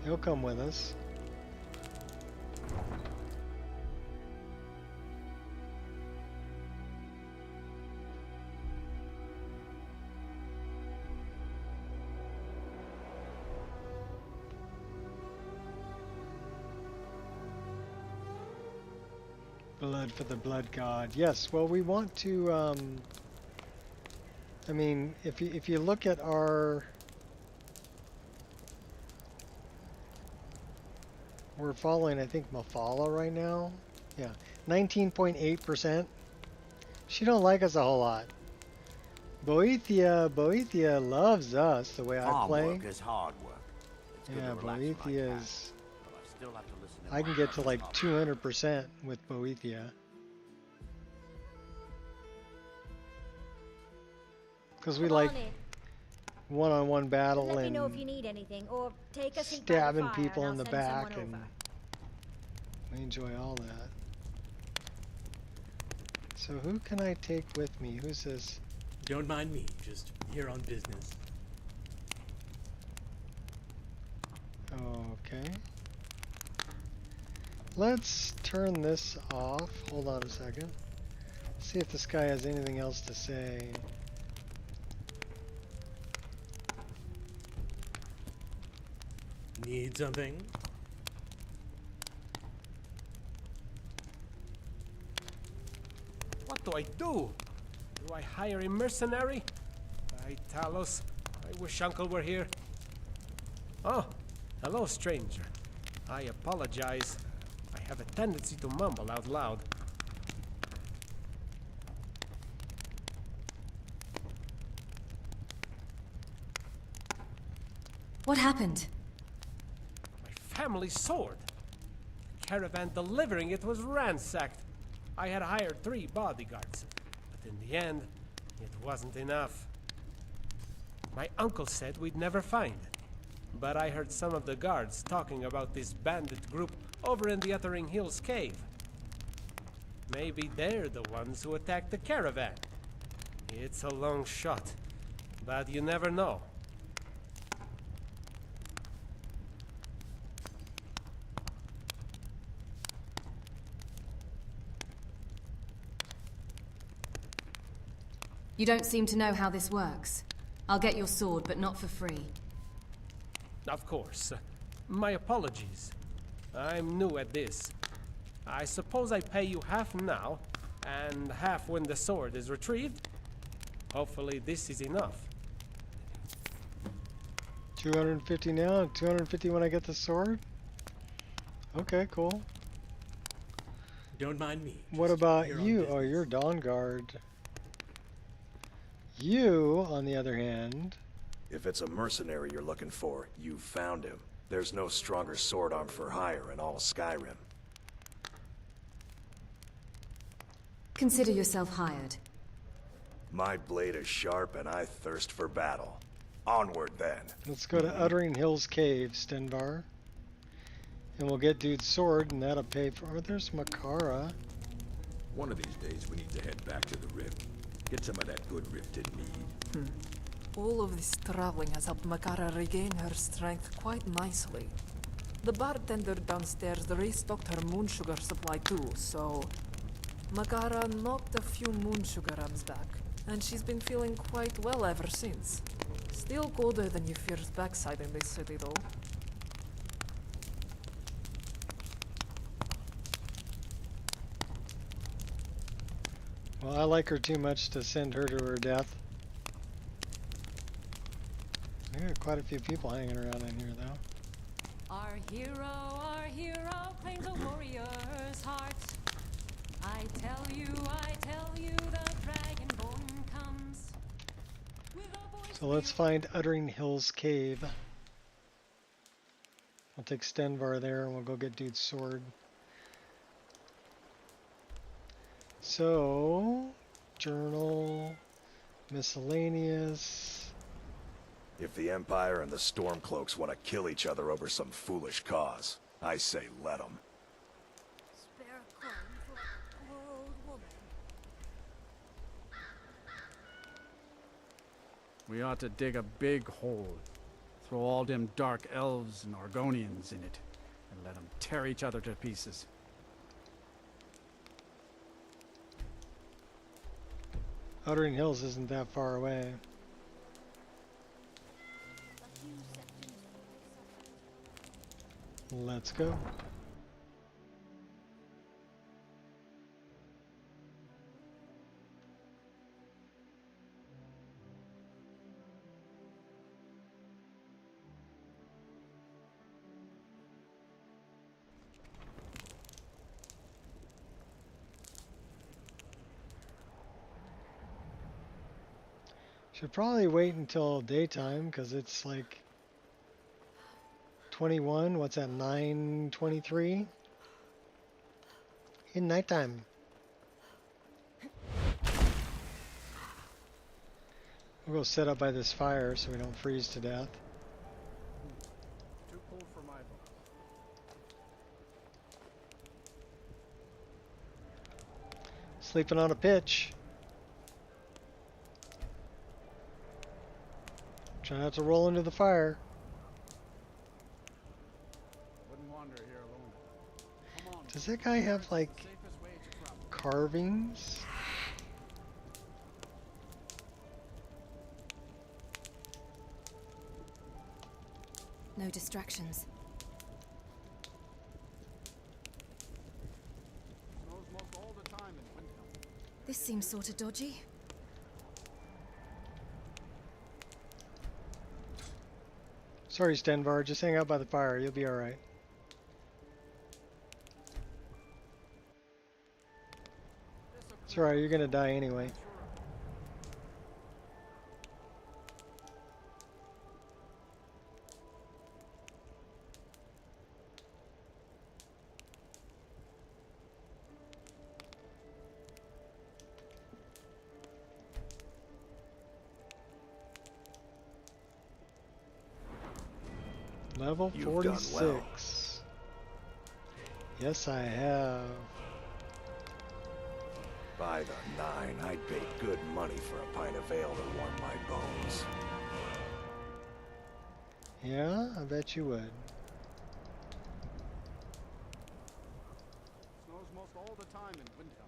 He'll come with us. Blood for the blood god. Yes, well, we want to, I mean, if you look at our, we're following, I think, Mafala right now. Yeah, 19.8%. She don't like us a whole lot. Boethia loves us the way I play. Farm work is hard work. It's good Yeah, to relax when I Boethia can, is. but I still have to listen to I my can get to conscience like about 200% with Boethia. Because we like one-on-one battle Let me and know if you need anything, or take a seat by the stabbing fire people and in the I'll send back, someone and over. we enjoy all that. So who can I take with me? Who's this? Don't mind me, just here on business. Okay. Let's turn this off. Hold on a second. See if this guy has anything else to say. Need something? What do I do? Do I hire a mercenary? By Talos, I wish Uncle were here. Oh, hello, stranger. I apologize. I have a tendency to mumble out loud. What happened? My family sword. The caravan delivering it was ransacked. I had hired 3 bodyguards, but in the end, it wasn't enough. My uncle said we'd never find it, but I heard some of the guards talking about this bandit group over in the Uttering Hills cave. Maybe they're the ones who attacked the caravan. It's a long shot, but you never know. You don't seem to know how this works. I'll get your sword, but not for free. Of course. My apologies. I'm new at this. I suppose I pay you half now, and half when the sword is retrieved? Hopefully this is enough. 250 now, and 250 when I get the sword? Okay, cool. Don't mind me. What just about here on you? business. Oh, you're Dawn Guard. You, on the other hand... If it's a mercenary you're looking for, you've found him. There's no stronger sword arm for hire in all Skyrim. Consider yourself hired. My blade is sharp and I thirst for battle. Onward then. Let's go to Uttering Hills Cave, Stenvar. And we'll get dude's sword, and that'll pay for... Oh, there's Makara. One of these days we need to head back to the rift. Get some of that good rifted mead. All of this traveling has helped Makara regain her strength quite nicely. The bartender downstairs restocked her moon sugar supply too, so... Makara knocked a few moon sugar rams back, and she's been feeling quite well ever since. Still colder than your first backside in this city, though. Well, I like her too much to send her to her death. I got quite a few people hanging around in here, though. Our hero claims a warrior's heart. I tell you, the dragonborn comes. So let's find Uttering Hills Cave. I'll take Stenvar there and we'll go get dude's sword. So, journal, miscellaneous. If the Empire and the Stormcloaks want to kill each other over some foolish cause, I say let them. Spare coin for a poor old woman. We ought to dig a big hole. Throw all them dark elves and Argonians in it, and let them tear each other to pieces. Uttering Hills isn't that far away. Let's go. Should probably wait until daytime because it's like 21. What's that? 9:23 in nighttime. We'll go set up by this fire so we don't freeze to death. Too cold for my bones. Sleeping on a pitch. Try not to roll into the fire. Wouldn't wander here alone. Come on. Does that guy have like carvings? No distractions. Snows most all the time in winter. This seems sort of dodgy. Sorry, Stenvar, just hang out by the fire. You'll be alright. It's alright, you're gonna die anyway. Level You've 46. done well. Yes, I have. By the 9, I'd pay good money for a pint of ale to warm my bones. Yeah, I bet you would. Snows most all the time in winter.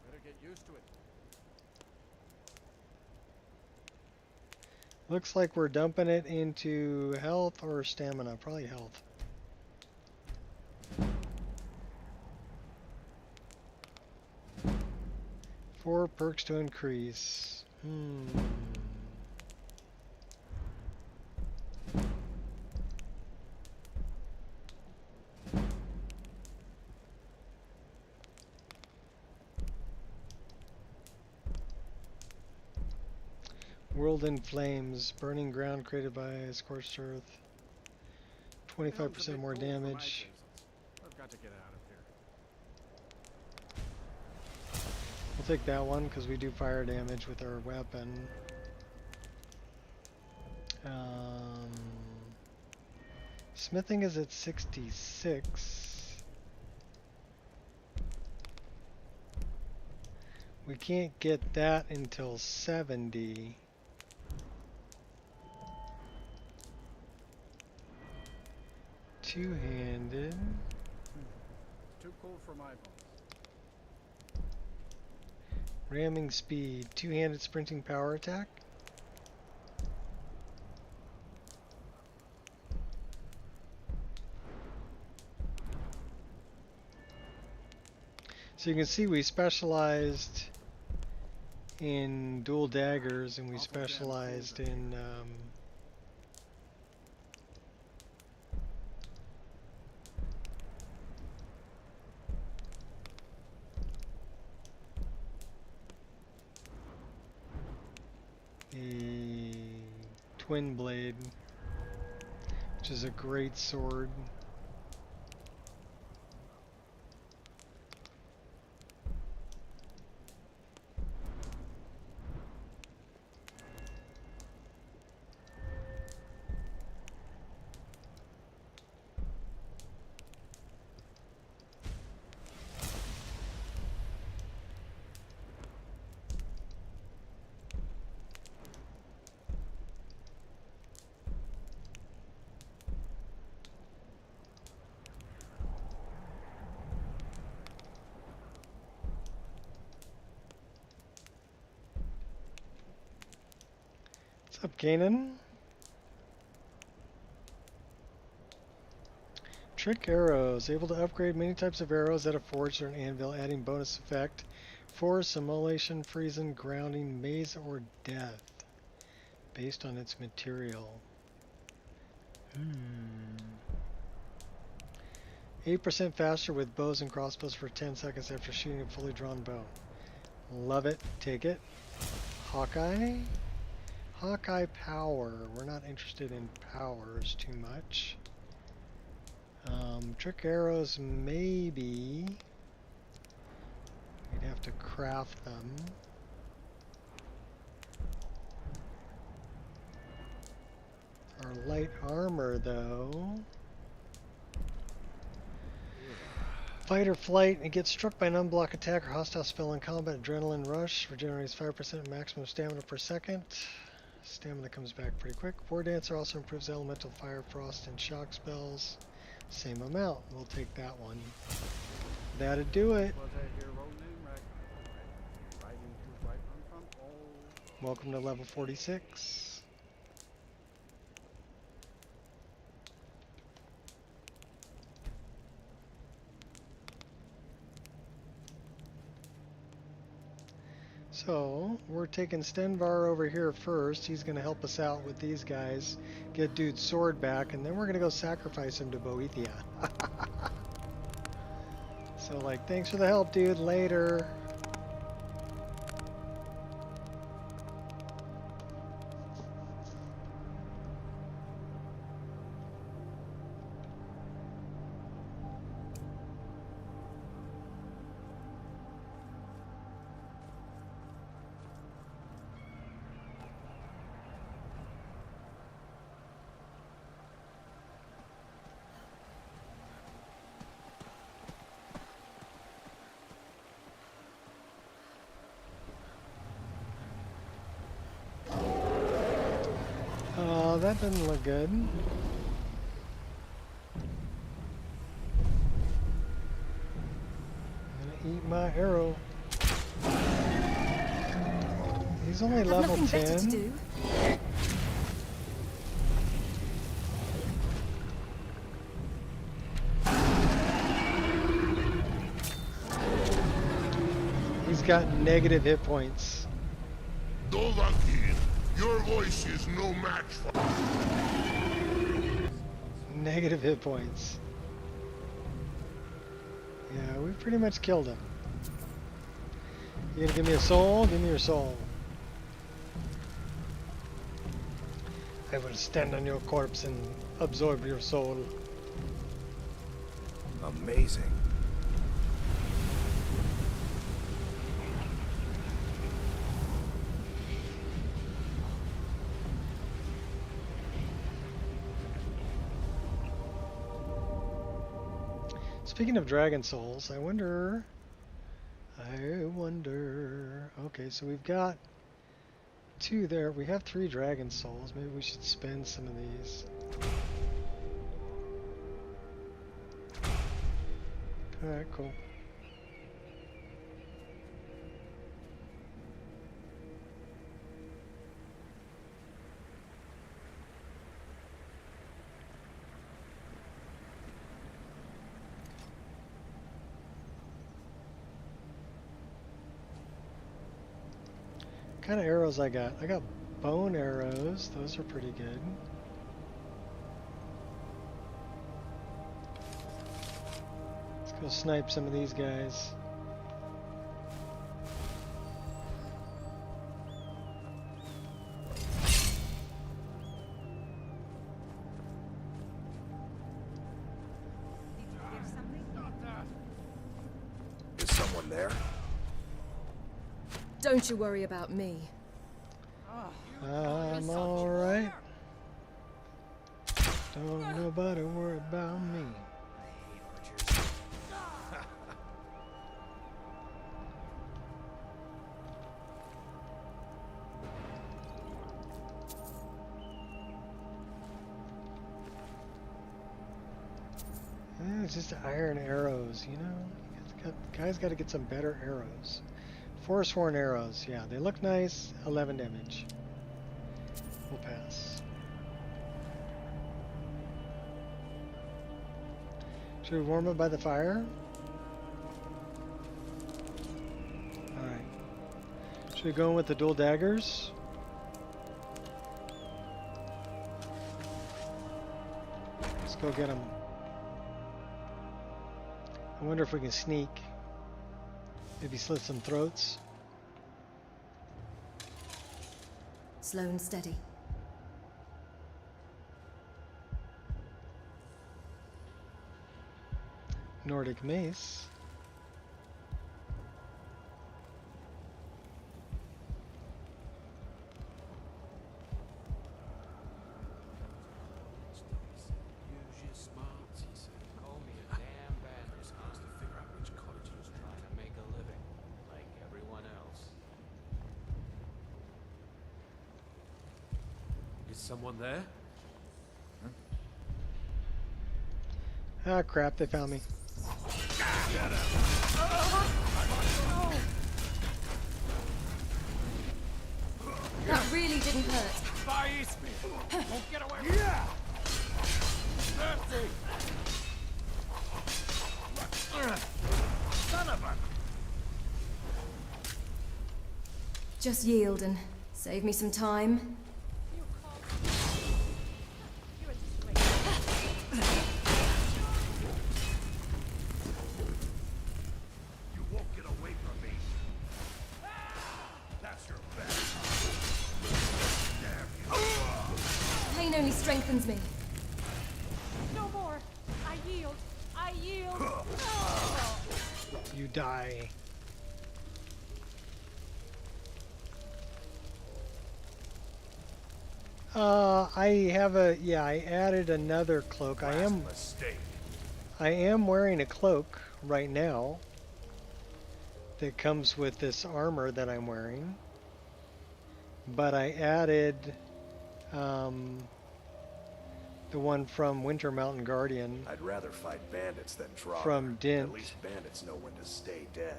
Better get used to it. Looks like we're dumping it into health or stamina. Probably health. Four perks to increase. World in flames. Burning ground created by scorched earth. 25% more damage. I've got to get out of here. We'll take that one because we do fire damage with our weapon. Smithing is at 66. We can't get that until 70. Two-handed. Too cool for my bones. Ramming speed. Two-handed sprinting power attack. So you can see we specialized in dual daggers and we specialized in a twin blade, which is a great sword. What's up, Kanan? Trick arrows. Able to upgrade many types of arrows at a forge or an anvil, adding bonus effect. Force, simulation, freezing, grounding, maze, or death. Based on its material. 8% faster with bows and crossbows for 10 seconds after shooting a fully drawn bow. Love it. Take it. Hawkeye? Hawkeye power. We're not interested in powers too much. Trick arrows, maybe. We'd have to craft them. Our light armor, though. Fight or flight, and gets struck by an unblocked attack or hostile spell in combat. Adrenaline rush regenerates 5% maximum stamina per second. Stamina comes back pretty quick. War Dancer also improves elemental fire, frost, and shock spells. Same amount. We'll take that one. That'd do it. Welcome to level 46. So, we're taking Stenvar over here first. He's going to help us out with these guys. Get dude's sword back, and then we're going to go sacrifice him to Boethia. So, like, thanks for the help, dude. Later. That doesn't look good. I'm gonna eat my arrow. He's only level 10. He's got negative hit points. Your voice is no match for... Negative hit points. Yeah, we pretty much killed him. You gonna give me a soul? Give me your soul. I will stand on your corpse and absorb your soul. Amazing. Speaking of dragon souls, I wonder. Okay, so we've got 2 there. We have 3 dragon souls. Maybe we should spend some of these. Alright, cool. What kind of arrows I got? I got bone arrows. Those are pretty good. Let's go snipe some of these guys. Is someone there? Don't you worry about me. I'm alright. Don't nobody worry about me. It's just iron arrows, you know? Guys got to get some better arrows. Forest horn arrows, yeah, they look nice. 11 damage. We'll pass. Should we warm up by the fire? Alright. Should we go in with the dual daggers? Let's go get them. I wonder if we can sneak. Maybe slit some throats. Slow and steady. Nordic mace. Someone there? Ah, crap, they found me. That really didn't hurt. Face me! Won't get away! Yeah! Son of a... Just yield and save me some time. Pain only strengthens me. No more. I yield. I yield. You die. I added another cloak. I am wearing a cloak right now that comes with this armor that I'm wearing. But I added the one from Winter Mountain Guardian. I'd rather fight bandits than draw. From Dint. At least bandits know when to stay dead.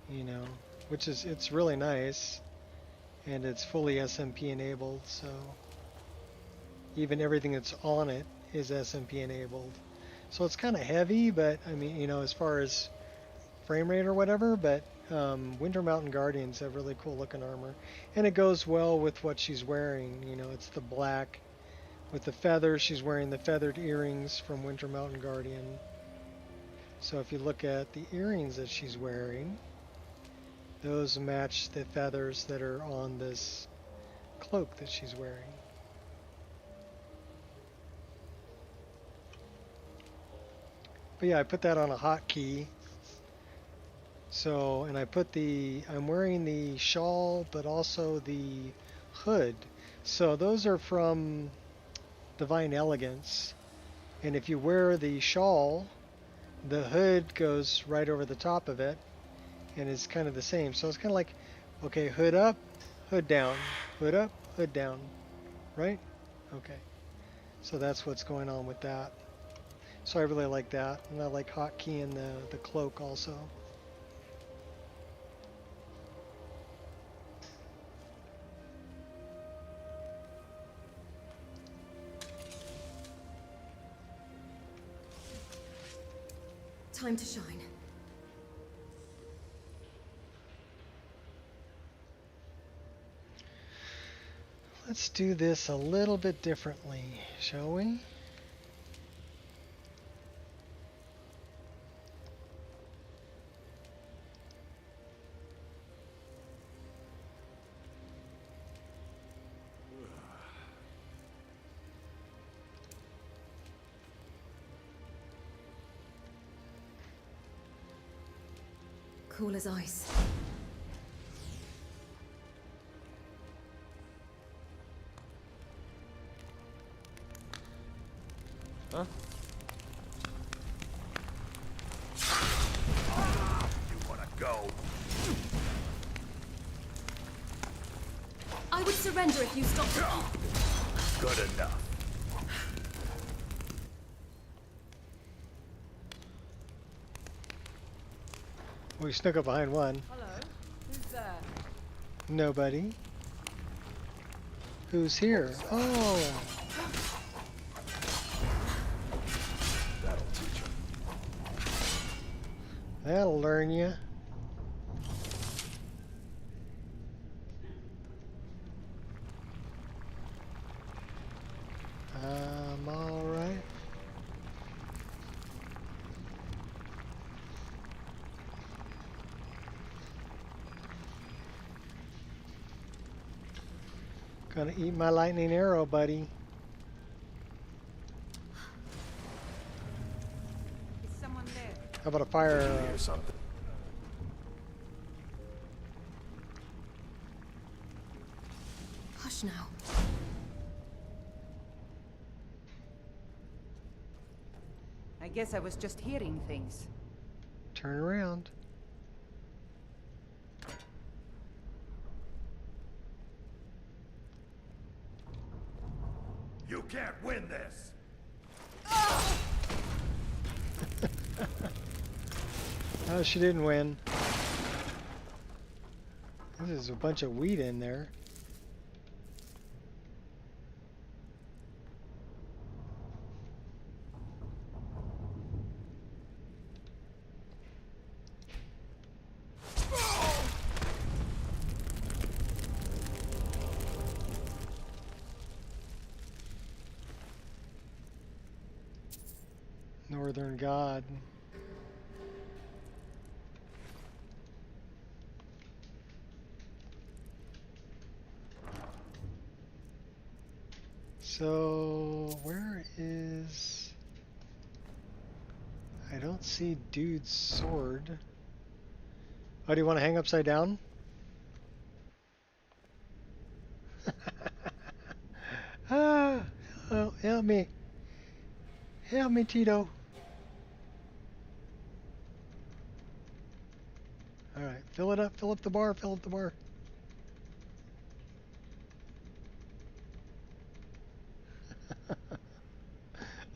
You know, which is, it's really nice. And it's fully SMP enabled, so even everything that's on it is SMP enabled. So it's kind of heavy, but I mean, you know, as far as frame rate or whatever, but Winter Mountain Guardians have really cool looking armor. And it goes well with what she's wearing. You know, it's the black with the feathers. She's wearing the feathered earrings from Winter Mountain Guardian. So if you look at the earrings that she's wearing, those match the feathers that are on this cloak that she's wearing. But yeah, I put that on a hotkey. So, and I'm wearing the shawl, but also the hood. So those are from Divine Elegance. And if you wear the shawl, the hood goes right over the top of it, and it's kind of the same. So it's kind of like, okay, hood up, hood down, hood up, hood down, right? Okay. So that's what's going on with that. So I really like that, and I like hotkeying the cloak also. Time to shine. Let's do this a little bit differently, shall we? Cool as ice. Huh? You wanna go? I would surrender if you stopped. Good enough. We snuck up behind one. Hello? Who's there? Nobody. Who's here? Oh. That'll teach him. That'll learn you. All right. Gonna eat my lightning arrow, buddy. Is someone there? How about a fire Or arrow? something. Hush now. I guess I was just hearing things. Turn around. You can't win this. Oh, she didn't win. There's a bunch of wheat in there. Northern God. So, where is... I don't see dude's sword. Oh, do you want to hang upside down? Ah, oh, help me. Help me, Tito. Alright, fill it up, fill up the bar, fill up the bar.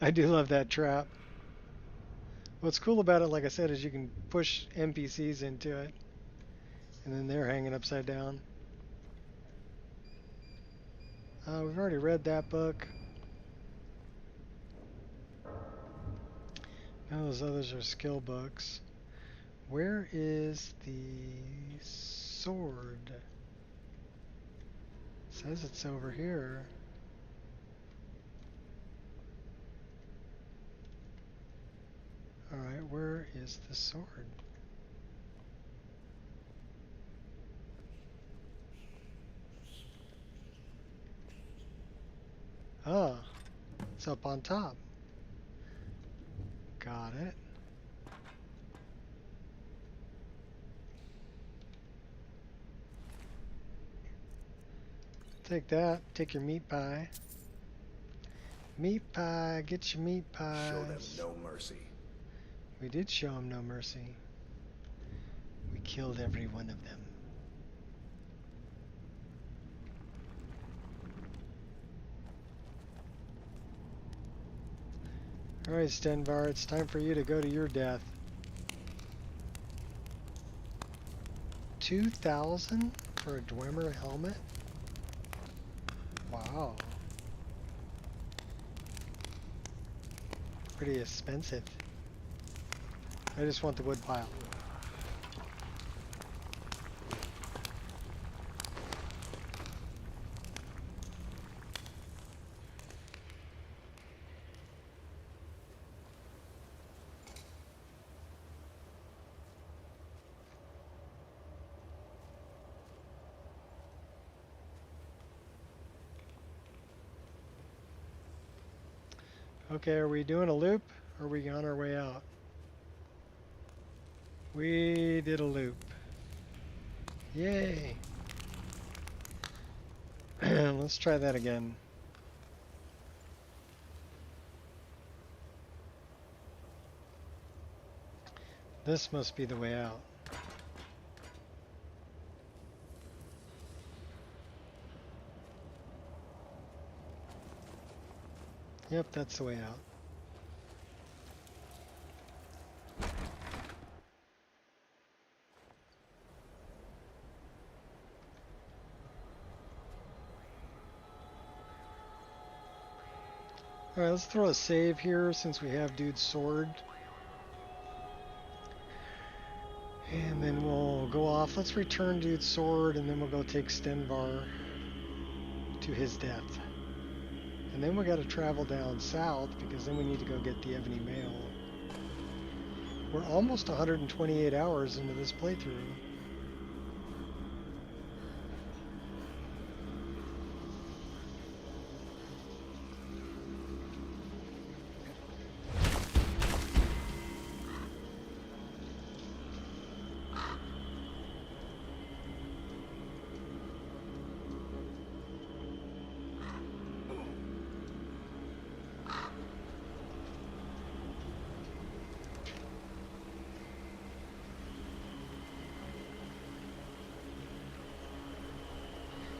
I do love that trap. What's cool about it, like I said, is you can push NPCs into it. And then they're hanging upside down. We've already read that book. Now those others are skill books. Where is the sword? It says it's over here. Alright, where is the sword? Ah, it's up on top. Got it. Take that. Take your meat pie. Meat pie. Get your meat pie. Show them no mercy. We did show them no mercy. We killed every one of them. Alright, Stenvar, it's time for you to go to your death. 2,000 for a Dwemer helmet? Wow. Pretty expensive. I just want the wood pile. Okay, are we doing a loop, or are we on our way out? We did a loop. Yay! Let's try that again. This must be the way out. Yep, that's the way out. Alright, let's throw a save here since we have dude's sword. And then we'll go off. Let's return dude's sword and then we'll go take Stenvar to his death. And then we got to travel down south because then we need to go get the Ebony Mail. We're almost 128 hours into this playthrough.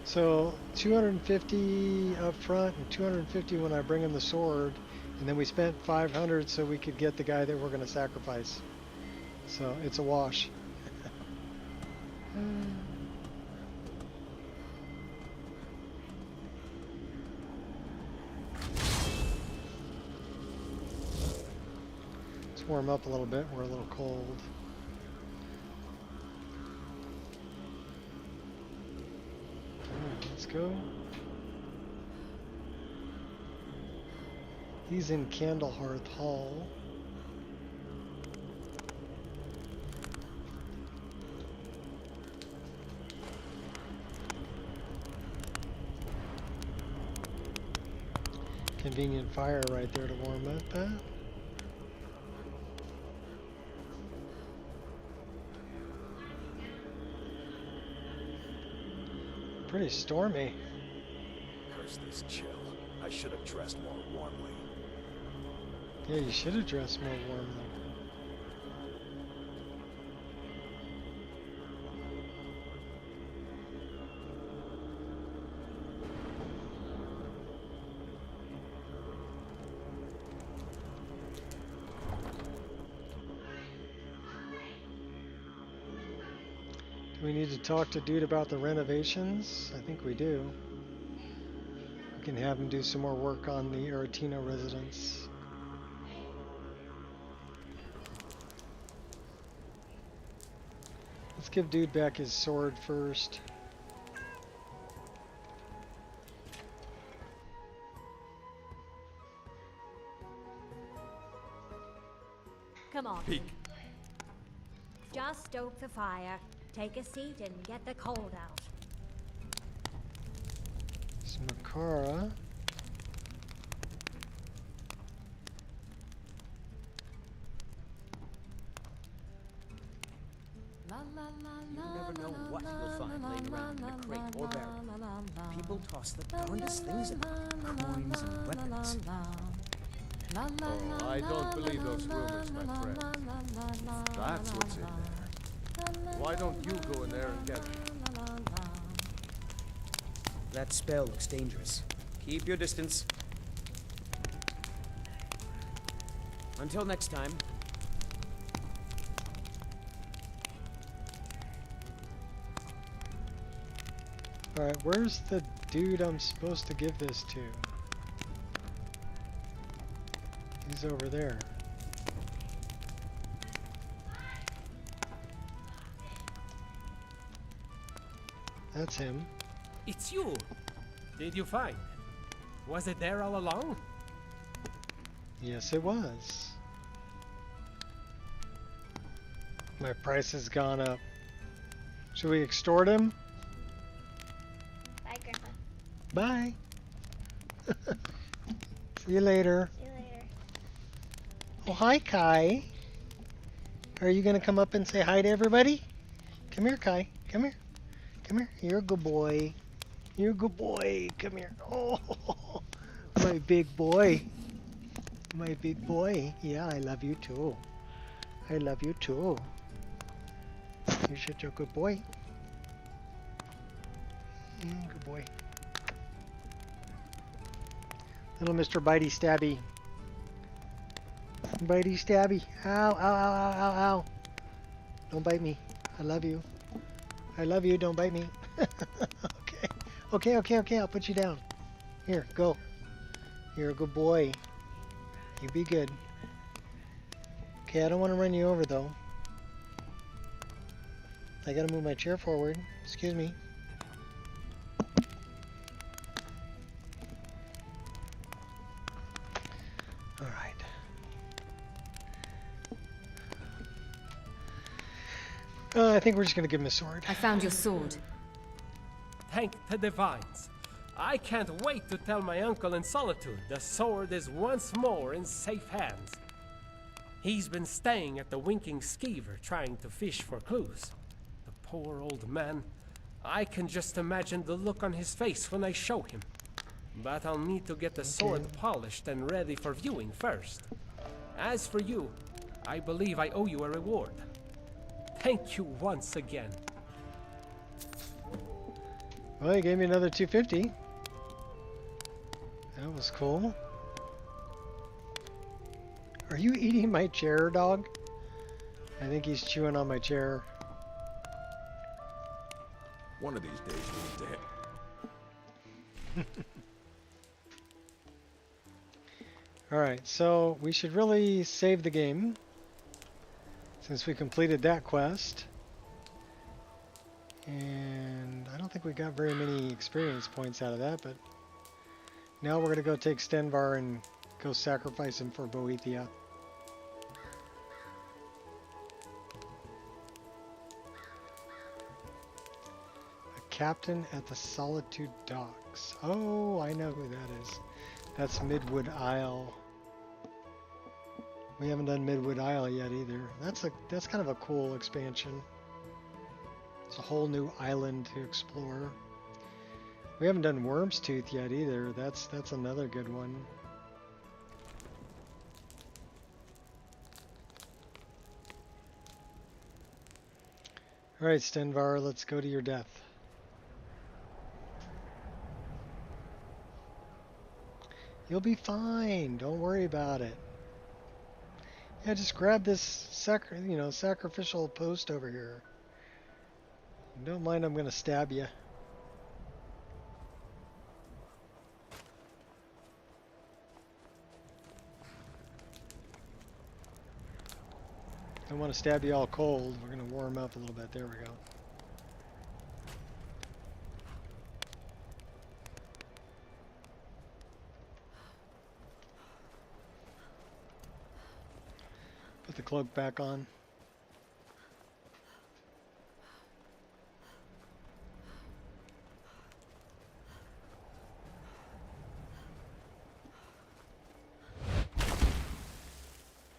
So 250 up front and 250 when I bring him the sword, and then we spent 500 so we could get the guy that we're going to sacrifice. So it's a wash. Let's warm up a little bit. We're a little cold. Let's go. He's in Candlehearth Hall. Convenient fire right there to warm up that. Pretty stormy. Curse this chill. I should have dressed more warmly. Yeah, you should have dressed more warmly. Do we need to talk to dude about the renovations? I think we do. We can have him do some more work on the Aretino residence. Let's give dude back his sword first. Come on. Peek. Just stoke the fire, take a seat, and get the cold out. It's Makara. La la You never know what you'll find laying around in a crate or barrel. People toss the darndest things in them. Coins and weapons. Oh, I don't believe those rumors, my friend. That's what's in there. Why don't you go in there and get it? That spell looks dangerous. Keep your distance. Until next time. Alright, where's the dude I'm supposed to give this to? He's over there. That's him. It's you. Did you find it? Was it there all along? Yes, it was. My price has gone up. Should we extort him? Bye, Grandpa. Bye. See you later. See you later. Oh, hi, Kai. Are you going to come up and say hi to everybody? Come here, Kai. Come here. Come here. You're a good boy. You're a good boy. Come here. Oh, my big boy. My big boy. Yeah, I love you too. I love you too. You're such a good boy. Good boy. Little Mr. Bitey Stabby. Bitey Stabby. Ow, ow, ow, ow, ow, ow. Don't bite me. I love you. I love you. Don't bite me. Okay. Okay, okay, okay. I'll put you down. Here, go. You're a good boy. You be good. Okay, I don't want to run you over though. I gotta move my chair forward. Excuse me. Alright. I think we're just gonna give him a sword. I found your sword. Thank the divines. I can't wait to tell my uncle in Solitude the sword is once more in safe hands. He's been staying at the Winking Skeever trying to fish for clues. The poor old man. I can just imagine the look on his face when I show him. But I'll need to get the sword polished and ready for viewing first. As for you, I believe I owe you a reward. Thank you once again. Well, he gave me another 250. That was cool. Are you eating my chair, dog? I think he's chewing on my chair. One of these days we need to hit. Alright, so we should really save the game since we completed that quest. And I don't think we got very many experience points out of that, but now we're going to go take Stenvar and go sacrifice him for Boethia. A captain at the Solitude Docks. Oh, I know who that is. That's Midwood Isle. We haven't done Midwood Isle yet either. That's kind of a cool expansion. It's a whole new island to explore. We haven't done Worm's Tooth yet either. That's another good one. Alright, Stenvar, let's go to your death. You'll be fine. Don't worry about it. Yeah, just grab this sacrificial post over here. Don't mind, I'm gonna stab you. Don't want to stab you all cold. We're gonna warm up a little bit. There we go. Put the cloak back on.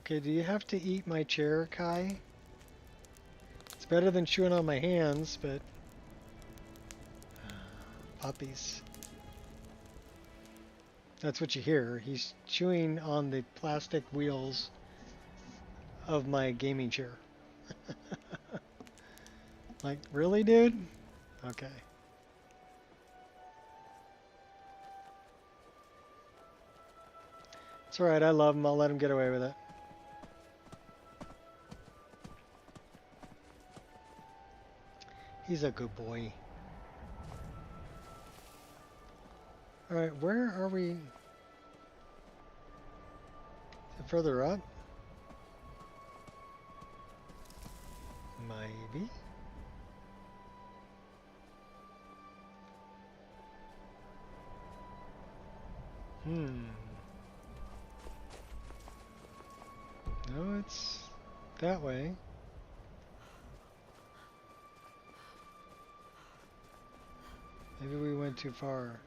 Okay, do you have to eat my chair, Kai? It's better than chewing on my hands, but puppies. That's what you hear. He's chewing on the plastic wheels of my gaming chair. Like, really, dude? Okay. It's alright, I love him. I'll let him get away with it. He's a good boy. Alright, where are we? Is it further up? Maybe. No, it's that way. Maybe we went too far.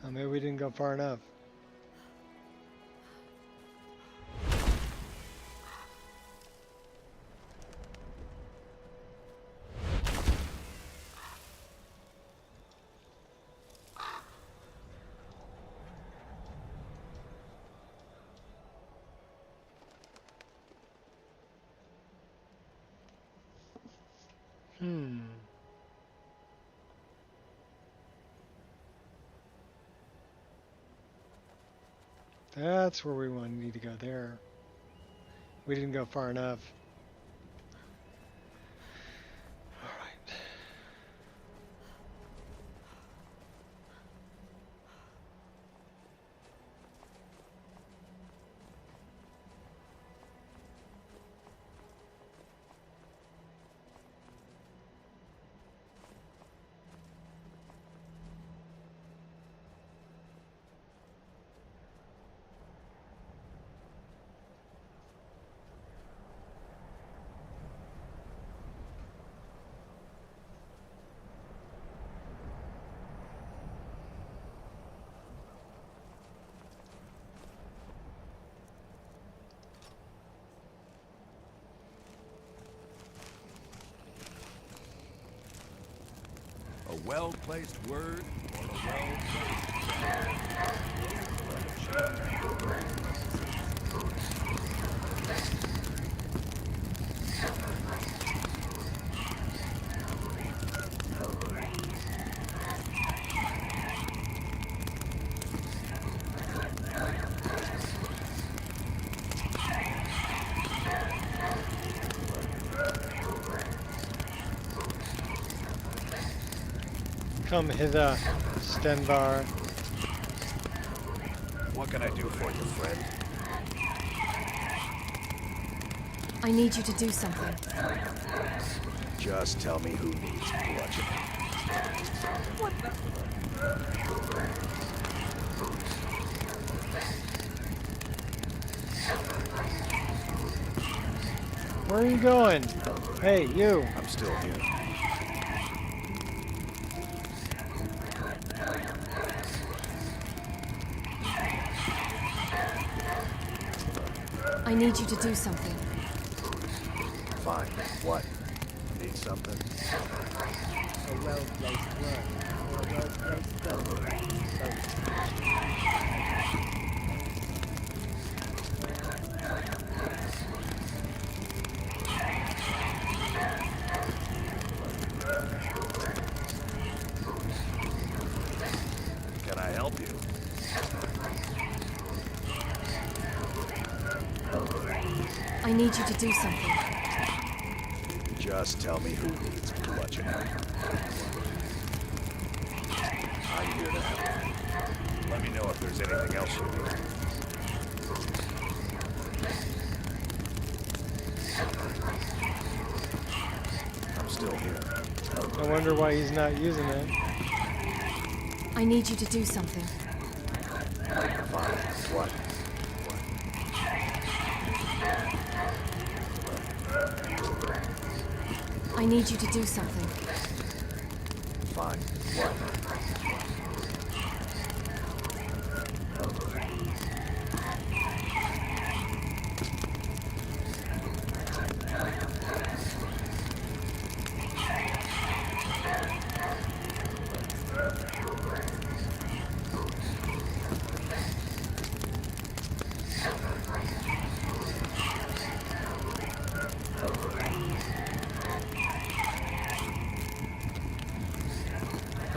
Oh, maybe we didn't go far enough. That's where we need to go there. We didn't go far enough. Alright. A well-placed word or a well-placed Come hither, Stenvar. What can I do for you, friend? I need you to do something. Just tell me who needs bludgeoning. What the? Where are you going? Hey, you. I'm still here. I need you to do something. Fine. What? Need something? A well-placed word or a well-placed goal. Can I help you? I need you to do something. Just tell me who needs bludgeoning. I'm here to help. Let me know if there's anything else you need. I'm still here. I wonder why he's not using it. I need you to do something. Fine. What? I need you to do something. Fine. What?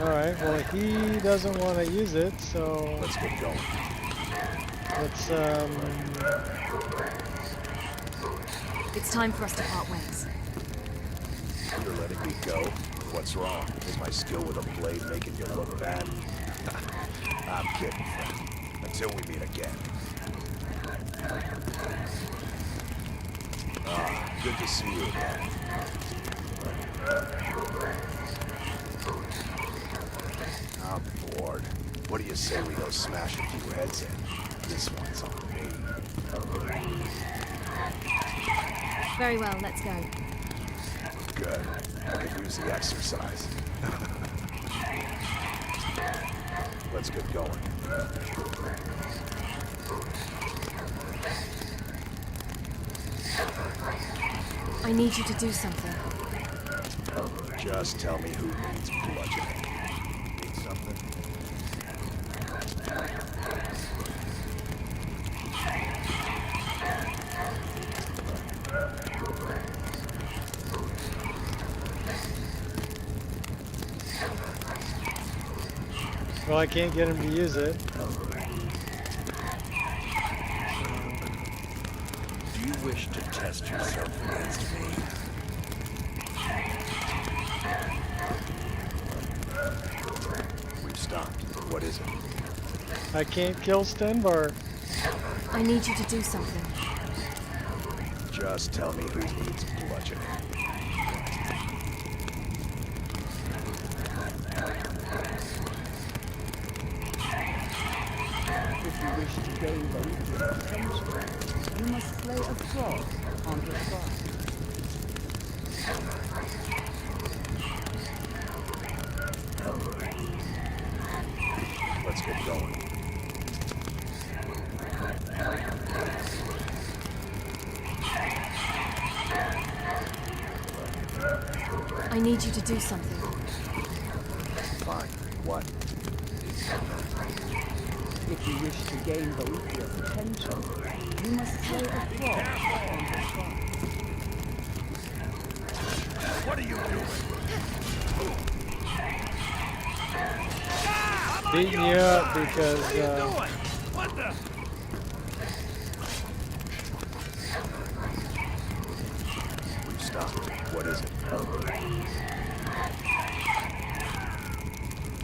Alright, well he doesn't want to use it, so let's get going. Let's It's time for us to part ways. You're letting me go? What's wrong? Is my skill with a blade making you look bad? I'm kidding, friend. Until we meet again. Ah, good to see you again. I'm bored. What do you say we go smash a few heads in? This one's on me. Very well, let's go. Good. I could use the exercise. Let's get going. I need you to do something. Just tell me who needs bludgeoning. Need something? well, I can't get him to use it. Do you wish to test yourself against me? We've stopped. What is it? I can't kill Stenbar. I need you to do something. Just tell me who needs bludgeoning. If you wish to gain Boethiah's attention, you must slay a frog on the shrine. Let's get going. I need you to do something. Fine. What? If you wish to gain Boethiah's attention, you must slay a frog on the shrine. What are you doing? Beating you up because What are you doing? What the? We've stopped. What is it?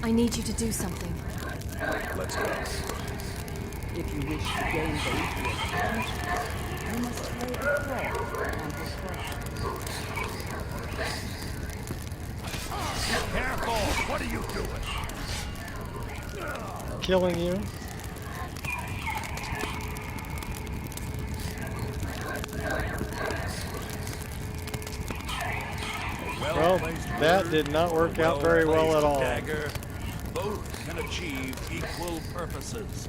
I need you to do something. Let's go. If you wish to gain Boethiah's attention, you must slay a frog on the shrine. Careful! What are you doing? killing you. Well, that did not work out very well at all. Dagger. Both can achieve equal purposes.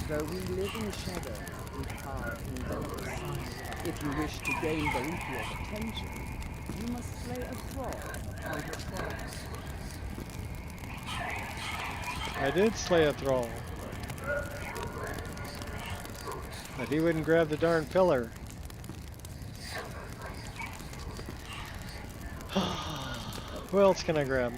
Though we live in shadow, we carve in dark. If you wish to gain Boethiah's attention, you must slay a frog on the shrine. I did slay a thrall. But he wouldn't grab the darn pillar. Who else can I grab?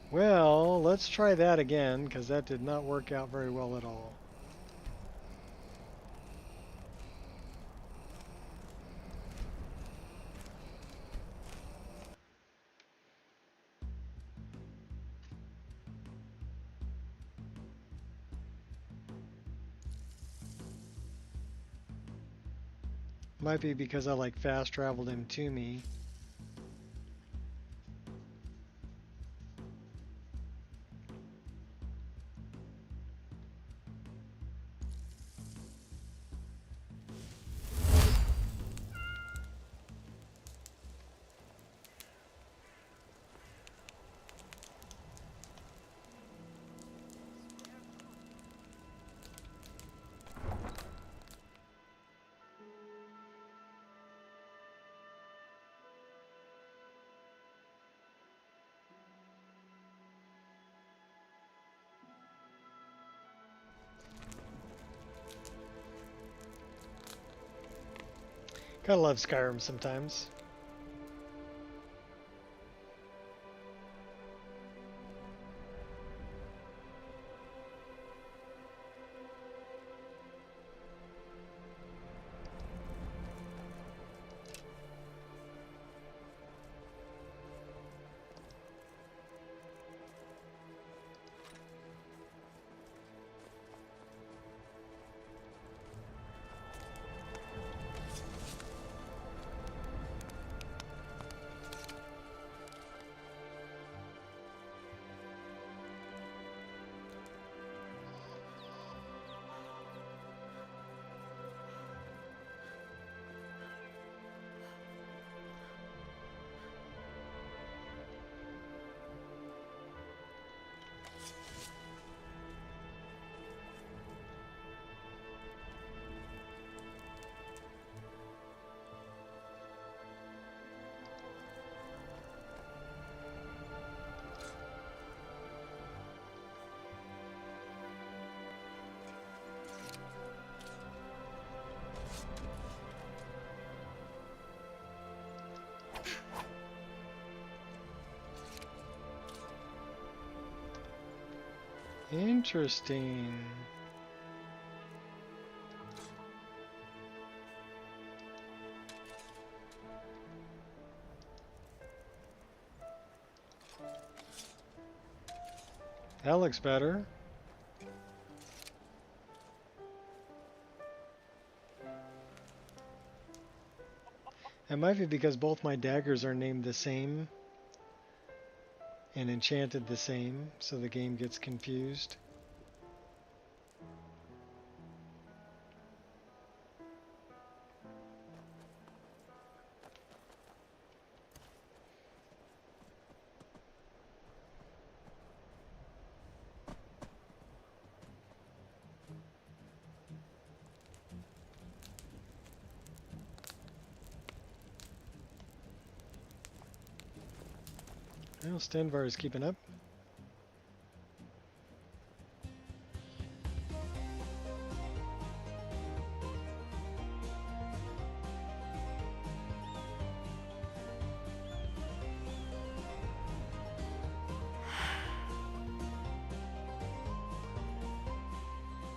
Well, let's try that again, because that did not work out very well at all. Might be because I like fast traveled him to me. Gotta love Skyrim sometimes. Interesting. That looks better. It might be because both my daggers are named the same and enchanted the same, so the game gets confused. Well, Stenvar is keeping up.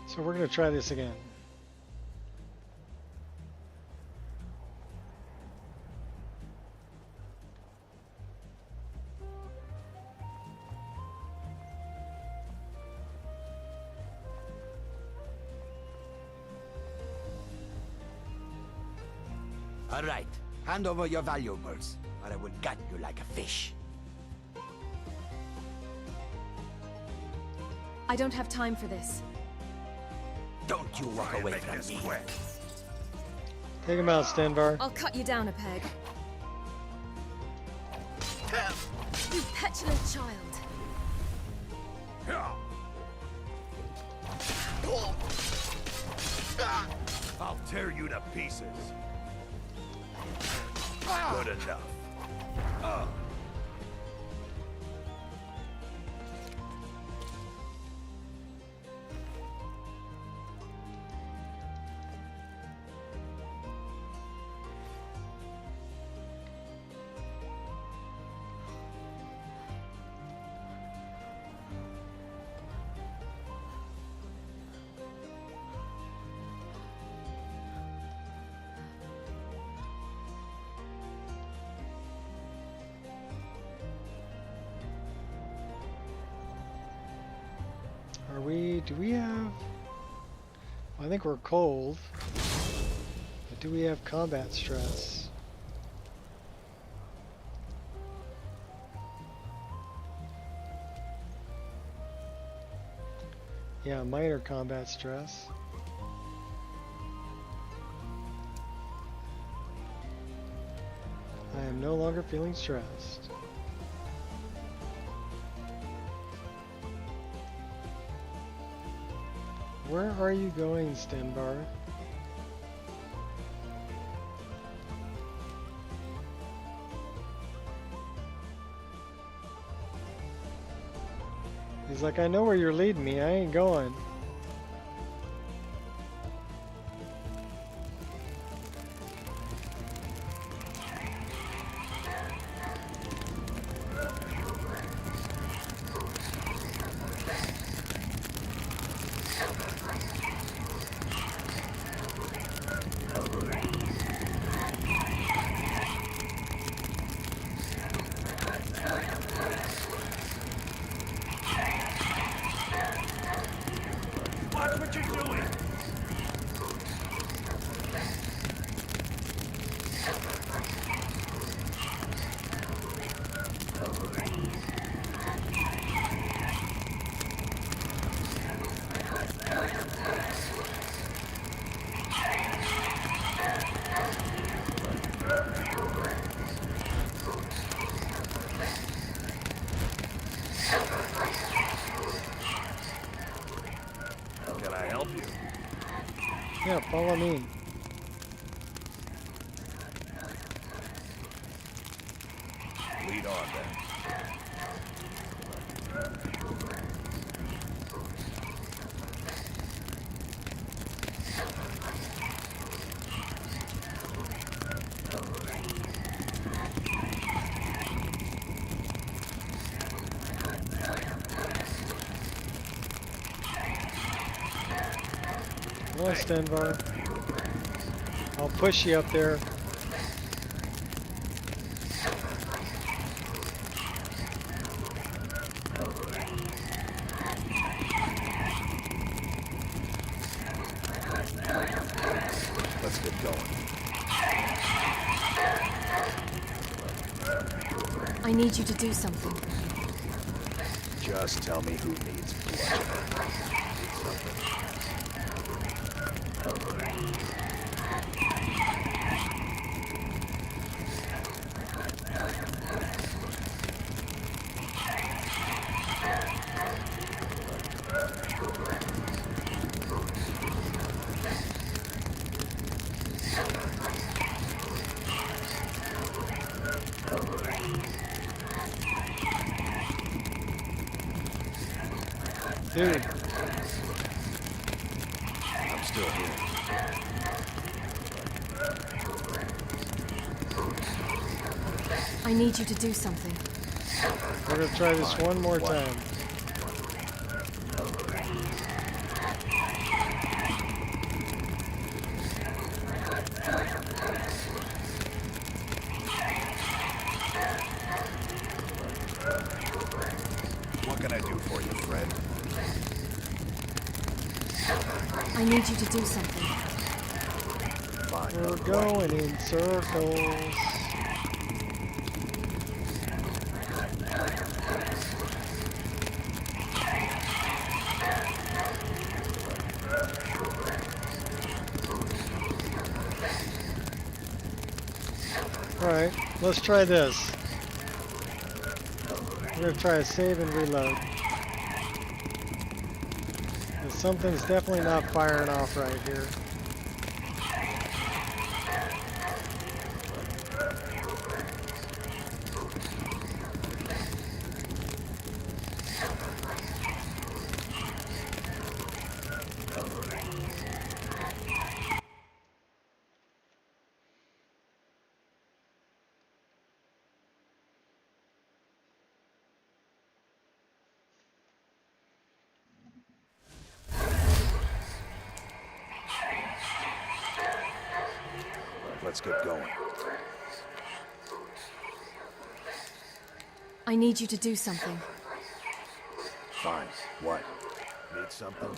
So we're going to try this again. All right, hand over your valuables, or I will gut you like a fish. I don't have time for this. Don't you walk away from me. Take him out, Stenvar. I'll cut you down a peg. You petulant child. I'll tear you to pieces. Good enough. Do we have... I think we're cold. But do we have combat stress? Yeah, minor combat stress. I am no longer feeling stressed. Where are you going, Stenvar? He's like, I know where you're leading me, I ain't going. Watch what you're doing! Can I help you? Yeah, follow me. Lead on then. Come on, Stenvar. I'll push you up there. Let's get going. I need you to do something. Just tell me who needs bludgeoning. Dude. I'm still here. I need you to do something. We're gonna try this one more time. What can I do for you, friend? I need you to do something. Fine. We're going in circles. Alright, let's try this. We're going to try a save and reload. Something's definitely not firing off right here. Let's get going. I need you to do something. Fine. What? Need something?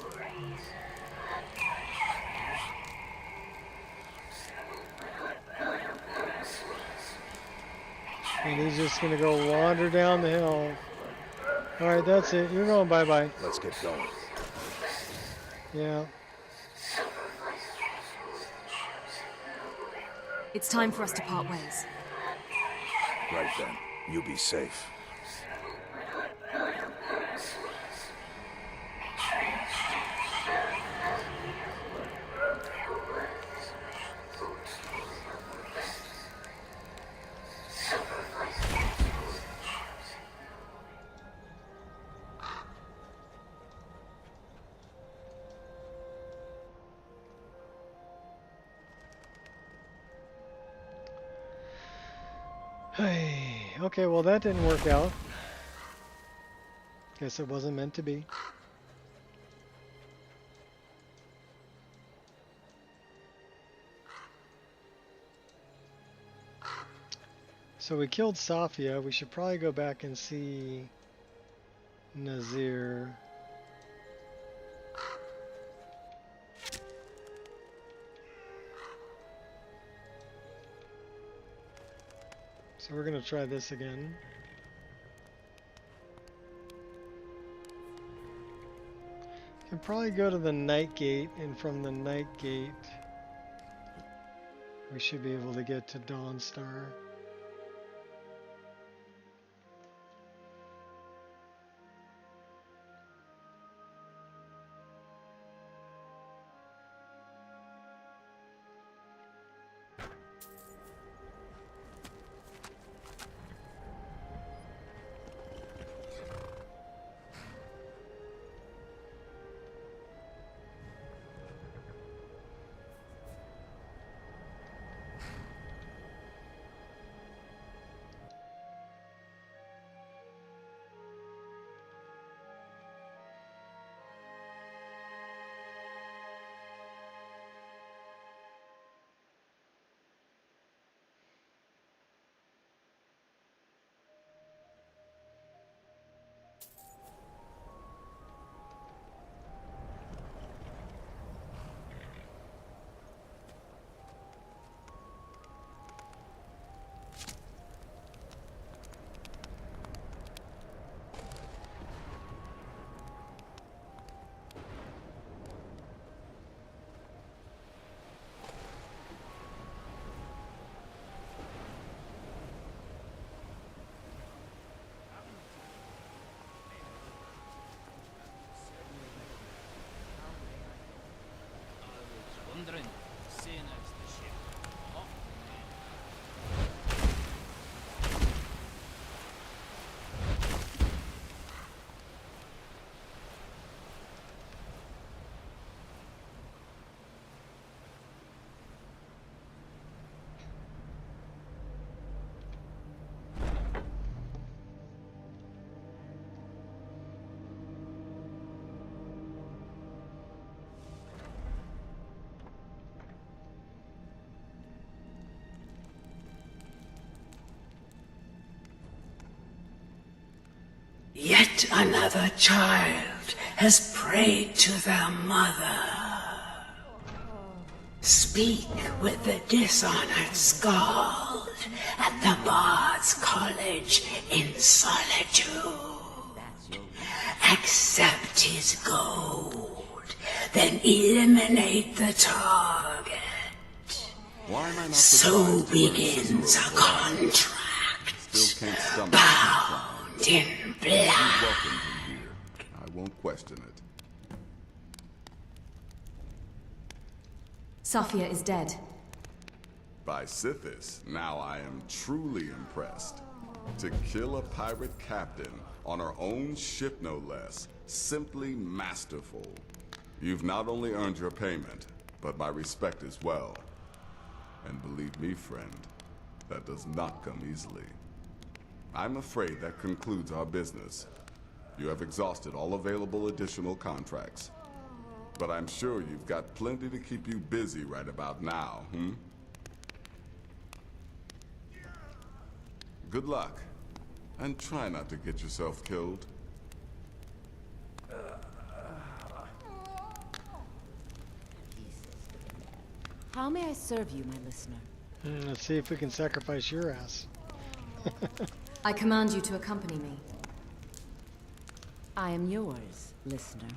And he's just gonna go wander down the hill. Alright, that's it. You're going bye-bye. Let's get going. Yeah. It's time for us to part ways. Right then. You be safe. Hey, okay, well that didn't work out. Guess it wasn't meant to be. So we killed Safia. We should probably go back and see Nazir. So we're going to try this again. Can probably go to the night gate, and from the night gate we should be able to get to Dawnstar. Wondering, seeing as the ship. Oh. Yet another child has prayed to their mother. Speak with the dishonored Skald at the Bard's College in solitude. Accept his gold, then eliminate the target. Why am I not So surprised to learn begins a Cicero's contract, Still can't stomach bound in blood. You're welcome to here. I won't question it. Safia is dead. By Sithis, now I am truly impressed. To kill a pirate captain on our own ship no less, simply masterful. You've not only earned your payment, but my respect as well. And believe me, friend, that does not come easily. I'm afraid that concludes our business. You have exhausted all available additional contracts. But I'm sure you've got plenty to keep you busy right about now, Good luck, and try not to get yourself killed. How may I serve you, my listener? Let's see if we can sacrifice your ass. I command you to accompany me. I am yours, listener.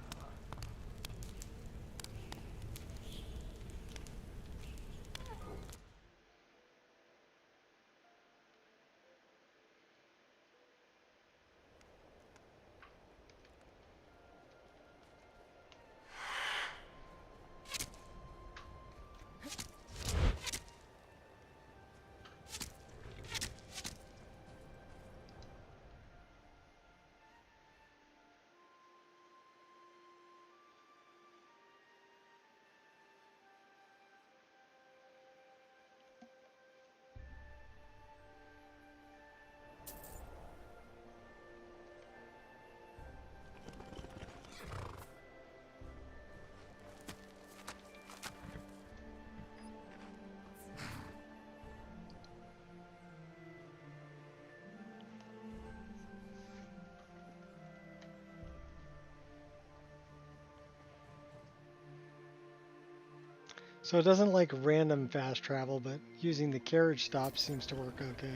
So it doesn't like random fast travel, but using the carriage stop seems to work okay.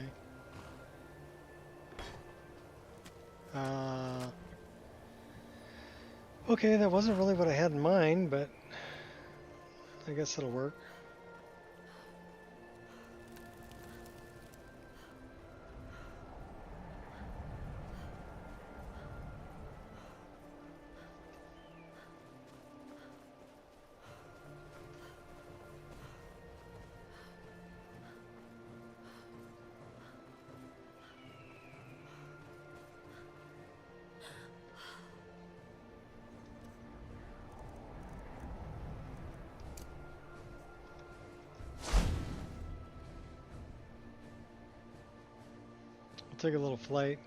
Okay, that wasn't really what I had in mind, but I guess it'll work. Take a little flight.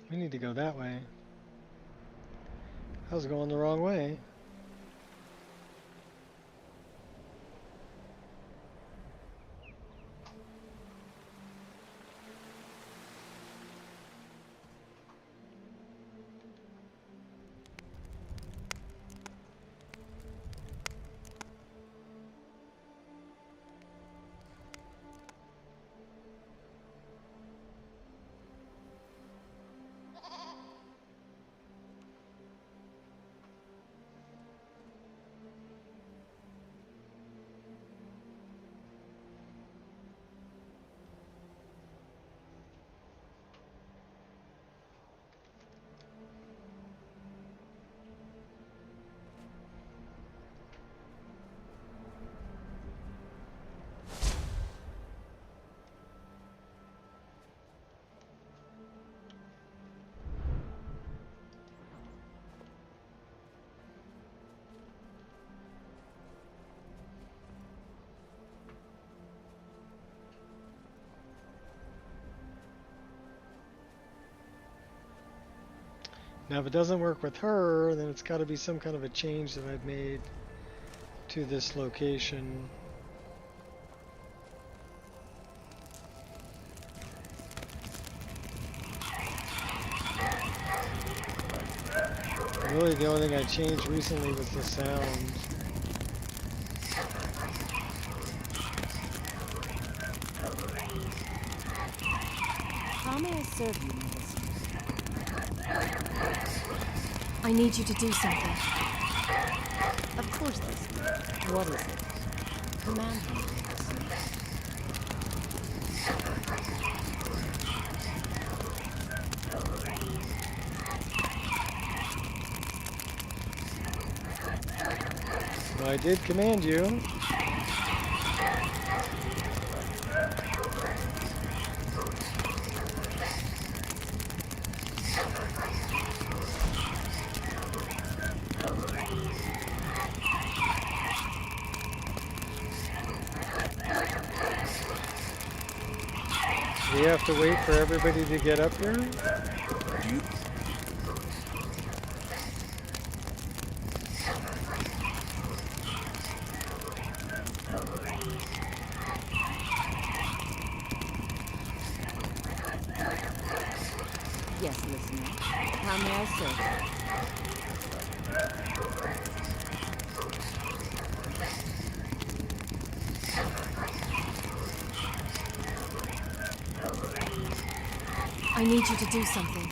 We need to go that way. I was going the wrong way. Now, if it doesn't work with her, then it's got to be some kind of a change that I've made to this location. Really, the only thing I changed recently was the sound. How may I serve you, Nico? I need you to do something. Of course, this. What is it? Command me. Well, I did command you. Do you have to wait for everybody to get up here? Yes, listener. How may I serve you? I need you to do something.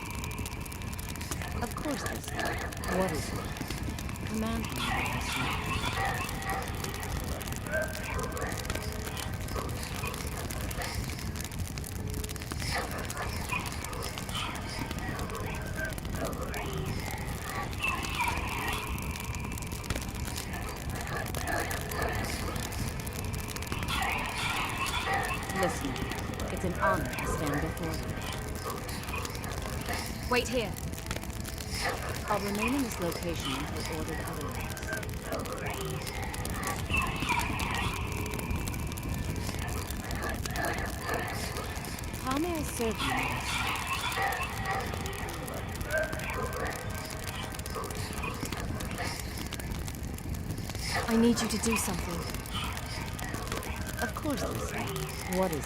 Of course, listener. What is it? Command me. honor to stand before you. Wait here. I'll remain in this location until ordered otherwise. How may I serve you, miss? I need you to do something. Of course, listener. What is it?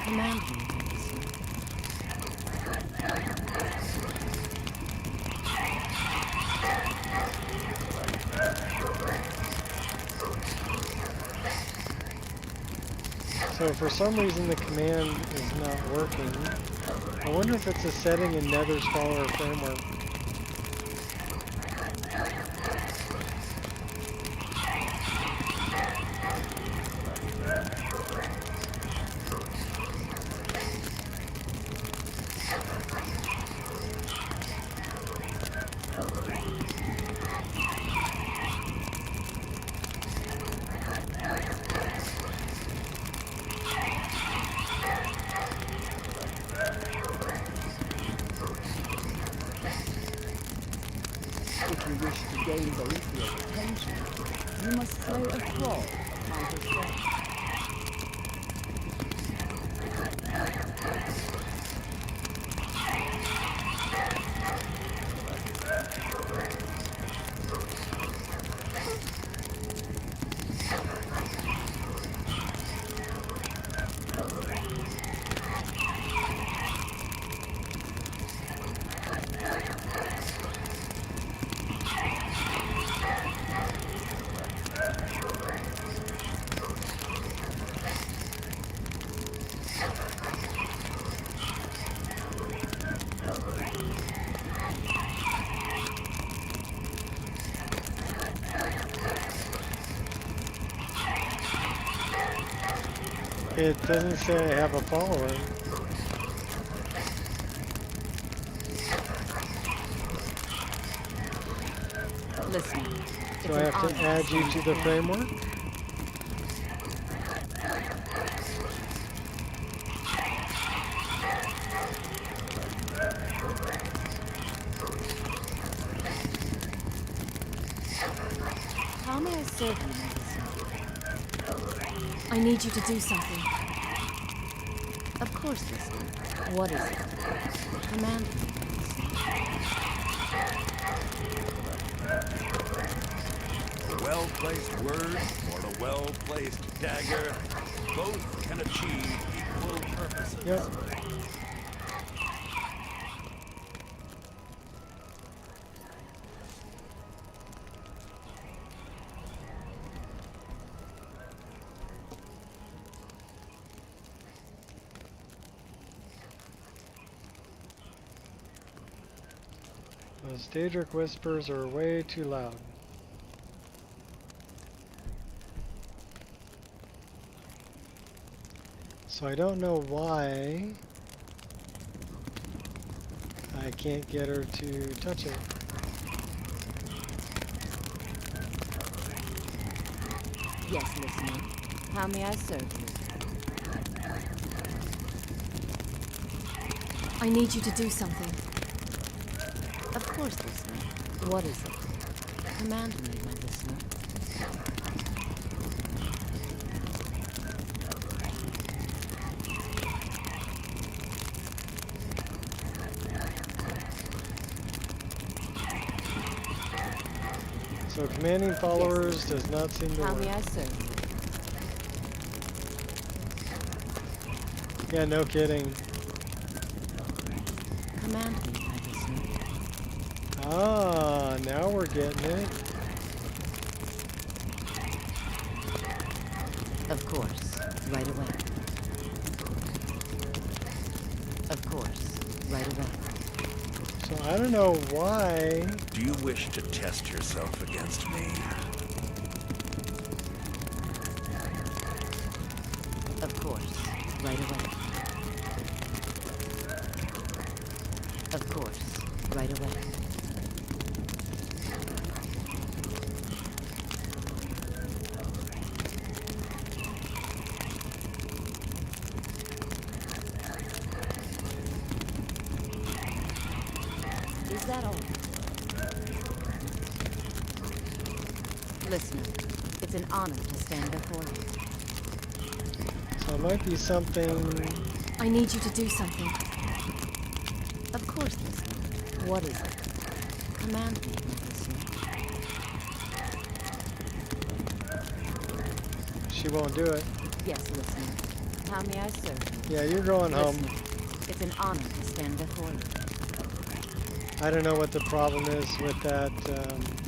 Command me, listener. So for some reason the command is not working. I wonder if it's a setting in Nether's follower framework. If you wish to gain Boethiah's attention, you must slay a thrall upon his death. It doesn't say I have a follower. Listen. Do I have to add you to the framework? How may I serve you, Nico? I need you to do something. Of course, listener. What is it? Command me. A well-placed word or a well-placed dagger, both can achieve equal purposes. Yep. Those Daedric whispers are way too loud. So I don't know why I can't get her to touch it. Yes, listener. How may I serve you? I need you to do something. Of course, listener. What is it? Command me, my listener. So commanding followers does not seem to How work. may I serve you? Yeah, no kidding. Command me, my listener. Ah, now we're getting it. Of course. Right away. Of course. Right away. So I don't know why. Do you wish to test yourself against me? Of course. Right away. Of course. Right away. Listener, it's an honor to stand before you. So it might be something... I need you to do something. Of course, listener. What is it? Command me, listener. She won't do it. Yes, listener. How may I serve you? Yeah, you're going home. Listener, it's an honor to stand before you. I don't know what the problem is with that.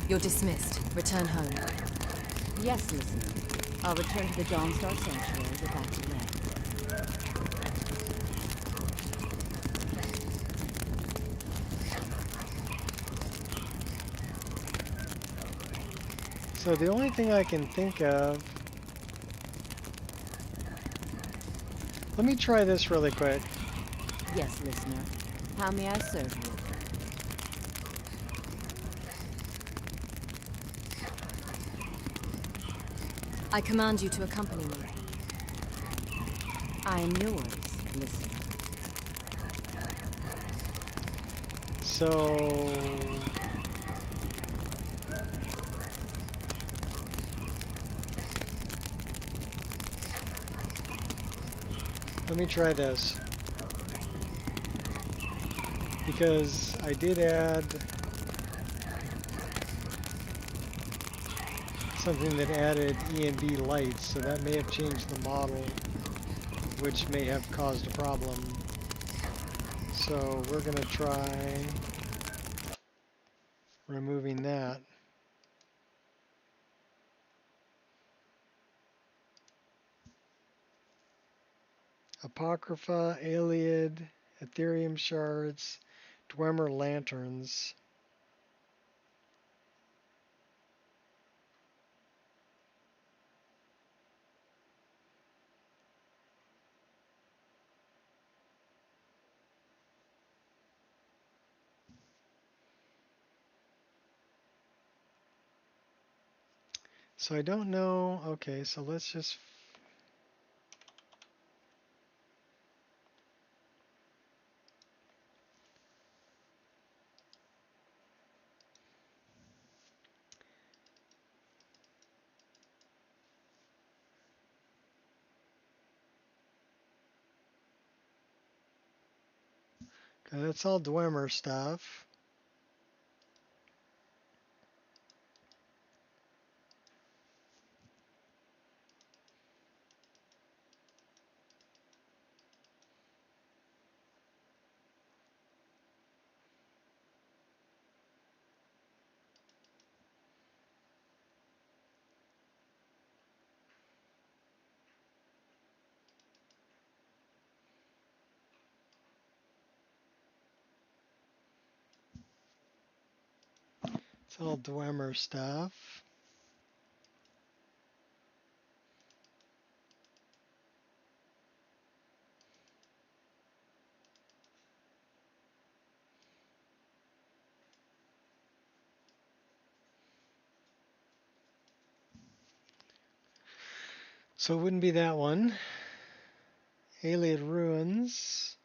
You're dismissed. Return home. Yes, listener. I'll return to the Dawnstar Sanctuary without delay. So the only thing I can think of... Let me try this really quick. Yes, listener. How may I serve you? I command you to accompany me. I am yours, listener. So... Let me try this. Because I did add something that added E&D lights, so that may have changed the model, which may have caused a problem. So we're going to try removing that. Apocrypha, Aliad, Ethereum shards, Dwemer lanterns. So I don't know. Okay, so let's just... Okay, that's all Dwemer stuff. It's all Dwemer stuff. So it wouldn't be that one. Aliad Ruins.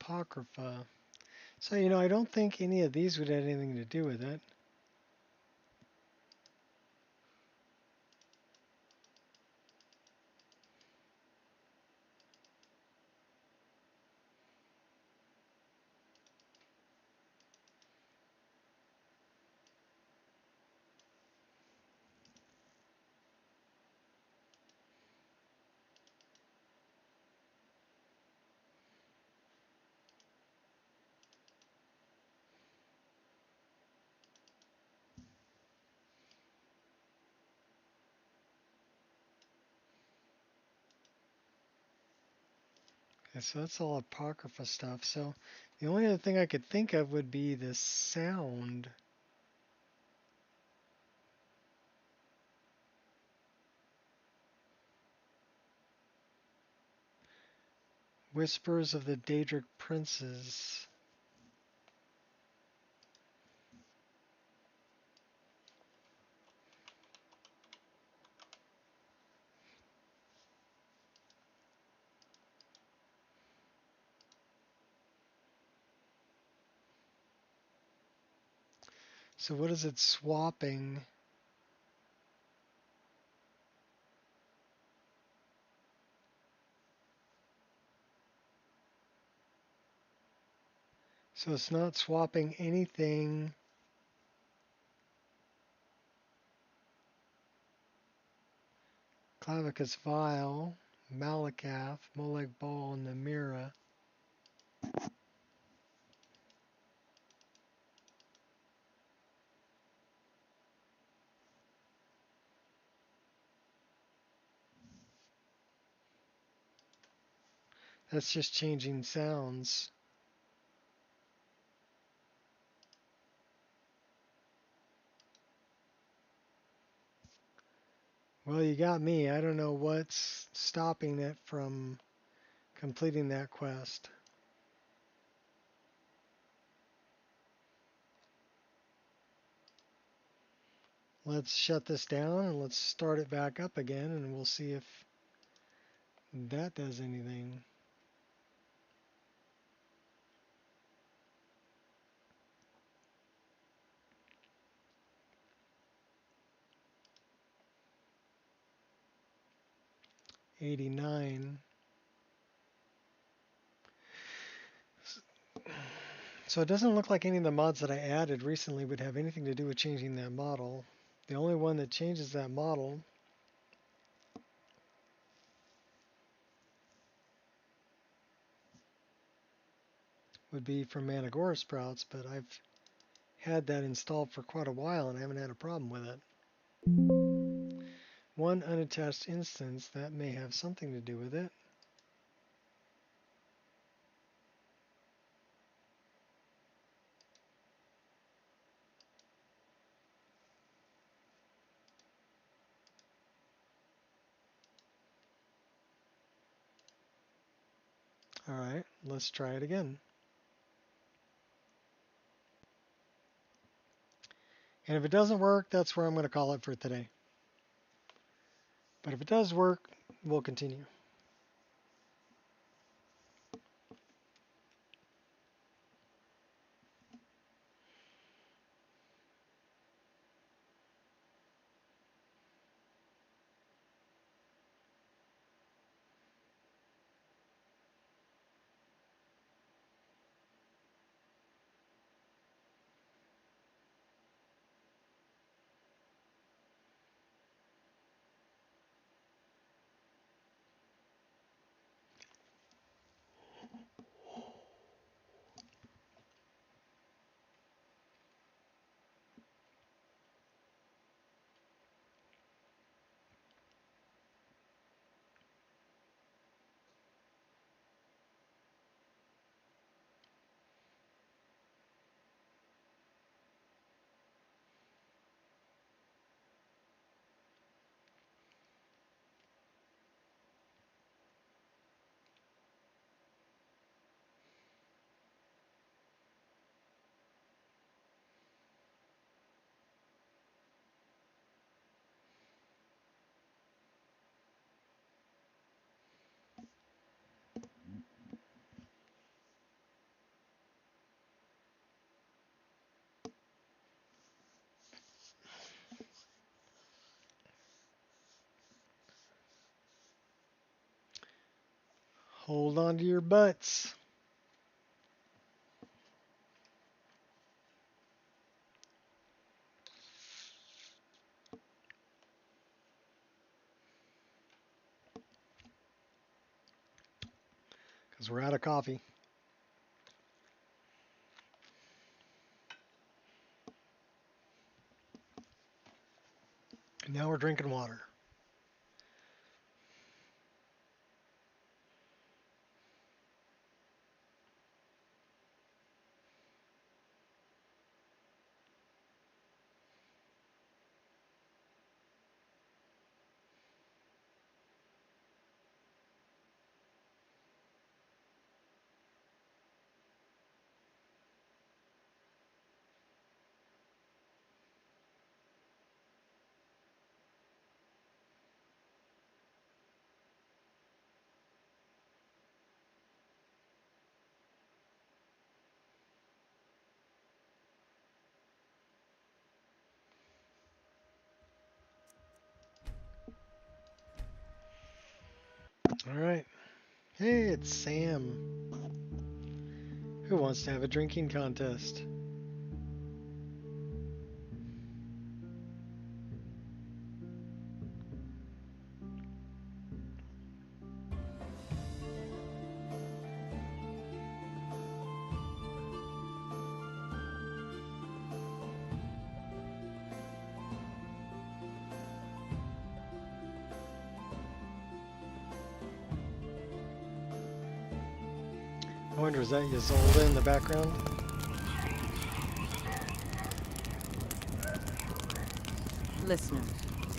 Apocrypha. So, you know, I don't think any of these would have anything to do with it. Okay, so that's all Apocrypha stuff. So the only other thing I could think of would be the sound. Whispers of the Daedric Princes. So what is it swapping? So it's not swapping anything. Clavicus Vial, Malakath, Moleg Ball, and Namira. That's just changing sounds. Well, you got me. I don't know what's stopping it from completing that quest. Let's shut this down and let's start it back up again and we'll see if that does anything. '89. So it doesn't look like any of the mods that I added recently would have anything to do with changing that model. The only one that changes that model would be from Managora Sprouts, but I've had that installed for quite a while and I haven't had a problem with it. One unattached instance, that may have something to do with it. Alright, let's try it again. And if it doesn't work, that's where I'm going to call it for today. But if it does work, we'll continue. Hold on to your butts. Because we're out of coffee. And now we're drinking water. All right. Hey, it's Sam. Who wants to have a drinking contest? I wonder, is that Ysolda in the background? Listener,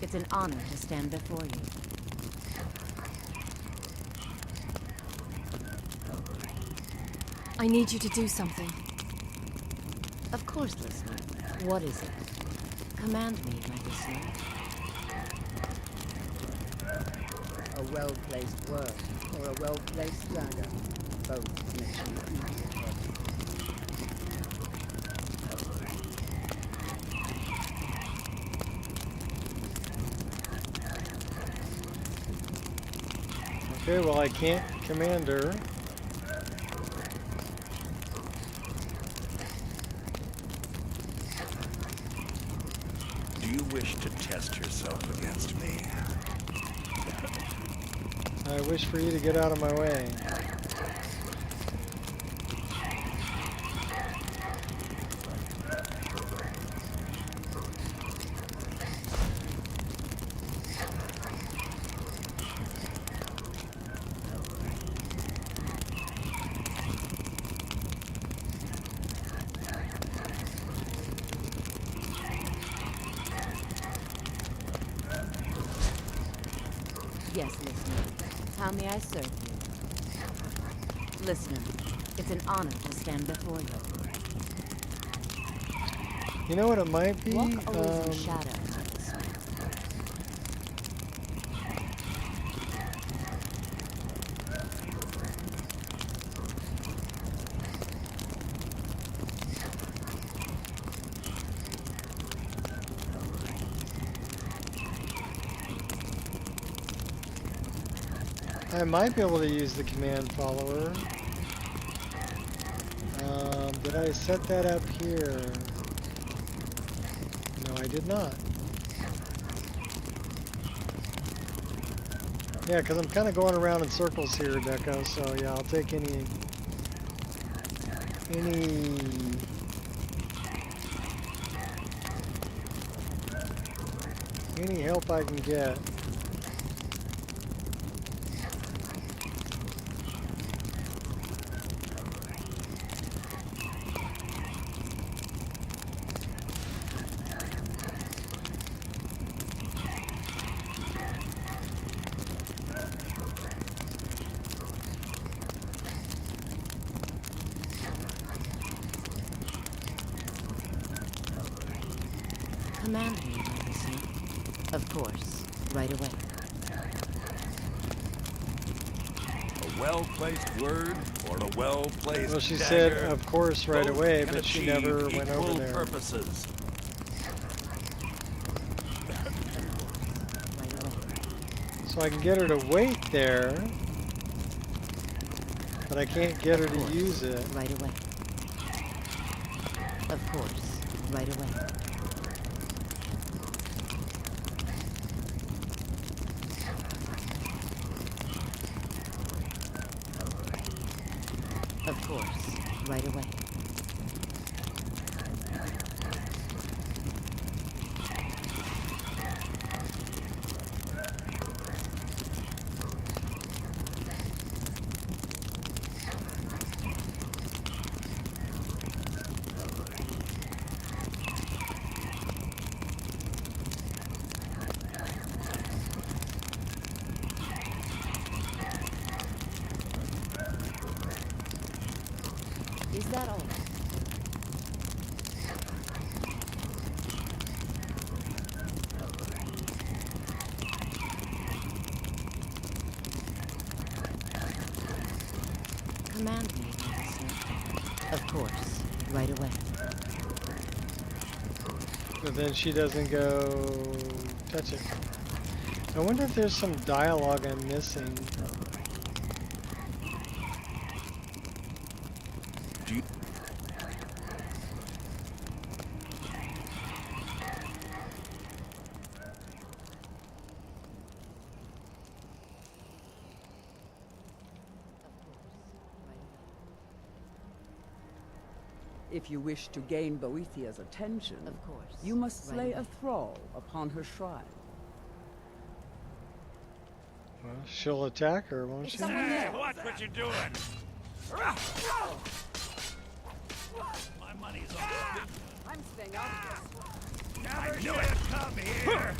it's an honor to stand before you. I need you to do something. Of course, listener. What is it? Command me, my listener. A well-placed word or a well-placed dagger. Both makes you equal. Okay, well, I can't command her. Do you wish to test yourself against me? I wish for you to get out of my way. Yes, listener. How may I serve you? Listener, it's an honor to stand before you. You know what it might be? Walk always in shadow, my listener. I might be able to use the command follower. Did I set that up here? No, I did not. Yeah, because I'm kind of going around in circles here, Deco, so yeah, I'll take any help I can get. Command me, my listener. Of course, right away. A well-placed word or a well-placed Well, she dagger, said, of course, right both away, can but she achieve never went over equal there. purposes. So I can get her to wait there. But I can't get her to use it. Right away. Of course. Right away. Of course. Right away. Is that all? Command me, sir. Of course. Right away. But then she doesn't go touch it. I wonder if there's some dialogue I'm missing. If you wish to gain Boethiah's attention, of course, you must slay right a thrall upon her shrine. Well, she'll attack her, won't she? Hey, watch what you're doing! My money's on. I'm staying out of this. I knew it! Come here!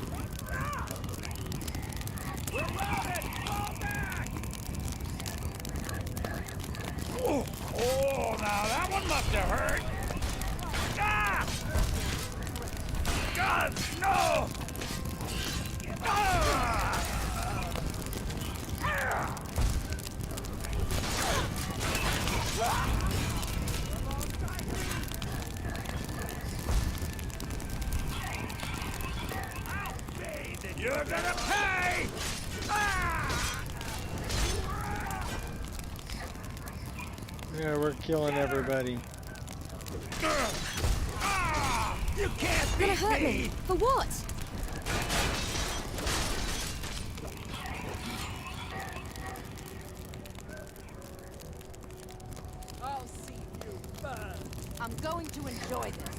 We're routed! Fall back! Oh, now that one must have hurt! Ah! God, no! Ah! You're gonna pay! Ah! Yeah, we're killing everybody. Ah! You can't beat hurt me. For what? I'll see you burn. I'm going to enjoy this.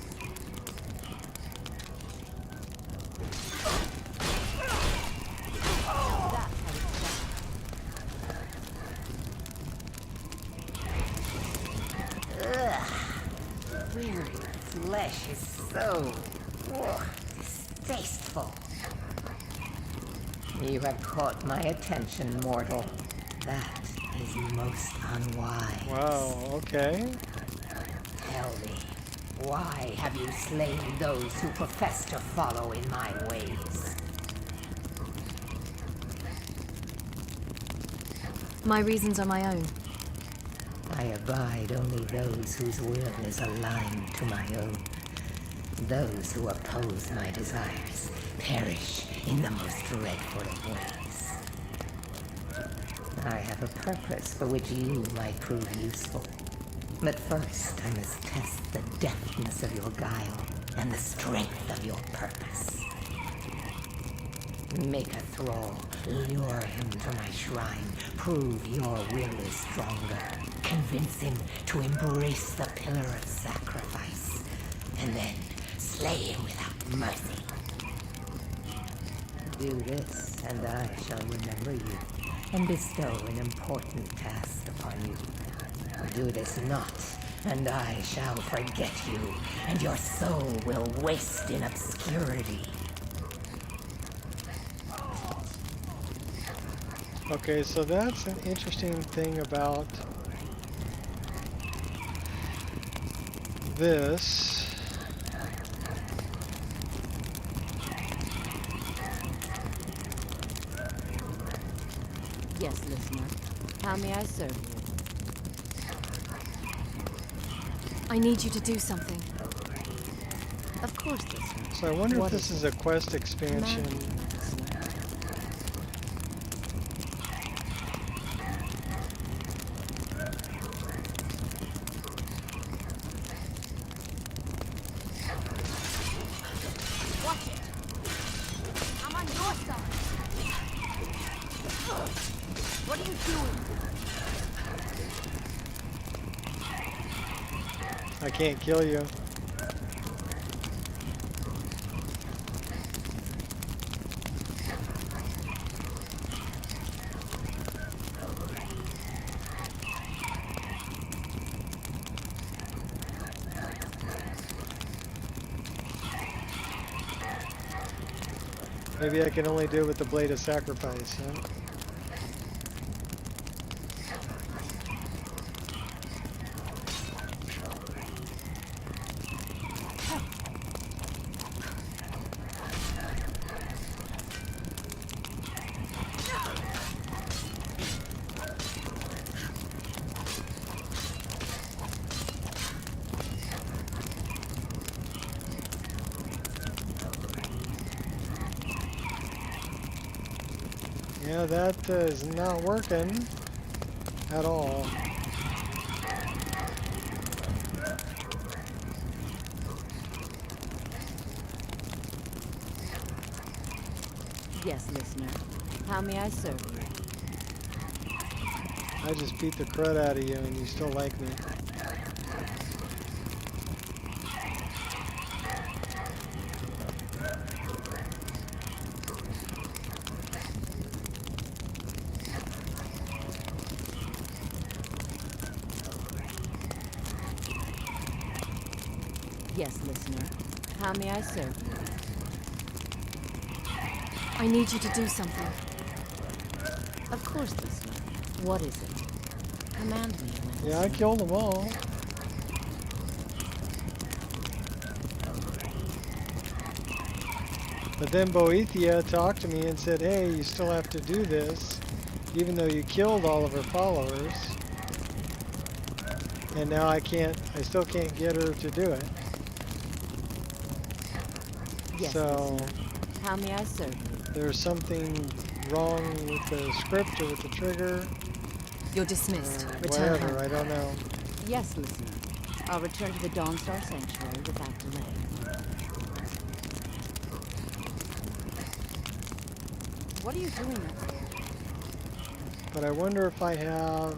Weird flesh is so distasteful. You have caught my attention, mortal. That is most unwise. Wow, okay. Tell me, why have you slain those who profess to follow in my ways? My reasons are my own. I abide only those whose will is aligned to my own. Those who oppose my desires perish in the most dreadful of ways. I have a purpose for which you might prove useful. But first, I must test the deftness of your guile and the strength of your purpose. Make a thrall, lure him to my shrine, prove your will is stronger, convince him to embrace the pillar of sacrifice, and then slay him without mercy. Do this, and I shall remember you, and bestow an important task upon you. Do this not, and I shall forget you, and your soul will waste in obscurity. Okay, so that's an interesting thing about this. Yes, listener. How may I serve you? I need you to do something. Of course, listener. So I wonder if this is a quest expansion. I can't kill you. Maybe I can only do it with the Blade of Sacrifice, huh? Yeah, that is not working at all. Yes, listener. How may I serve you? I just beat the crud out of you and you still like me. Yes, listener. How may I serve you? I need you to do something. Of course, listener. What is it? Command me. Yeah, I killed them all. But then Boethia talked to me and said, hey, you still have to do this, even though you killed all of her followers. And now I still can't get her to do it. Yes, so, listener. How may I serve you? There's something wrong with the script or with the trigger. You're dismissed. Return Whatever, home. I don't know. Yes, listener. I'll return to the Dawnstar Sanctuary without delay. What are you doing up there? But I wonder if I have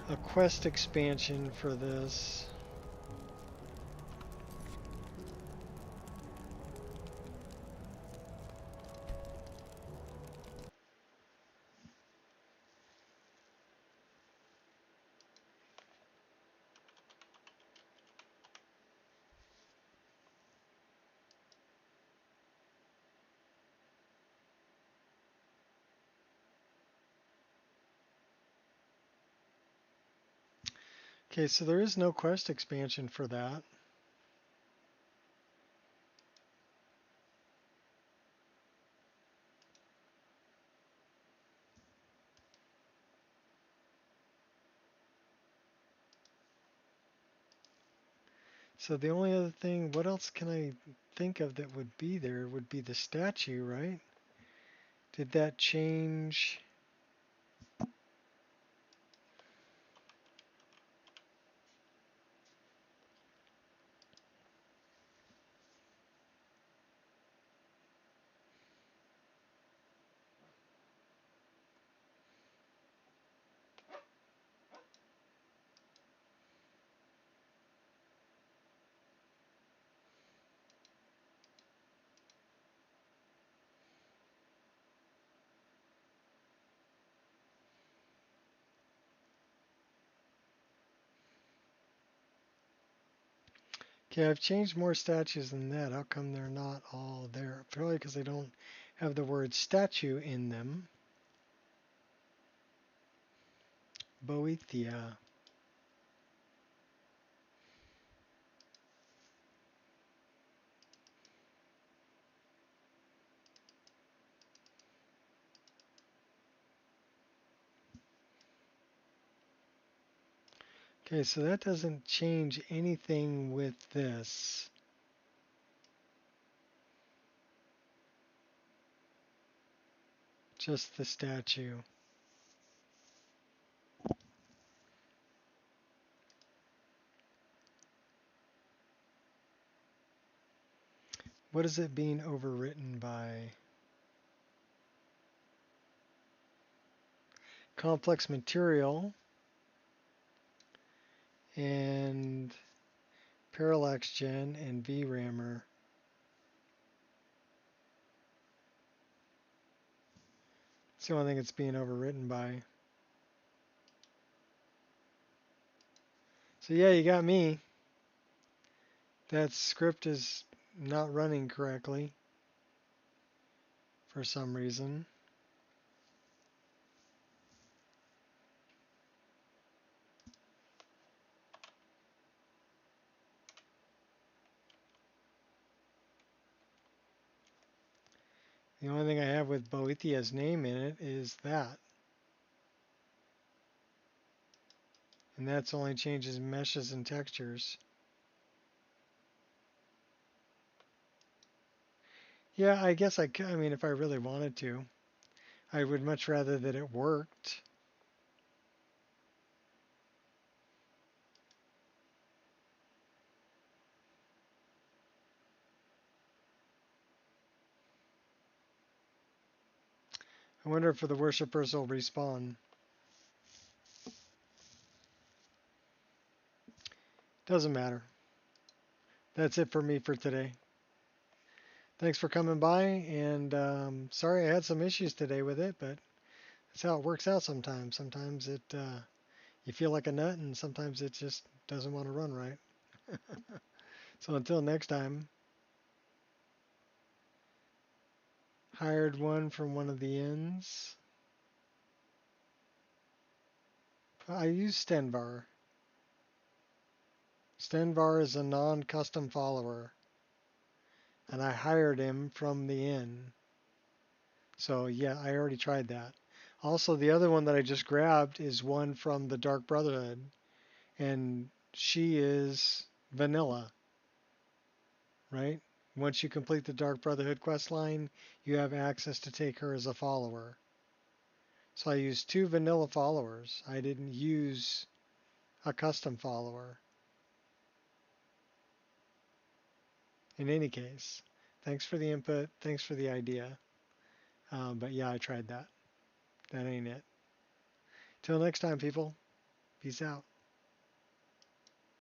a quest expansion for this. Okay, so there is no quest expansion for that. So the only other thing, what else can I think of that would be there would be the statue, right? Did that change? Okay, I've changed more statues than that. How come they're not all there? Probably because they don't have the word statue in them. Boethia. Okay, so that doesn't change anything with this. Just the statue. What is it being overwritten by? complex material and parallax gen and VRAMer. It's the only thing it's being overwritten by. So yeah, you got me. That script is not running correctly for some reason. The only thing I have with Boethia's name in it is that. And that's only changes meshes and textures. Yeah, I guess I could. I mean, if I really wanted to, I would much rather that it worked. I wonder if the worshippers will respawn. Doesn't matter. That's it for me for today. Thanks for coming by, and sorry I had some issues today with it, but that's how it works out sometimes. Sometimes it you feel like a nut, and sometimes it just doesn't want to run right. So until next time, hired one from one of the inns. I use Stenvar. Stenvar is a non-custom follower, and I hired him from the inn. So yeah, I already tried that. Also, the other one that I just grabbed is one from the Dark Brotherhood, and she is vanilla, right? Once you complete the Dark Brotherhood quest line, you have access to take her as a follower. So I used 2 vanilla followers. I didn't use a custom follower. In any case, thanks for the input. Thanks for the idea. But yeah, I tried that. That ain't it. Till next time, people. Peace out.